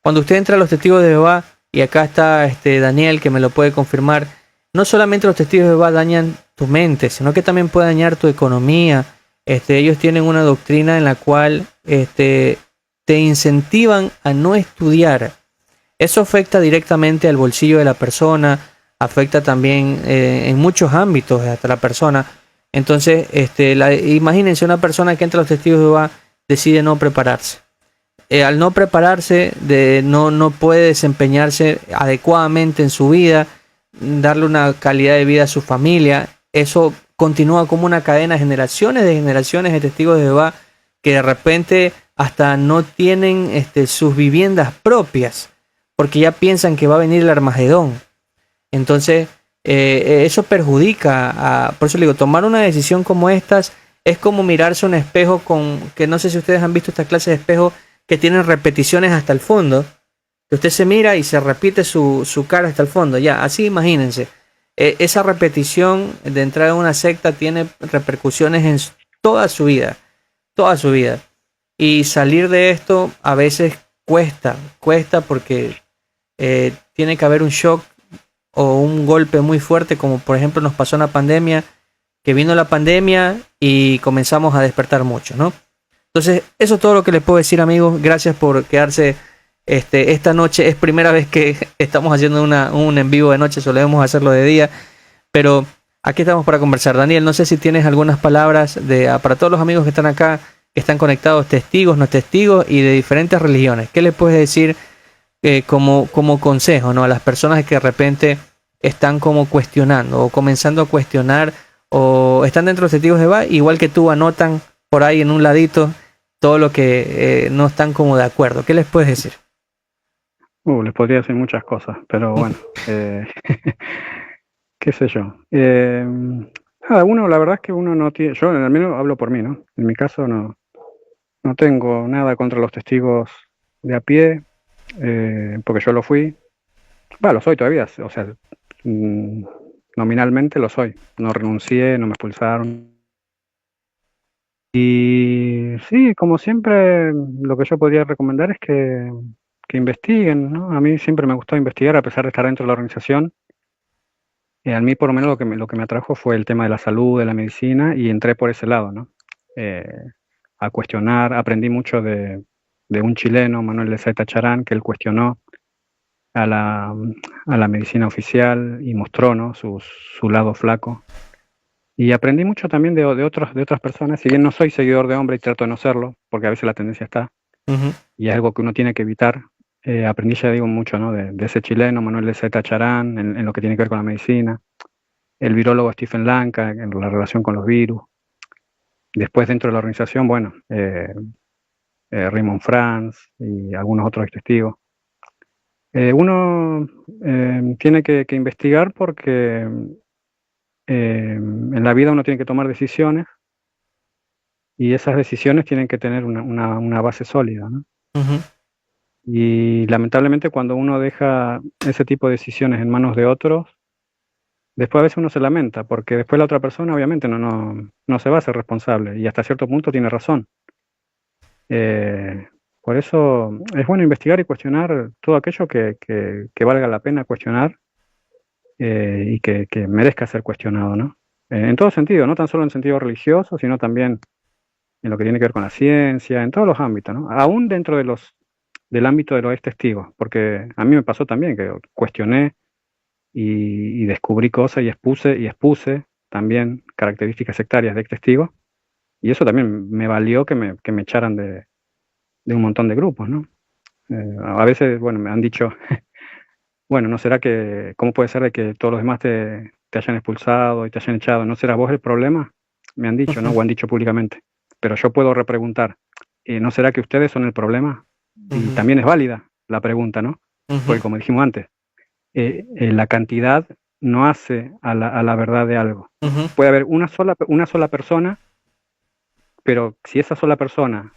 Cuando usted entra a los testigos de Jehová, y acá está Daniel que me lo puede confirmar, no solamente los testigos de Jehová dañan tu mente, sino que también puede dañar tu economía. Ellos tienen una doctrina en la cual te incentivan a no estudiar. Eso afecta directamente al bolsillo de la persona, afecta también en muchos ámbitos hasta la persona. Entonces, imagínense una persona que entra a los testigos de Jehová, decide no prepararse. Al no prepararse, no puede desempeñarse adecuadamente en su vida, darle una calidad de vida a su familia. Eso continúa como una cadena de generaciones de testigos de Jehová que de repente hasta no tienen sus viviendas propias porque ya piensan que va a venir el Armagedón. Entonces eso perjudica por eso le digo, tomar una decisión como estas es como mirarse un espejo que no sé si ustedes han visto esta clase de espejo que tienen repeticiones hasta el fondo, que usted se mira y se repite su cara hasta el fondo. Ya, así imagínense. Esa repetición de entrar en una secta tiene repercusiones en toda su vida, toda su vida. Y salir de esto a veces cuesta porque tiene que haber un shock o un golpe muy fuerte, como por ejemplo nos pasó en la pandemia, que vino la pandemia y comenzamos a despertar mucho, ¿no? Entonces, eso es todo lo que les puedo decir, amigos. Gracias por quedarse esta noche. Es primera vez que estamos haciendo un en vivo de noche, solemos hacerlo de día, pero aquí estamos para conversar. Daniel, no sé si tienes algunas palabras para todos los amigos que están acá, que están conectados, testigos, no testigos y de diferentes religiones. ¿Qué les puedes decir como consejo, ¿no? A las personas que de repente están como cuestionando o comenzando a cuestionar o están dentro de los testigos de Jehová, igual que tú anotan por ahí en un ladito todo lo que no están como de acuerdo? ¿Qué les puedes decir? Les podría decir muchas cosas, pero bueno, qué sé yo. La verdad es que uno no tiene, yo al menos hablo por mí, ¿no? En mi caso no tengo nada contra los testigos de a pie, porque yo lo fui. Lo soy todavía, o sea, nominalmente lo soy. No renuncié, no me expulsaron. Y sí, como siempre, lo que yo podría recomendar es que investiguen, ¿no? A mí siempre me gustó investigar, a pesar de estar dentro de la organización. A mí, por lo menos, lo que me atrajo fue el tema de la salud, de la medicina, y entré por ese lado, ¿no? A cuestionar. Aprendí mucho de un chileno, Manuel de Saeta Charán, que él cuestionó a la medicina oficial y mostró, ¿no? su lado flaco. Y aprendí mucho también de otras personas, si bien no soy seguidor de hombre y trato de no serlo, porque a veces la tendencia está, y es algo que uno tiene que evitar. Aprendí, ya digo, mucho, ¿no? de ese chileno, Manuel de Zeta Charán, en lo que tiene que ver con la medicina, el virólogo Stephen Lanka, en la relación con los virus. Después, dentro de la organización, bueno, Raymond Franz y algunos otros testigos. Uno tiene que investigar porque en la vida uno tiene que tomar decisiones y esas decisiones tienen que tener una base sólida, ¿no? Y lamentablemente cuando uno deja ese tipo de decisiones en manos de otros, después a veces uno se lamenta, porque después la otra persona obviamente no se va a hacer responsable y hasta cierto punto tiene razón. Por eso es bueno investigar y cuestionar todo aquello que valga la pena cuestionar y que merezca ser cuestionado, ¿no? en todo sentido, no tan solo en sentido religioso, sino también en lo que tiene que ver con la ciencia, en todos los ámbitos, ¿no? Aún dentro del ámbito de los testigos, porque a mí me pasó también que cuestioné y descubrí cosas y expuse también características sectarias de testigos, y eso también me valió que me echaran de un montón de grupos, ¿no? A veces, bueno, me han dicho, bueno, ¿no será que, cómo puede ser de que todos los demás te hayan expulsado y te hayan echado? ¿No será vos el problema? Me han dicho, ¿no? O han dicho públicamente. Pero yo puedo repreguntar, ¿no será que ustedes son el problema? Y también es válida la pregunta, ¿no? Porque como dijimos antes, la cantidad no hace a la verdad de algo. Puede haber una sola persona, pero si esa sola persona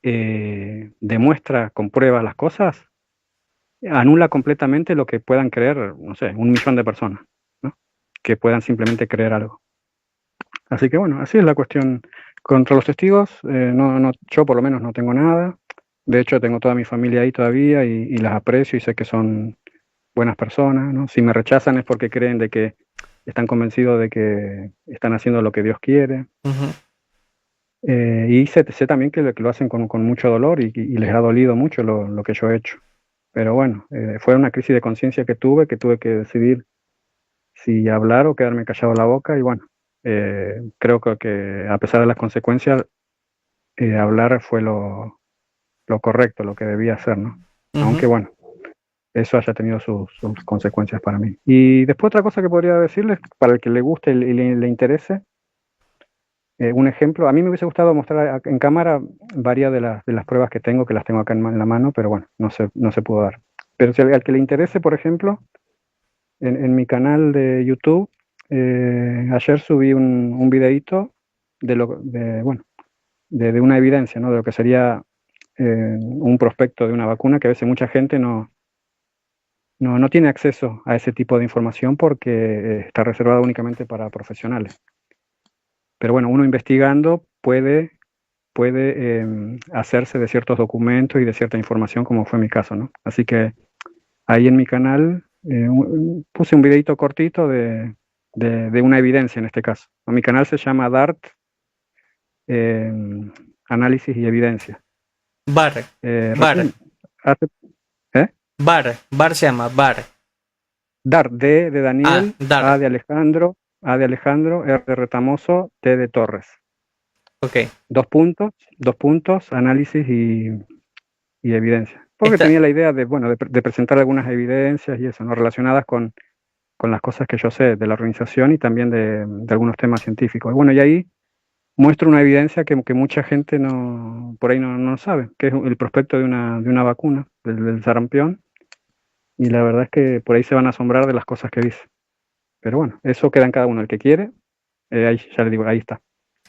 demuestra con pruebas las cosas, anula completamente lo que puedan creer, no sé, 1 millón de personas, ¿no? Que puedan simplemente creer algo. Así que bueno, así es la cuestión. Contra los testigos, yo por lo menos no tengo nada. De hecho, tengo toda mi familia ahí todavía y las aprecio y sé que son buenas personas, ¿no? Si me rechazan es porque creen de que están convencidos de que están haciendo lo que Dios quiere. Y sé también que lo hacen con mucho dolor y les ha dolido mucho lo que yo he hecho. Pero bueno, fue una crisis de conciencia que tuve que decidir si hablar o quedarme callado la boca. Y bueno, creo que a pesar de las consecuencias, hablar fue lo correcto, lo que debía hacer, ¿no? Aunque bueno, eso haya tenido sus consecuencias para mí. Y después otra cosa que podría decirles, para el que le guste y le interese, un ejemplo, a mí me hubiese gustado mostrar en cámara varias de las pruebas que las tengo acá en la mano, pero bueno, no se pudo dar. Pero si al que le interese, por ejemplo, en mi canal de YouTube, ayer subí un videíto bueno, de una evidencia, ¿no? De lo que sería un prospecto de una vacuna, que a veces mucha gente no tiene acceso a ese tipo de información porque está reservada únicamente para profesionales. Pero bueno, uno investigando puede hacerse de ciertos documentos y de cierta información, como fue mi caso, ¿no? Así que ahí en mi canal puse un videito cortito de una evidencia en este caso. Mi canal se llama DART, Análisis y Evidencia. Bar, Hace, bar se llama, bar. DART, D de Daniel, DART. A de Alejandro, R de Retamoso, T de Torres. Ok. 2 puntos, análisis y evidencia. Porque tenía la idea de presentar algunas evidencias y eso, ¿no? Relacionadas con las cosas que yo sé de la organización y también de algunos temas científicos. Y bueno, y ahí muestro una evidencia que mucha gente por ahí no sabe, que es el prospecto de una vacuna, del sarampión, y la verdad es que por ahí se van a asombrar de las cosas que dice. Pero bueno, eso queda en cada uno. El que quiere, ahí ya le digo, ahí está.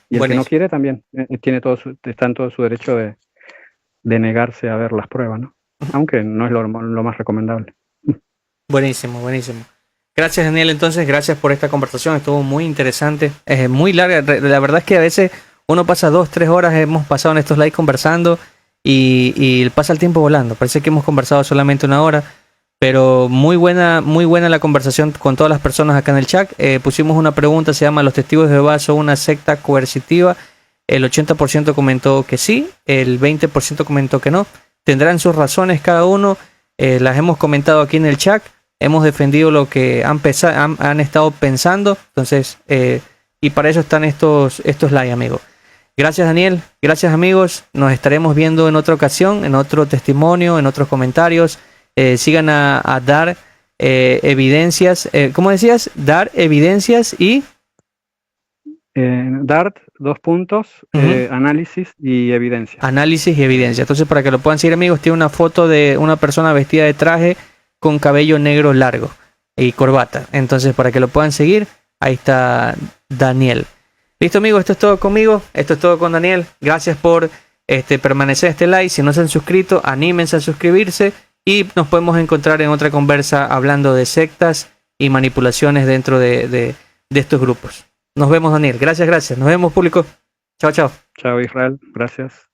Y el que no quiere también está en todo su derecho de negarse a ver las pruebas, ¿no? Aunque no es lo más recomendable. Buenísimo. Gracias, Daniel. Entonces, gracias por esta conversación. Estuvo muy interesante. Es muy larga. La verdad es que a veces uno pasa 2-3 horas, hemos pasado en estos lives conversando y pasa el tiempo volando. Parece que hemos conversado solamente 1 hora, pero muy buena la conversación con todas las personas acá en el chat. Pusimos una pregunta, se llama: ¿los testigos de Jehová son una secta coercitiva? El 80% comentó que sí, el 20% comentó que no. Tendrán sus razones cada uno. Las hemos comentado aquí en el chat. Hemos defendido lo que han estado pensando. Entonces, y para eso están estos live, amigos. Gracias, Daniel. Gracias, amigos. Nos estaremos viendo en otra ocasión, en otro testimonio, en otros comentarios. Sigan a dar evidencias. ¿Cómo decías? Dar evidencias y... DART, 2 puntos, análisis y evidencia. Análisis y evidencia. Entonces, para que lo puedan seguir, amigos, tiene una foto de una persona vestida de traje con cabello negro largo y corbata. Entonces, para que lo puedan seguir, ahí está Daniel. Listo, amigos, esto es todo conmigo. Esto es todo con Daniel. Gracias por permanecer este like. Si no se han suscrito, anímense a suscribirse y nos podemos encontrar en otra conversa hablando de sectas y manipulaciones dentro de estos grupos. Nos vemos, Daniel. Gracias. Nos vemos, público. Chao, chao. Chao, Israel. Gracias.